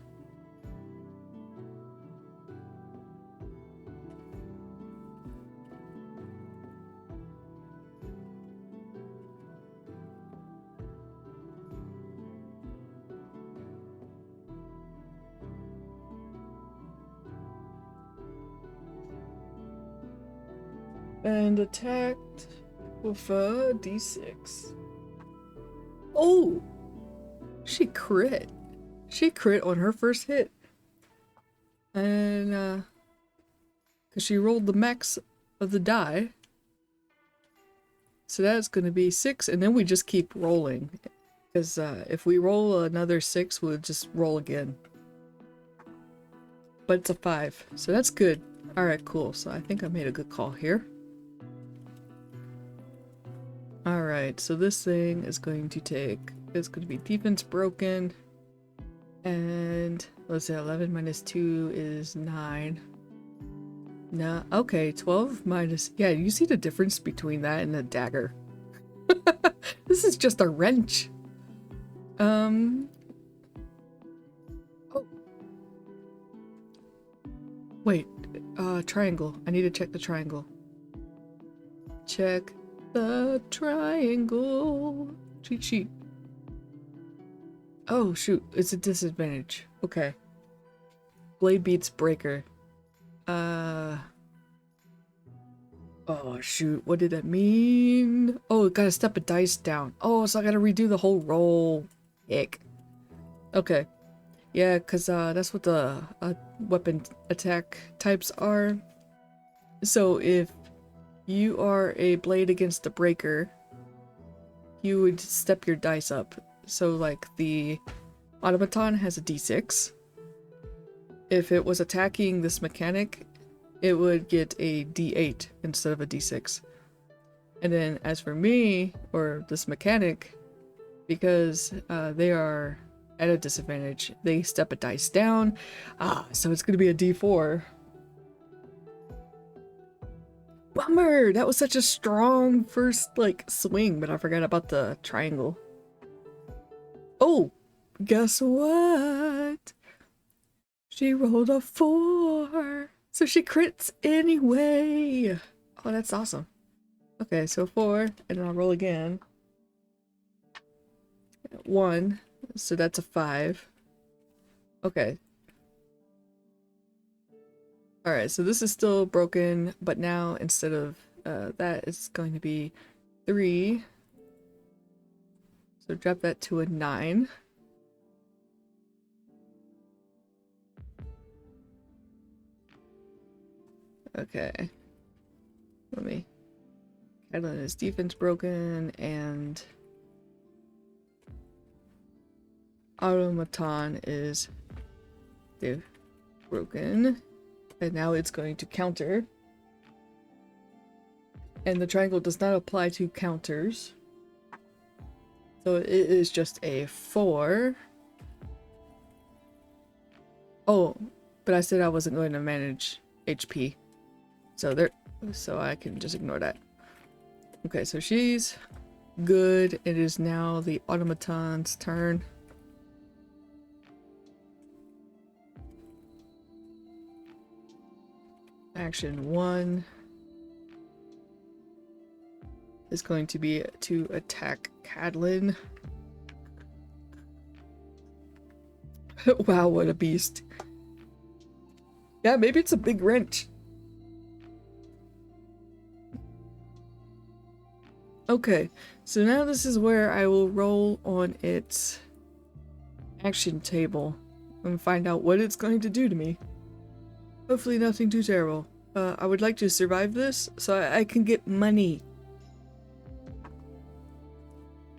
And attacked with a d6. Oh! She crit. She crit on her first hit. And, because she rolled the max of the die. So that's going to be 6, and then we just keep rolling. Because if we roll another 6, we'll just roll again. But it's a 5, so that's good. Alright, cool. So I think I made a good call here. Alright, so this thing is going to take, it's going to be defense broken, and let's say 11 minus 2 is 9. No, okay, 12 minus, yeah, you see the difference between that and a dagger. This is just a wrench. Oh. Wait, triangle. I need to check the triangle. Check the triangle. Cheat sheet. Oh shoot, it's a disadvantage. Okay. Blade beats breaker. Oh shoot, what did that mean? Oh, gotta step a dice down. Oh, so I gotta redo the whole roll. Ick. Okay. Yeah, cause that's what the weapon attack types are. So if you are a blade against a breaker, you would step your dice up. So like the automaton has a d6. If it was attacking this mechanic, it would get a d8 instead of a d6. And then as for me, or this mechanic, because they are at a disadvantage, they step a dice down. So it's gonna be a d4. Bummer! That was such a strong first, like, swing, but I forgot about the triangle. Oh! Guess what? She rolled a 4! So she crits anyway! Oh, that's awesome. Okay, so 4, and then I'll roll again. 1, so that's a 5. Okay. Alright, so this is still broken, but now instead of that, it's going to be 3. So drop that to a 9. Okay. Let me... Cadlin is defense broken, and... Automaton is broken. And now it's going to counter. And the triangle does not apply to counters. So it is just a 4. Oh, but I said I wasn't going to manage HP. So I can just ignore that. Okay, so she's good. It is now the automaton's turn. Action 1 is going to be to attack Cadlin. Wow, what a beast. Yeah, maybe it's a big wrench. Okay, so now this is where I will roll on its action table and find out what it's going to do to me. Hopefully nothing too terrible. I would like to survive this so I can get money.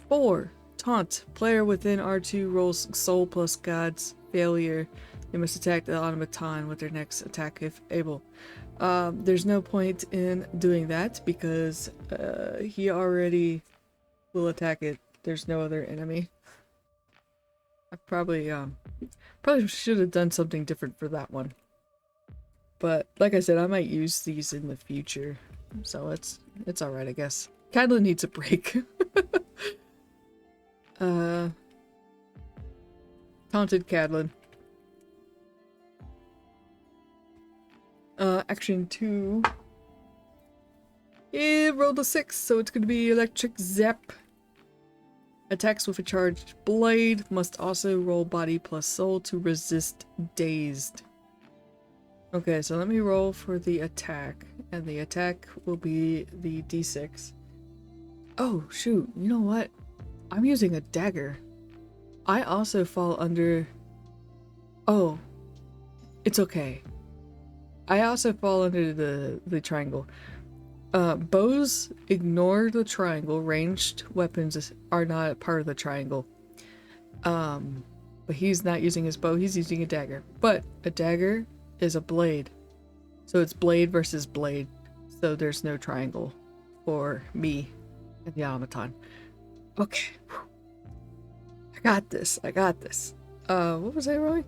4. Taunt. Player within R2 rolls soul plus gods. Failure. They must attack the automaton with their next attack if able. There's no point in doing that because he already will attack it. There's no other enemy. I probably should have done something different for that one. But like I said, I might use these in the future. So it's alright, I guess. Cadlin needs a break. Taunted Cadlin. Action 2. It rolled a 6, so it's gonna be Electric Zap. Attacks with a charged blade must also roll body plus soul to resist dazed. Okay, so let me roll for the attack, and the attack will be the d6. Oh, shoot, you know what? I'm using a dagger. I also fall under... Oh, it's okay. I also fall under the triangle. Bows ignore the triangle. Ranged weapons are not part of the triangle. But he's not using his bow, he's using a dagger. But a dagger is a blade. So it's blade versus blade. So there's no triangle for me and the automaton. Okay. I got this. I got this. What was I rolling?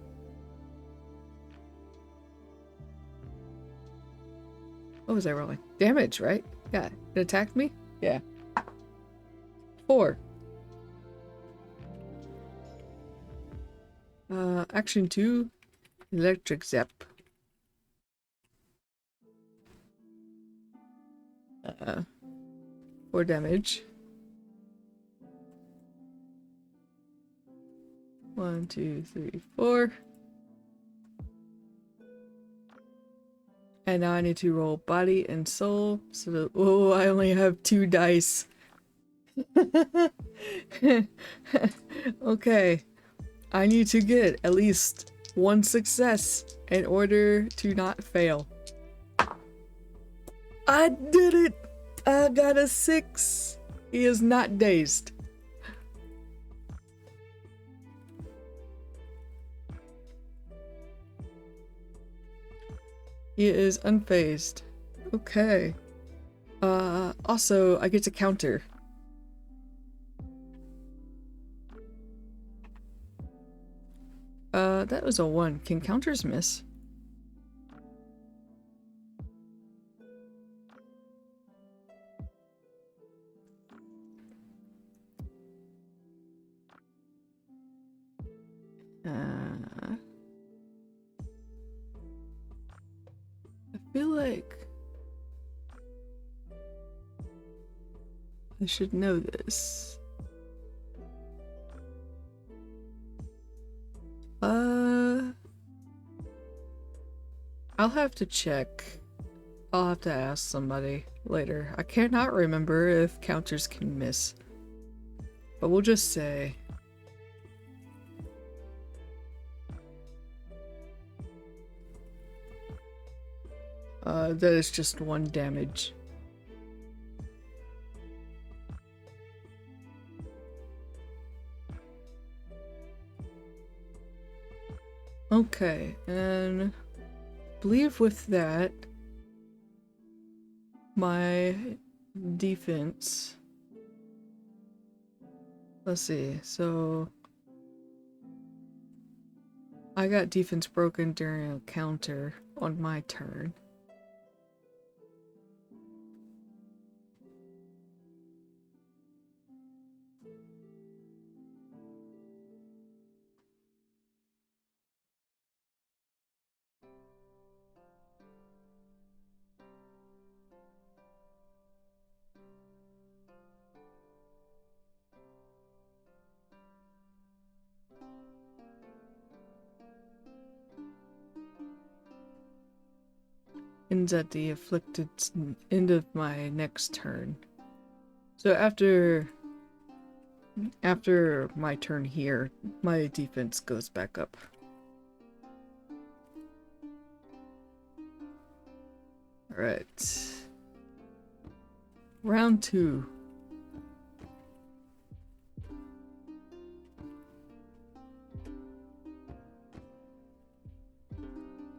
What was I rolling? Damage, right? Yeah. It attacked me? Yeah. 4. Action 2. Electric Zap. 4 damage. 1, 2, 3, 4. And now I need to roll body and soul. So that, oh, I only have 2 dice. Okay. I need to get at least 1 success in order to not fail. I did it! I got a 6. He is not dazed. He is unfazed. Okay. Also, I get to counter. That was a 1. Can counters miss? I feel like I should know this. I'll have to check. I'll have to ask somebody later. I cannot remember if counters can miss. But we'll just say... that is just 1 damage. Okay, and I believe with that, my defense... Let's see, so... I got defense broken during a counter on my turn. Ends at the afflicted end of my next turn. So after my turn here, my defense goes back up. Alright. Round 2.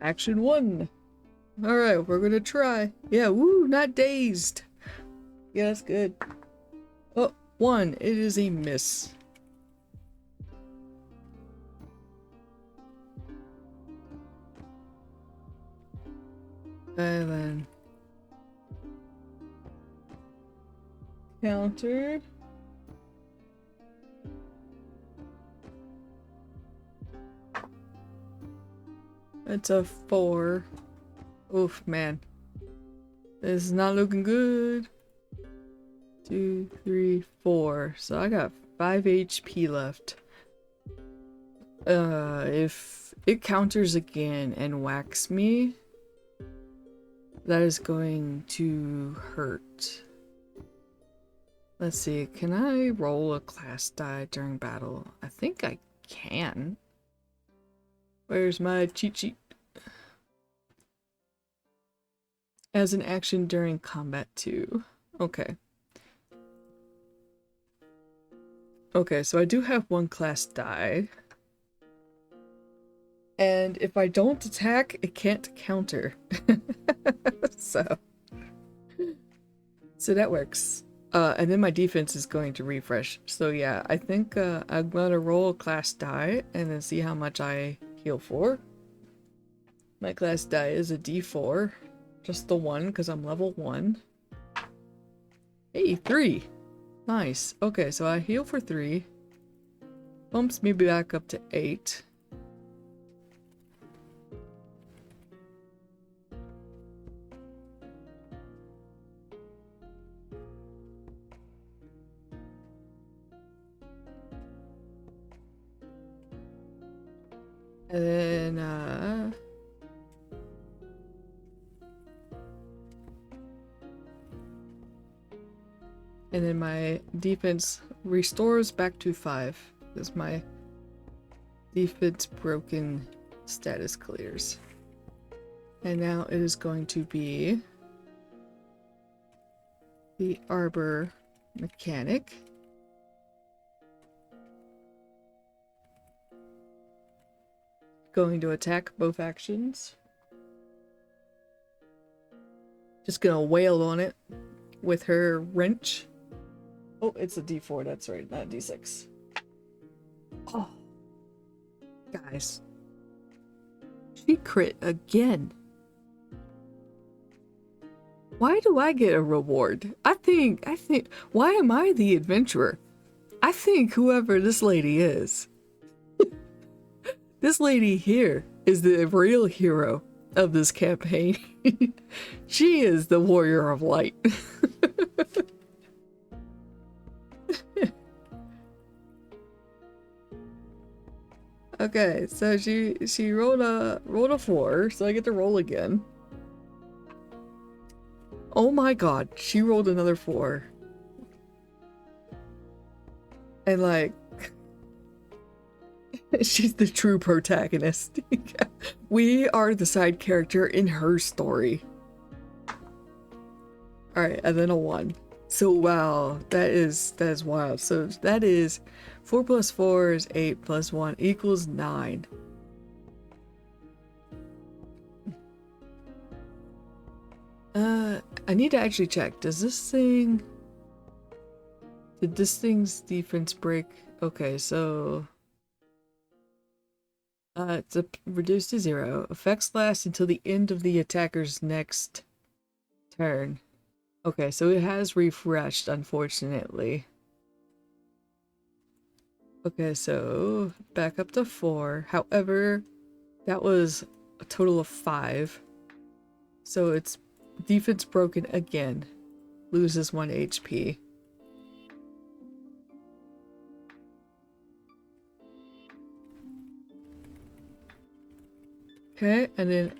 Action 1. Alright, we're gonna try. Yeah, woo, not dazed. Yeah, that's good. Oh, 1. It is a miss. And then... counter. It's a 4. Oof, man. This is not looking good. 2, 3, 4. So I got 5 HP left. If it counters again and whacks me, that is going to hurt. Let's see, can I roll a class die during battle? I think I can. Where's my cheat sheet? As an action during combat too. Okay. Okay, so I do have 1 class die. And if I don't attack, it can't counter. So that works. And then my defense is going to refresh. So yeah, I think I'm gonna roll a class die and then see how much I heal for. My class die is a D4. Just the 1, because I'm level 1. Hey, 3! Nice. Okay, so I heal for 3. Bumps me back up to 8. And then, and then my defense restores back to 5. Because my defense broken status clears. And now it is going to be the Arbor Mechanic. Going to attack both actions. Just gonna wail on it with her wrench. Oh, it's a D4, that's right, not a D6. Oh. Guys. She crit again. Why do I get a reward? I think, why am I the adventurer? I think whoever this lady is. This lady here is the real hero of this campaign. She is the warrior of light. Okay, so she rolled a 4, so I get to roll again. Oh my god, she rolled another 4. And like she's the true protagonist. We are the side character in her story. Alright, and then a 1. So wow, that is wild. So that is 4 plus 4 is 8 plus 1 equals 9. I need to actually check. Did this thing's defense break? Okay, so it's reduced to 0. Effects last until the end of the attacker's next turn. Okay, so it has refreshed, unfortunately. Okay, so back up to 4. However, that was a total of 5. So it's defense broken again. Loses 1 HP. Okay, and then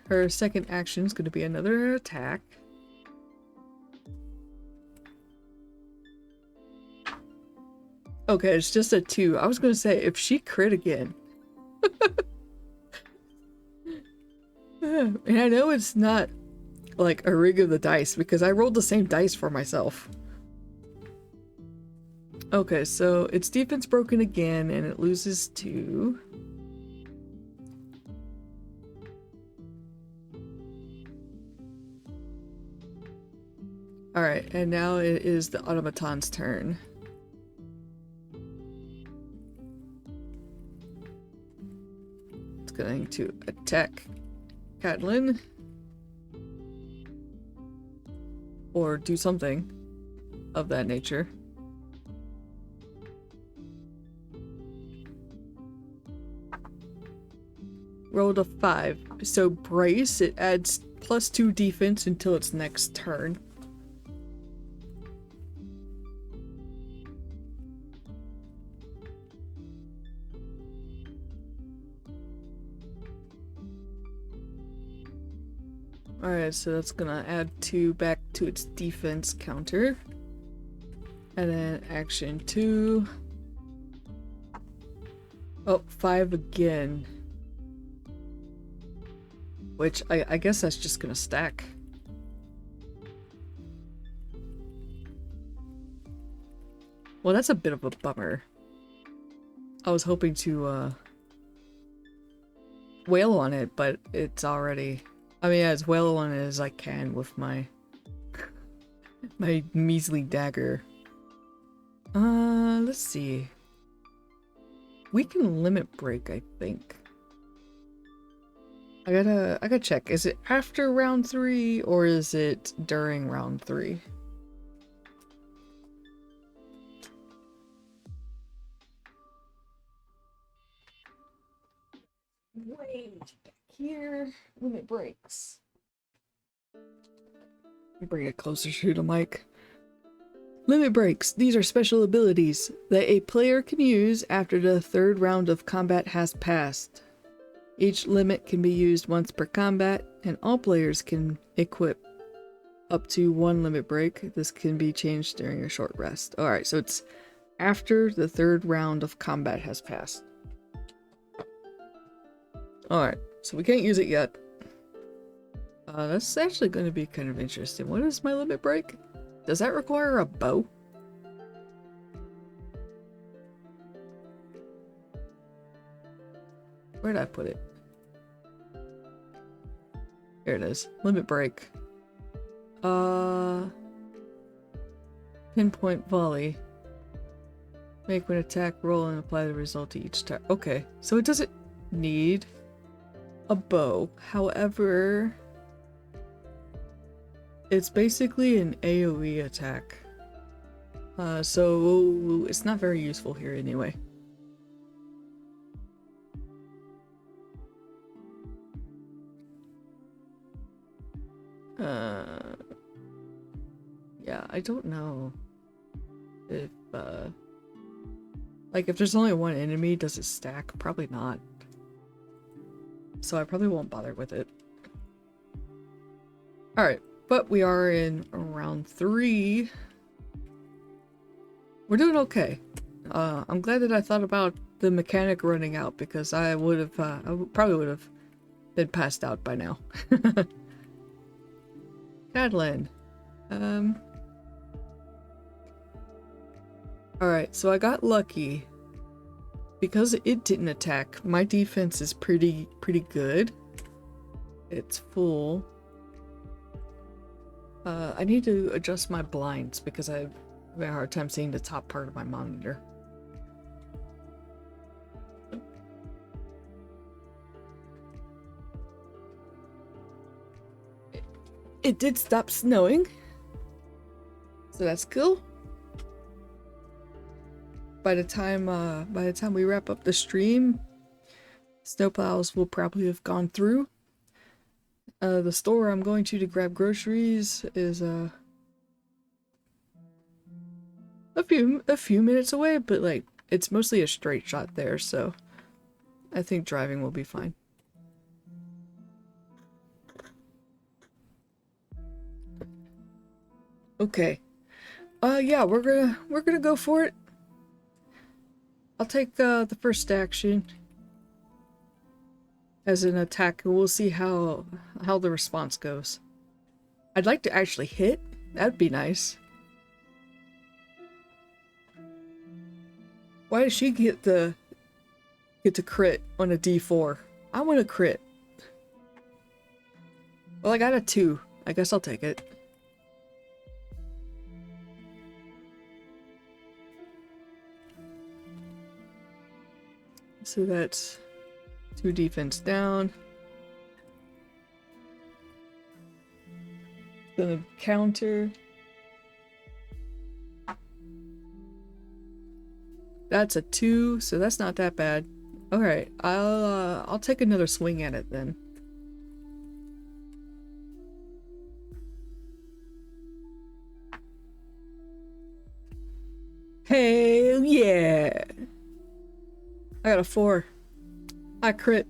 her second action is going to be another attack. Okay, it's just a 2. I was going to say, if she crit again. And I know it's not like a rig of the dice because I rolled the same dice for myself. Okay, so its defense broken again and it loses 2. Alright, and now it is the automaton's turn. It's going to attack Catelyn. Or do something of that nature. Rolled a 5. So brace, it adds +2 defense until its next turn. Alright, so that's gonna add 2 back to its defense counter. And then action 2. Oh, 5 again. Which, I guess that's just gonna stack. Well, that's a bit of a bummer. I was hoping to, wail on it, but it's already... I mean, as well on it as I can with my my measly dagger. Let's see. We can limit break, I think. I gotta check. Is it after round 3 or is it during round 3? Wait, back here. Limit breaks. Bring it closer to the mic. Limit breaks. These are special abilities that a player can use after the 3rd round of combat has passed. Each limit can be used once per combat, and all players can equip up to 1 limit break. This can be changed during a short rest. Alright, so it's after the 3rd round of combat has passed. Alright, so we can't use it yet. That's actually going to be kind of interesting. What is my limit break? Does that require a bow? Where'd I put it? Here it is. Limit break. Pinpoint volley. Make an attack roll and apply the result to each target. Okay, so it doesn't need a bow. However, it's basically an AoE attack. So it's not very useful here anyway. Yeah, I don't know if Like, if there's only one enemy, does it stack? Probably not. So I probably won't bother with it. Alright, but we are in round 3. We're doing okay. I'm glad that I thought about the mechanic running out, because I would have, probably would have been passed out by now. Cadlin. Alright, so I got lucky. Because it didn't attack, my defense is pretty good. It's full. I need to adjust my blinds because I have a hard time seeing the top part of my monitor. It did stop snowing, so that's cool. By the time we wrap up the stream, snowplows will probably have gone through. The store I'm going to grab groceries is a few minutes away, but like it's mostly a straight shot there, so I think driving will be fine. Okay. Yeah, we're gonna go for it. I'll take the first action as an attack, and we'll see how the response goes. I'd like to actually hit. That'd be nice. Why does she get to crit on a D4? I want a crit. Well, I got a 2. I guess I'll take it. So that's 2 defense down. Gonna counter. That's a 2, so that's not that bad. Alright, I'll take another swing at it then. Hell yeah! I got a 4. I crit.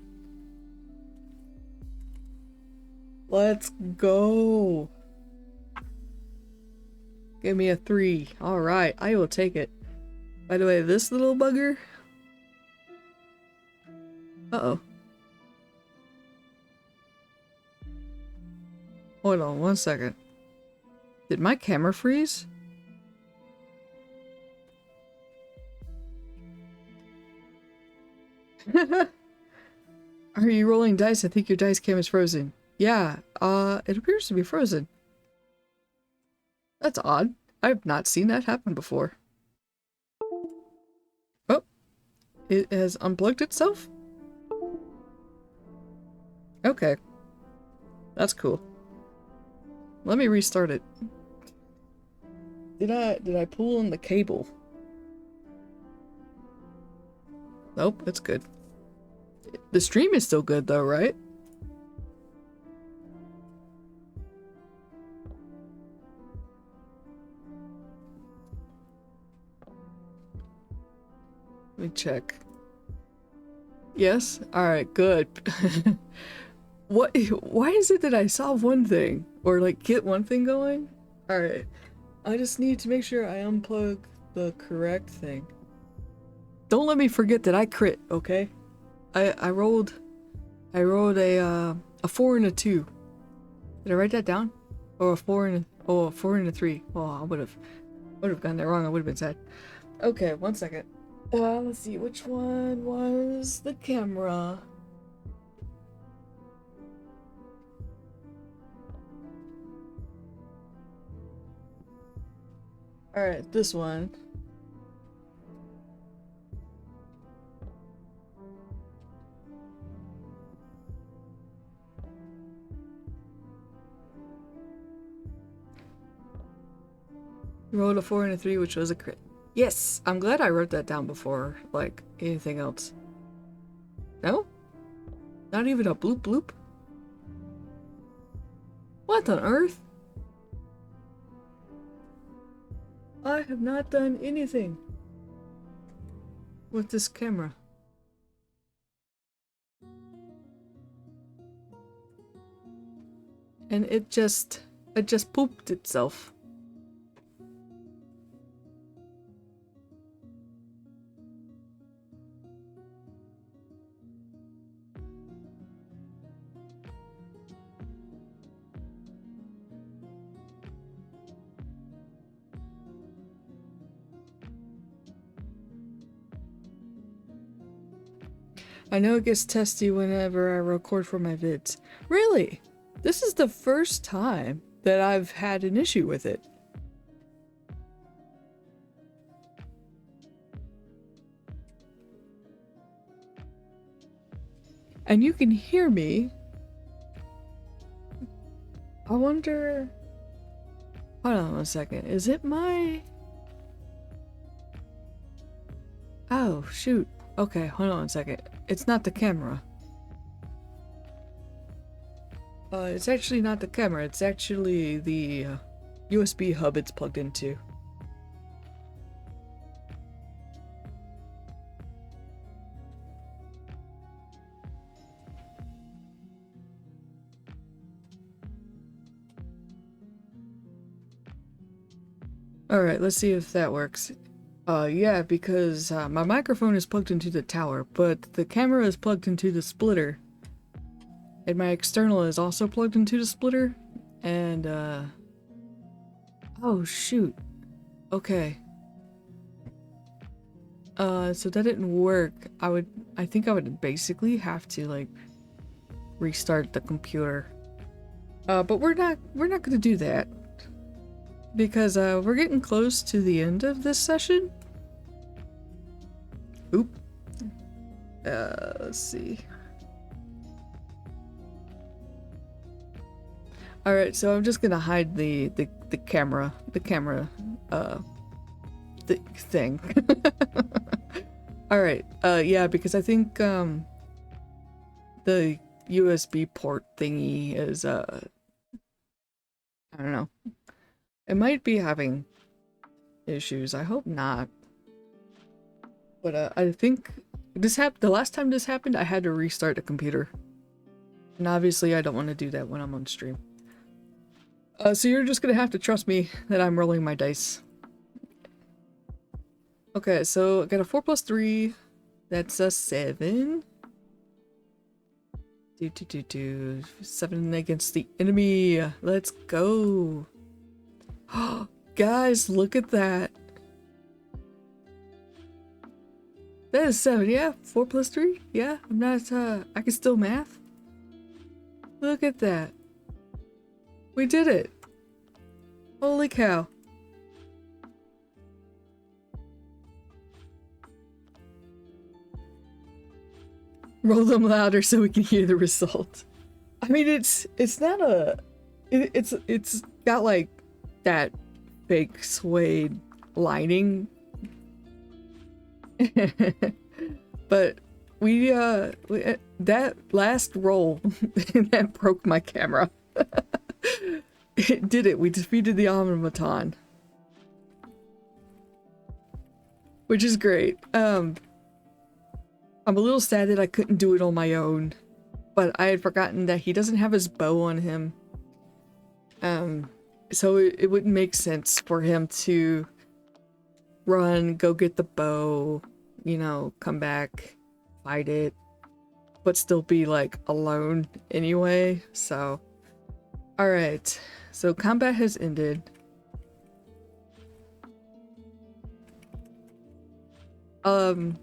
Let's go. Give me a 3. Alright, I will take it. By the way, this little bugger... Uh-oh. Hold on 1 second. Did my camera freeze? Are you rolling dice? I think your dice cam is frozen. Yeah, it appears to be frozen. That's odd. I've not seen that happen before. Oh, it has unplugged itself? Okay. That's cool. Let me restart it. Did I pull on the cable? Nope, it's good. The stream is still good though, right? Let me check. Yes? Alright, good. Why is it that I saw one thing? Or like get one thing going? Alright. I just need to make sure I unplug the correct thing. Don't let me forget that I crit, okay? I rolled a 4 and a 2. Did I write that down? Or a 4 and a 4 and a 3. Oh, I would have gotten that wrong. I would have been sad. Okay, 1 second. Let's see, which one was the camera? Alright, this one. Rolled a 4 and a 3, which was a crit. Yes! I'm glad I wrote that down before, like, anything else. No? Not even a bloop bloop? What on earth? I have not done anything. with this camera? And it just pooped itself. I know it gets testy whenever I record for my vids. Really? This is the first time that I've had an issue with it. And you can hear me. I wonder... Hold on one second. Is it my... Oh, shoot. Okay, hold on a second. It's not the camera. It's actually not the camera. It's actually the USB hub it's plugged into. Alright, let's see if that works. Yeah, because my microphone is plugged into the tower, but the camera is plugged into the splitter. And my external is also plugged into the splitter. And, oh, shoot. Okay. So that didn't work. I think I would basically have to, like, restart the computer. But we're not gonna do that. Because, we're getting close to the end of this session. Oop. Let's see. Alright, so I'm just gonna hide the camera, thing. Alright, yeah, because I think, the USB port thingy is, I don't know. It might be having issues. I hope not. But, I think this the last time this happened, I had to restart the computer. And obviously I don't want to do that when I'm on stream. So you're just gonna have to trust me that I'm rolling my dice. Okay, so I got a 4 plus 3. That's a 7. 7 against the enemy. Let's go. Guys, look at that. That is 7, yeah. 4 plus 3? Yeah, I'm not, I can still math. Look at that. We did it. Holy cow. Roll them louder so we can hear the result. I mean, it's not a... It's got, like, that fake suede lining. But that last roll that broke my camera. It did it. We defeated the automaton, which is great. I'm a little sad that I couldn't do it on my own, but I had forgotten that he doesn't have his bow on him. So it wouldn't make sense for him to run, go get the bow, you know, come back, fight it, but still be, like, alone anyway, so... Alright, so combat has ended.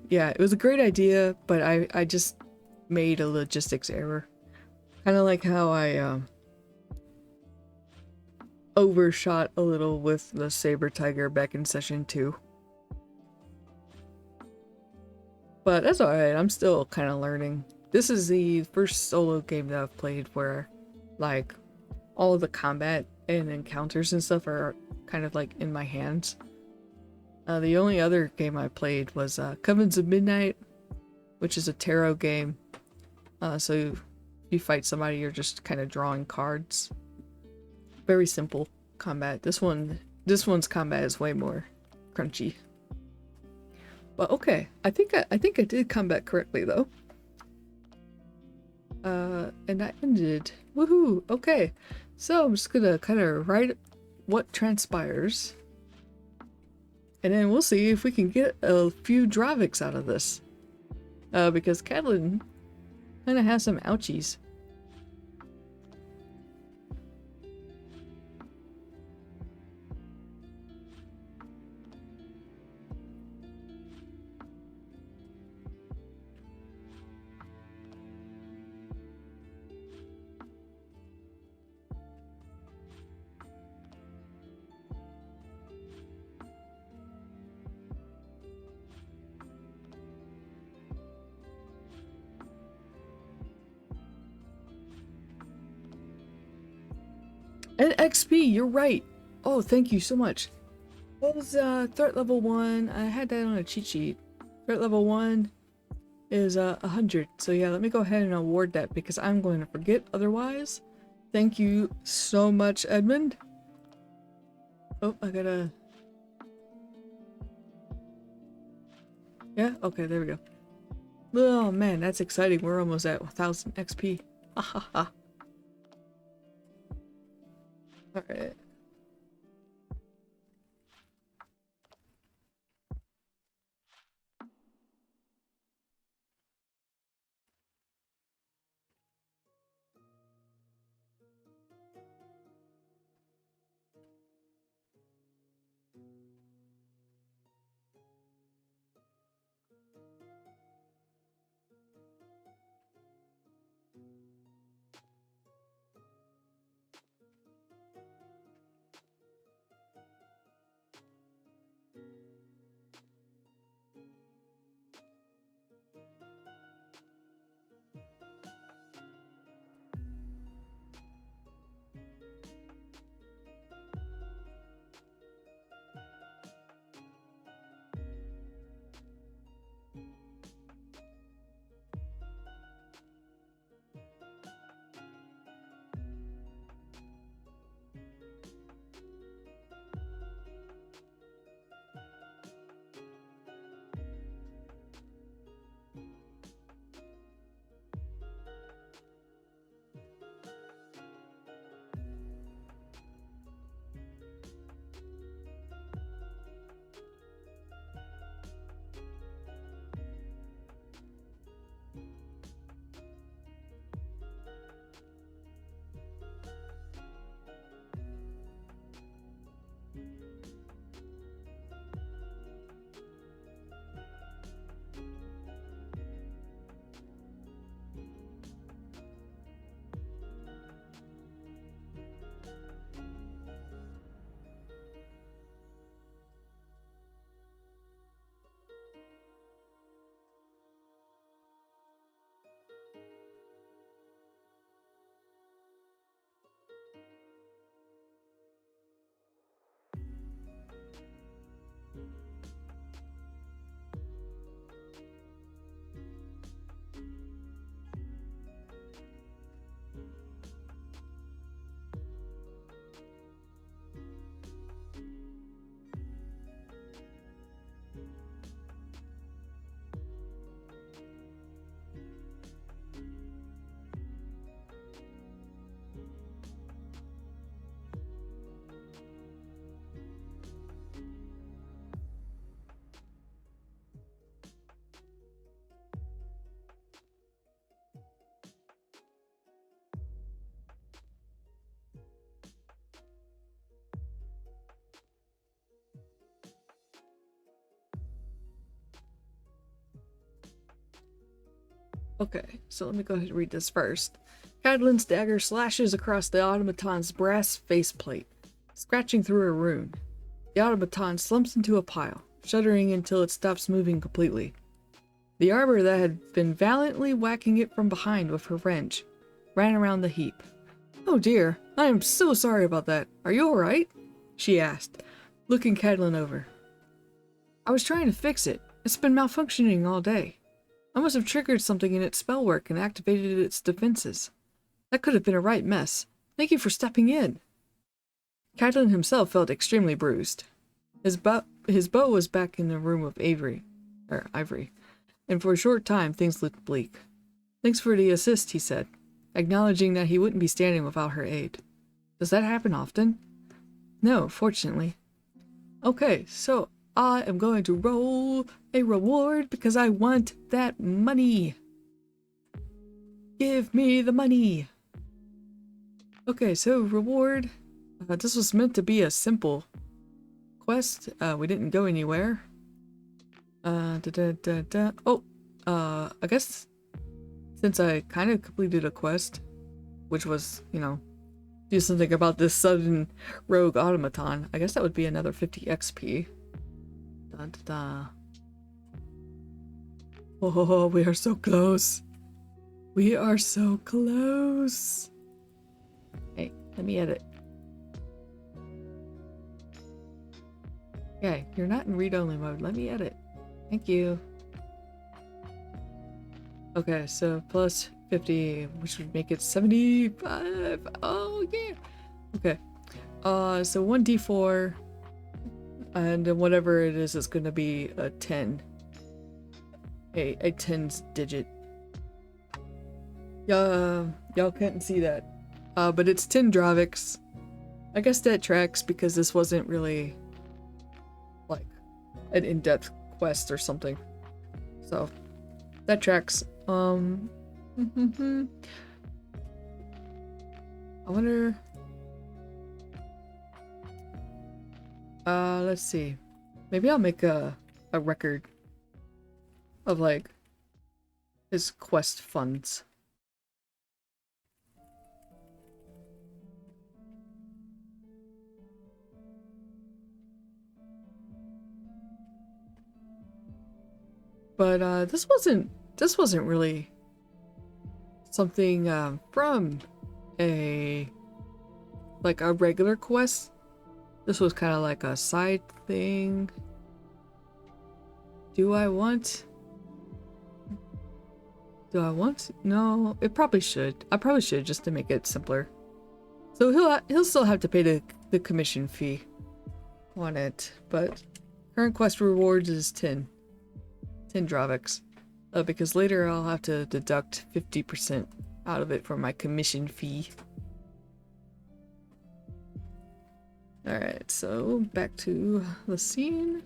Yeah, it was a great idea, but I just made a logistics error. Kind of like how I, overshot a little with the Saber Tiger back in session 2. But that's alright, I'm still kind of learning. This is the first solo game that I've played where, like, all of the combat and encounters and stuff are kind of like in my hands. The only other game I played was Covens of Midnight, which is a tarot game. So you fight somebody, you're just kind of drawing cards. Very simple combat. This one's combat is way more crunchy. Well, okay. I think I did combat correctly though. And I ended. Woohoo! Okay. So I'm just gonna kind of write what transpires. And then we'll see if we can get a few Draviks out of this. Because Catelyn kind of has some ouchies. And XP, you're right. Oh, thank you so much. What was threat level 1? I had that on a cheat sheet. Threat level 1 is 100. So yeah, let me go ahead and award that because I'm going to forget otherwise. Thank you so much, Edmund. Oh, I gotta... Yeah, okay, there we go. Oh man, that's exciting. We're almost at 1000 XP. Ha ha ha. Alright. Okay, so let me go ahead and read this first. Catelyn's dagger slashes across the automaton's brass faceplate, scratching through a rune. The automaton slumps into a pile, shuddering until it stops moving completely. The arbor that had been valiantly whacking it from behind with her wrench ran around the heap. "Oh dear, I am so sorry about that. Are you alright?" she asked, looking Catelyn over. "I was trying to fix it. It's been malfunctioning all day. I must have triggered something in its spell work and activated its defenses. That could have been a right mess. Thank you for stepping in." Catelyn himself felt extremely bruised. His bow was back in the room with Avery, or Ivory. And for a short time, things looked bleak. Thanks for the assist, he said, acknowledging that he wouldn't be standing without her aid. Does that happen often? No, fortunately. Okay, so I am going to roll a reward because I want that money. Give me the money. Okay, so reward. This was meant to be a simple quest. We didn't go anywhere. Oh, I guess since I kind of completed a quest, which was, you know, do something about this sudden rogue automaton, I guess that would be another 50 XP. Oh, we are so close. We are so close. Hey, let me edit. Okay, you're not in read-only mode. Let me edit. Thank you. Okay, so plus 50, which would make it 75. Oh, yeah. Okay. So 1d4, and then whatever it is, it's gonna be a 10. A 10's digit. Y'all can't see that. But it's 10 Draviks. I guess that tracks because this wasn't really like an in-depth quest or something. So that tracks. I wonder. Let's see. Maybe I'll make a record of like his quest funds. But this wasn't really something from a regular quest. This was kind of like a side thing. Do I want? No, it probably should. I probably should just to make it simpler. So he'll still have to pay the commission fee on it, but current quest rewards is 10 Draviks. Because later I'll have to deduct 50% out of it for my commission fee. Alright, so back to the scene.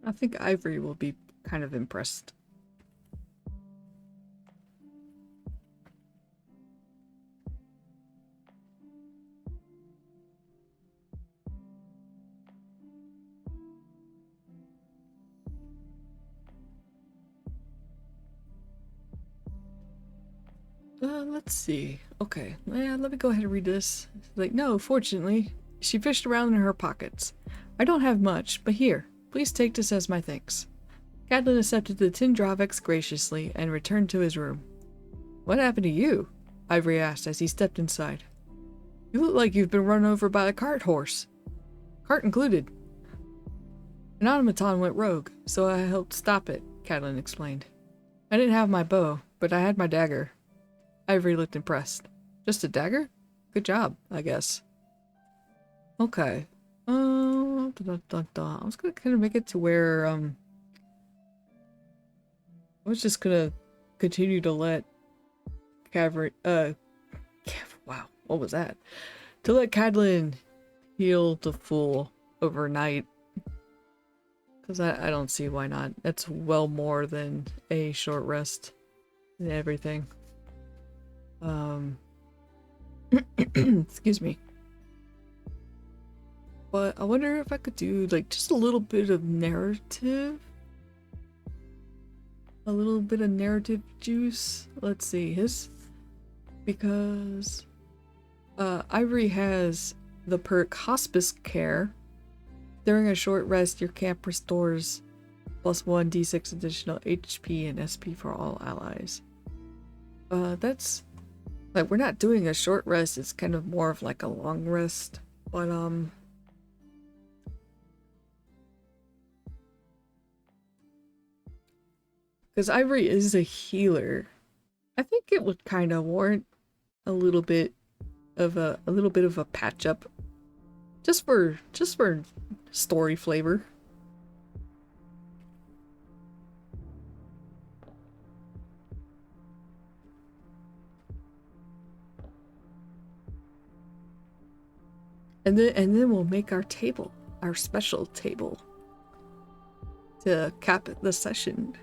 I think Ivory will be kind of impressed. Let's see. Okay, yeah, let me go ahead and read this. Like, no, fortunately, she fished around in her pockets. I don't have much, but here, please take this as my thanks. Cadlin accepted the tin drawvex graciously and returned to his room. What happened to you? Ivory asked as he stepped inside. You look like you've been run over by a cart horse. Cart included. An automaton went rogue, so I helped stop it, Cadlin explained. I didn't have my bow, but I had my dagger. Ivory looked impressed. Just a dagger? Good job, I guess. Okay. I was gonna kind of make it to where, I was just gonna continue to let wow, what was that? To let Cadlin heal the fool overnight. Because I don't see why not. That's well more than a short rest and everything. Excuse me. But I wonder if I could do like just a little bit of narrative. A little bit of narrative juice. Let's see his, because Ivory has the perk Hospice Care. During a short rest, your camp restores +1 d6 additional HP and SP for all allies. That's like, we're not doing a short rest, it's kind of more of like a long rest, but because Ivory is a healer, I think it would kind of warrant a little bit of a patch up, just for story flavor. And then we'll make our table, our special table, to cap the session.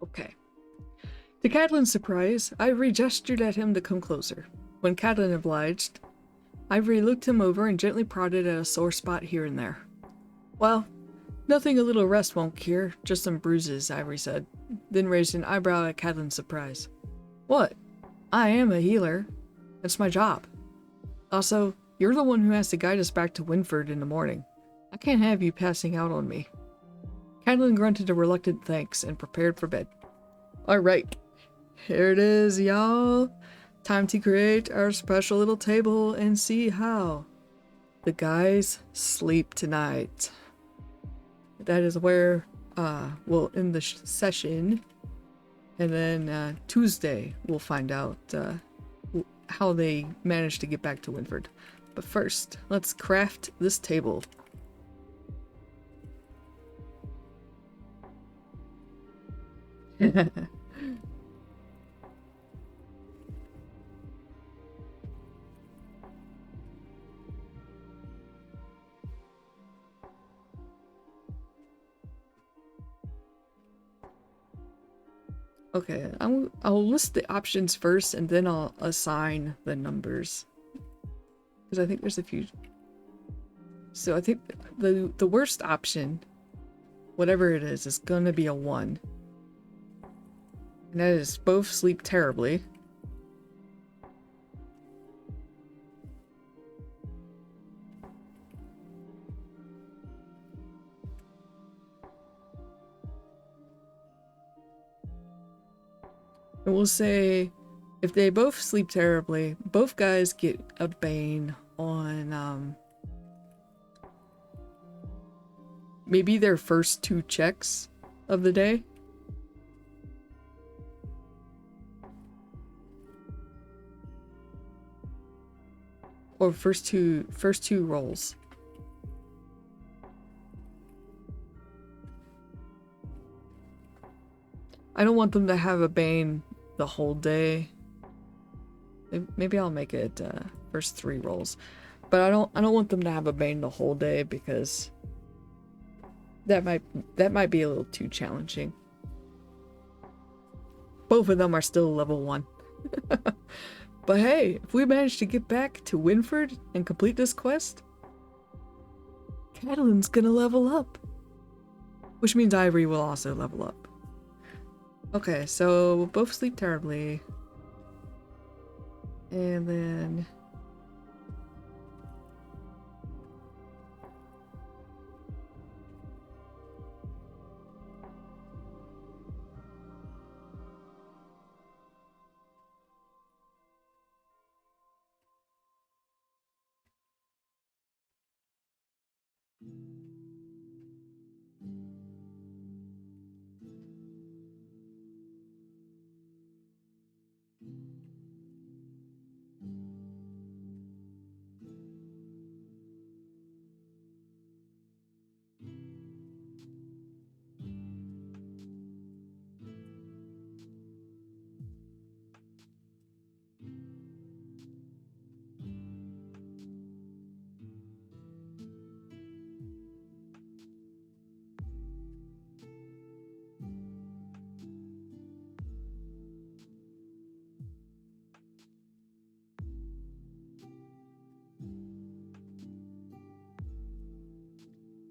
Okay. To Cadlin's surprise, Ivory gestured at him to come closer. When Cadlin obliged, Ivory looked him over and gently prodded at a sore spot here and there. Well, nothing a little rest won't cure, just some bruises, Ivory said, then raised an eyebrow at Cadlin's surprise. What? I am a healer. That's my job. Also, you're the one who has to guide us back to Winford in the morning. I can't have you passing out on me. Cadlin grunted a reluctant thanks and prepared for bed. Alright, here it is, y'all. Time to create our special little table and see how the guys sleep tonight. That is where we'll end the session. And then Tuesday we'll find out how they managed to get back to Winford. But first, let's craft this table. Okay, I'll list the options first and then I'll assign the numbers. Because I think there's a few. So I think the worst option, whatever it is gonna be a 1. And that is both sleep terribly. And we'll say if they both sleep terribly, both guys get a bane on maybe their first 2 checks of the day. Or first two rolls. I don't want them to have a bane the whole day. Maybe I'll make it first 3 rolls. But I don't want them to have a bane the whole day because that might be a little too challenging. Both of them are still level 1. But hey, if we manage to get back to Winford and complete this quest, Catalin's gonna level up. Which means Ivory will also level up. Okay, so both sleep terribly. And then...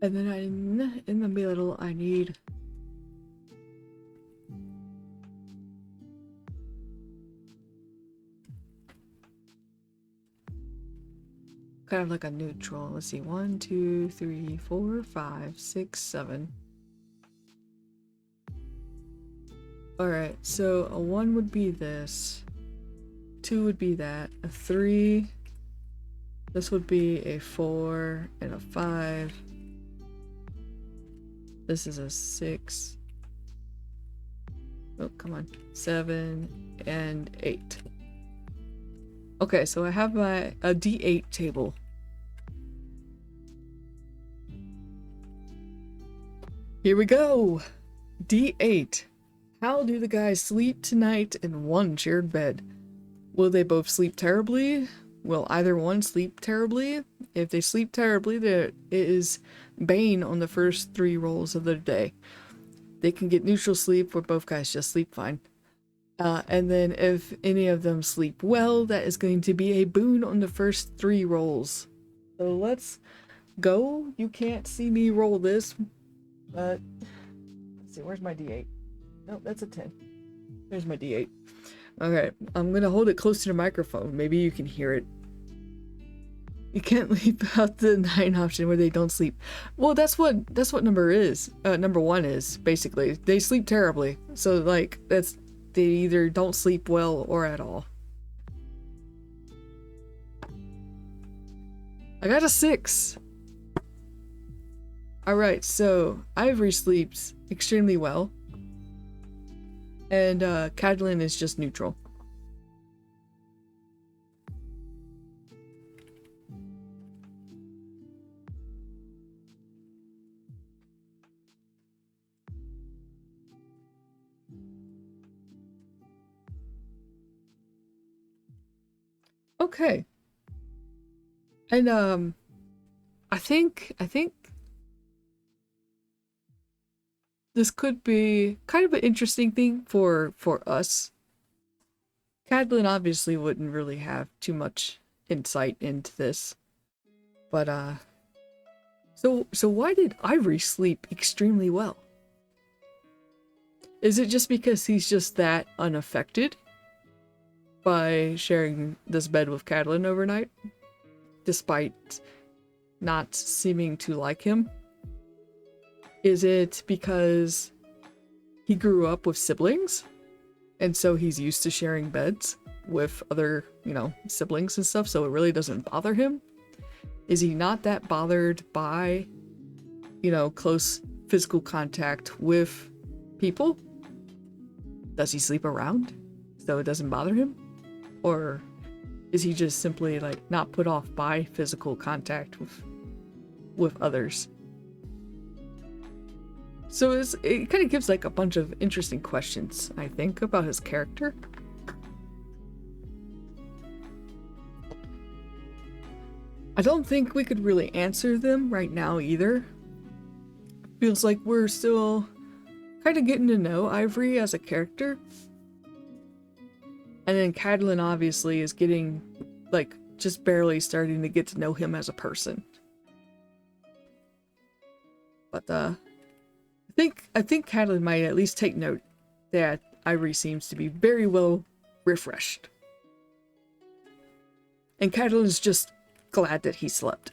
And then in the middle, I need... kind of like a neutral. Let's see, 1, 2, 3, 4, 5, 6, 7. Alright, so a 1 would be this. 2 would be that. A 3. This would be a 4 and a 5. This is a 6. Oh, come on. 7 and 8. Okay, so I have a D8 table. Here we go! D8. How do the guys sleep tonight in one shared bed? Will they both sleep terribly? Will either one sleep terribly? If they sleep terribly, there is Bane on the first 3 rolls of the day. They can get neutral sleep where both guys just sleep fine. And then if any of them sleep well, that is going to be a boon on the first 3 rolls. So let's go. You can't see me roll this, but let's see, where's my D8? Nope, that's a 10. There's my D8. Okay, I'm gonna hold it close to the microphone. Maybe you can hear it. You can't leave out the 9 option where they don't sleep. Well, that's what number is. Number 1 is, basically. They sleep terribly. So, like, they either don't sleep well or at all. I got a 6. Alright, so Ivory sleeps extremely well. And Cadlin is just neutral. Okay. And I think this could be kind of an interesting thing for us. Cadlin obviously wouldn't really have too much insight into this. But so why did Ivory sleep extremely well? Is it just because he's just that unaffected by sharing this bed with Cadlin overnight, despite not seeming to like him? Is it because he grew up with siblings, and so he's used to sharing beds with other, siblings and stuff, so it really doesn't bother him? Is he not that bothered by, close physical contact with people? Does he sleep around so it doesn't bother him? Or is he just simply like not put off by physical contact with others? So it kind of gives like a bunch of interesting questions, I think, about his character. I don't think we could really answer them right now either. Feels like we're still kind of getting to know Ivory as a character. And then Cadlin obviously is getting, like, just barely starting to get to know him as a person. But, I think Cadlin might at least take note that Ivory seems to be very well refreshed. And Cadlin is just glad that he slept.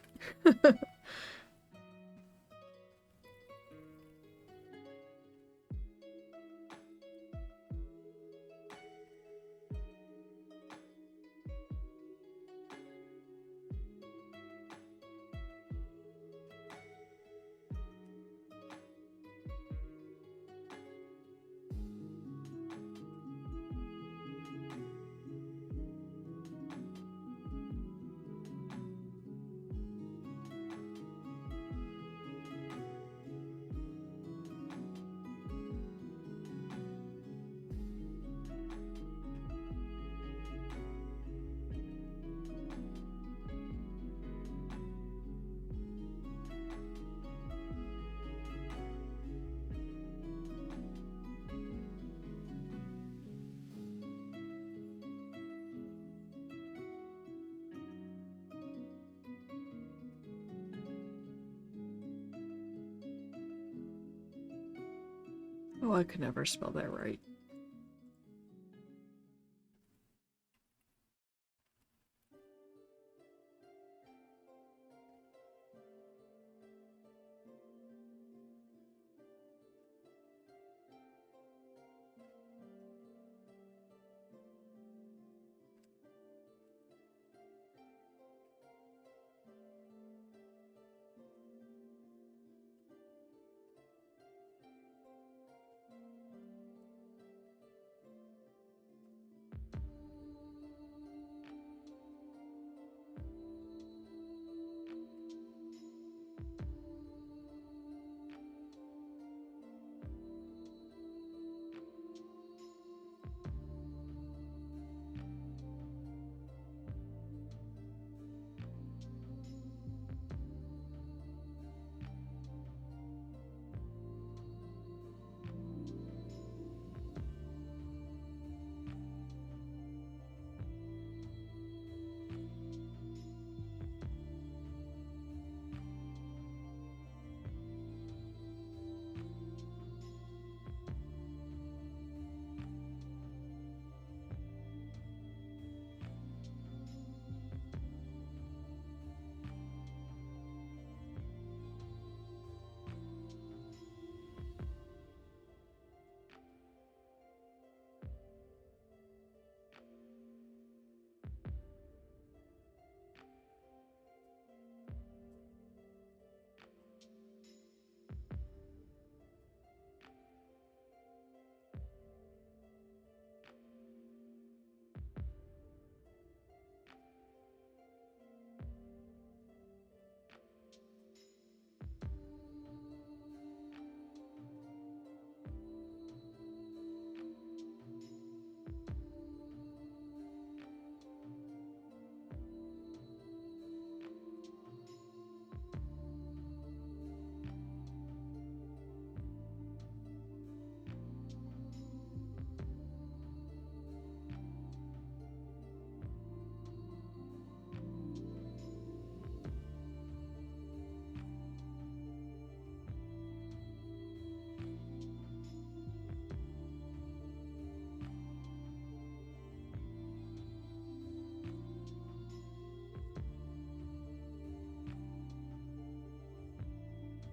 Oh, I could never spell that right.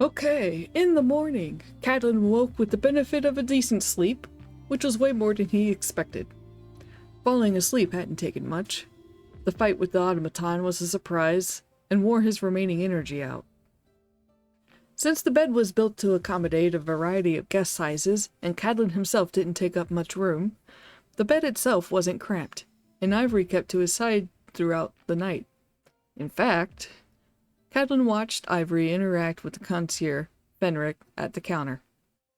Okay, in the morning, Cadlin woke with the benefit of a decent sleep, which was way more than he expected. Falling asleep hadn't taken much. The fight with the automaton was a surprise, and wore his remaining energy out. Since the bed was built to accommodate a variety of guest sizes, and Cadlin himself didn't take up much room, the bed itself wasn't cramped, and Ivory kept to his side throughout the night. In fact, Cadlin watched Ivory interact with the concierge, Fenric, at the counter.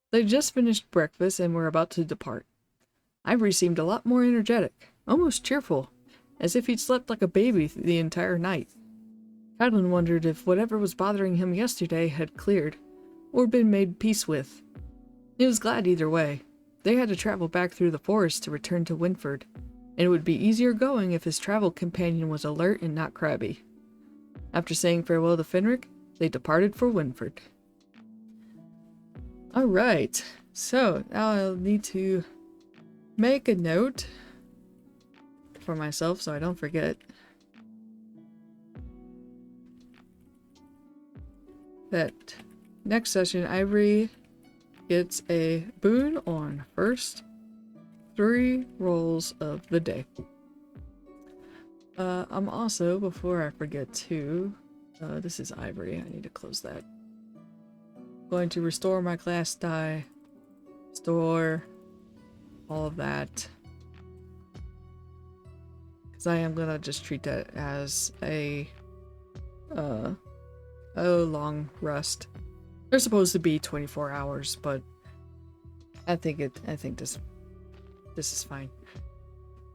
They'd just finished breakfast and were about to depart. Ivory seemed a lot more energetic, almost cheerful, as if he'd slept like a baby the entire night. Cadlin wondered if whatever was bothering him yesterday had cleared, or been made peace with. He was glad either way. They had to travel back through the forest to return to Winford, and it would be easier going if his travel companion was alert and not crabby. After saying farewell to Fenric, they departed for Winford. Alright, so now I'll need to make a note for myself so I don't forget. That next session, Ivory gets a boon on first 3 rolls of the day. I'm also, before I forget too, this is Ivory, I need to close that. Going to restore my glass die, store all of that. Because I am gonna just treat that as a long rest. They're supposed to be 24 hours, but I think this is fine.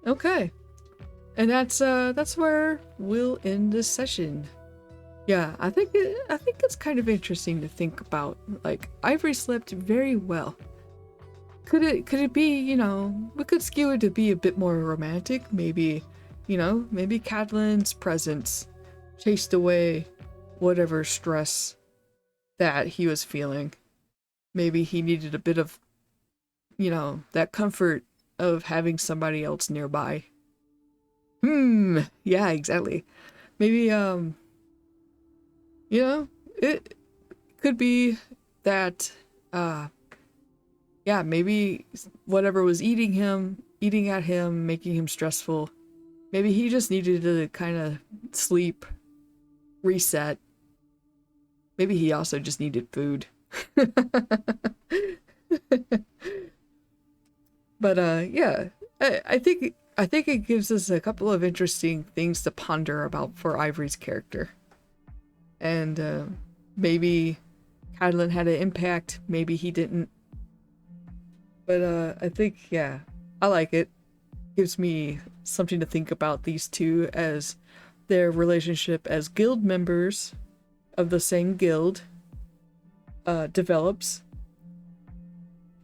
Okay. And that's where we'll end this session. Yeah, I think it's kind of interesting to think about. Like, Ivory slept very well. Could it be, you know, we could skew it to be a bit more romantic, maybe, you know, maybe Cadlin's presence chased away whatever stress that he was feeling. Maybe he needed a bit of, you know, that comfort of having somebody else nearby. Yeah, exactly. Maybe, you know, it could be that, yeah, maybe whatever was eating at him, making him stressful, maybe he just needed to kind of sleep, reset. Maybe he also just needed food. But, yeah, I think it gives us a couple of interesting things to ponder about for Ivory's character. And maybe Cadlin had an impact, maybe he didn't. But I think, yeah, I like it. Gives me something to think about these two as their relationship as guild members of the same guild develops.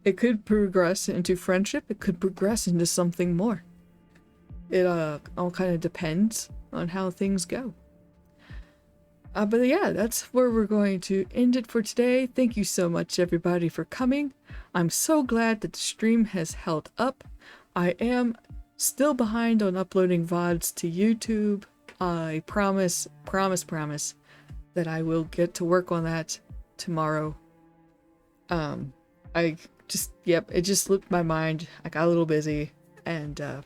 It could progress into friendship, it could progress into something more. It all kind of depends on how things go. But yeah, that's where we're going to end it for today. Thank you so much, everybody, for coming. I'm so glad that the stream has held up. I am still behind on uploading VODs to YouTube. I promise that I will get to work on that tomorrow. It just slipped my mind. I got a little busy, and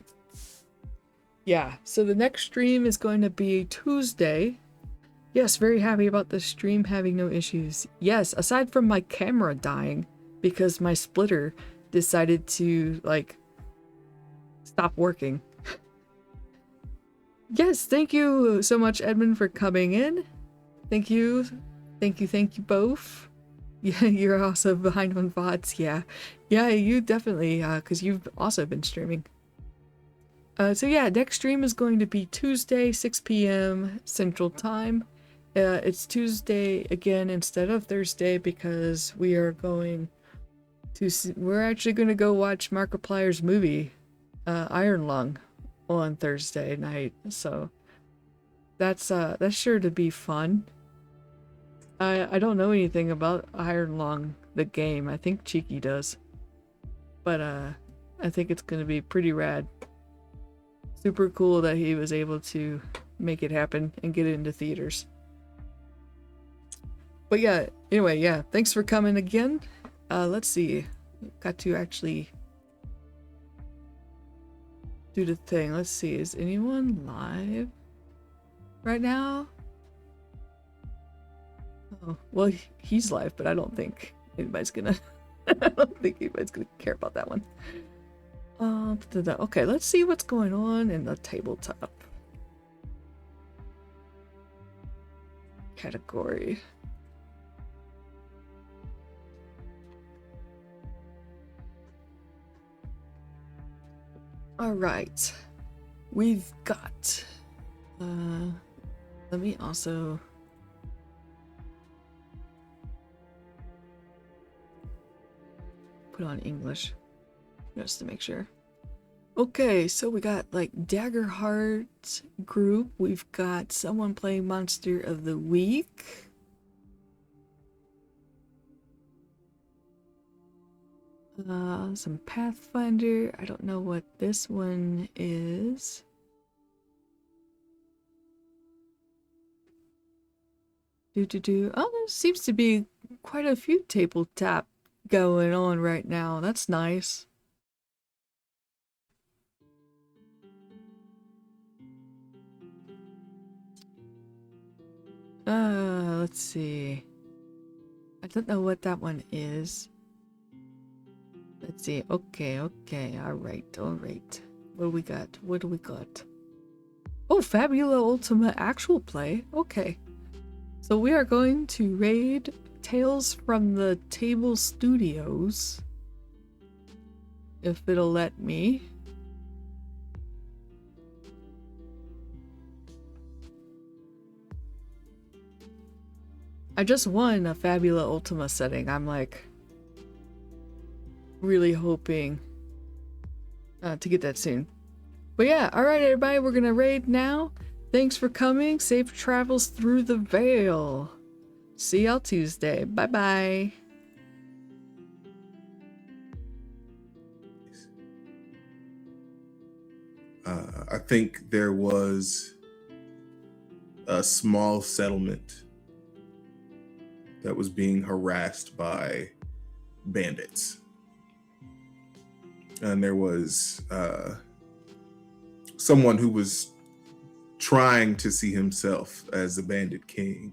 yeah, so the next stream is going to be Tuesday. Yes, very happy about the stream having no issues. Yes, aside from my camera dying because my splitter decided to, like, stop working. Yes, thank you so much, Edmund, for coming in. Thank you both. Yeah, you're also behind on VODs, yeah. Yeah, you definitely, because you've also been streaming. So yeah, next stream is going to be Tuesday, 6 p.m. Central Time. It's Tuesday again instead of Thursday because we're actually going to go watch Markiplier's movie, Iron Lung, on Thursday night. So that's sure to be fun. I don't know anything about Iron Lung, the game. I think Cheeky does. But I think it's going to be pretty rad. Super cool that he was able to make it happen and get it into theaters. But yeah, anyway, yeah, thanks for coming again. Let's see. Got to actually do the thing. Let's see, is anyone live right now? Oh, well, he's live, but I don't think anybody's gonna I don't think anybody's gonna care about that one. Okay, let's see what's going on in the tabletop category. All right, we've got let me also put on English just to make sure. Okay, so we got like Daggerheart group. We've got someone playing Monster of the Week. Some Pathfinder. I don't know what this one is. Oh, there seems to be quite a few tabletop going on right now. That's nice. Let's see. I don't know what that one is. Let's see. Okay. All right. What do we got? Oh, Fabula Ultima actual play. Okay. So we are going to raid Tales from the Table Studios. If it'll let me. I just won a Fabula Ultima setting. I'm like really hoping to get that soon. But yeah, alright everybody, we're gonna raid now. Thanks for coming. Safe travels through the veil. See y'all Tuesday. Bye bye. I think there was a small settlement that was being harassed by bandits. And there was someone who was trying to see himself as the bandit king.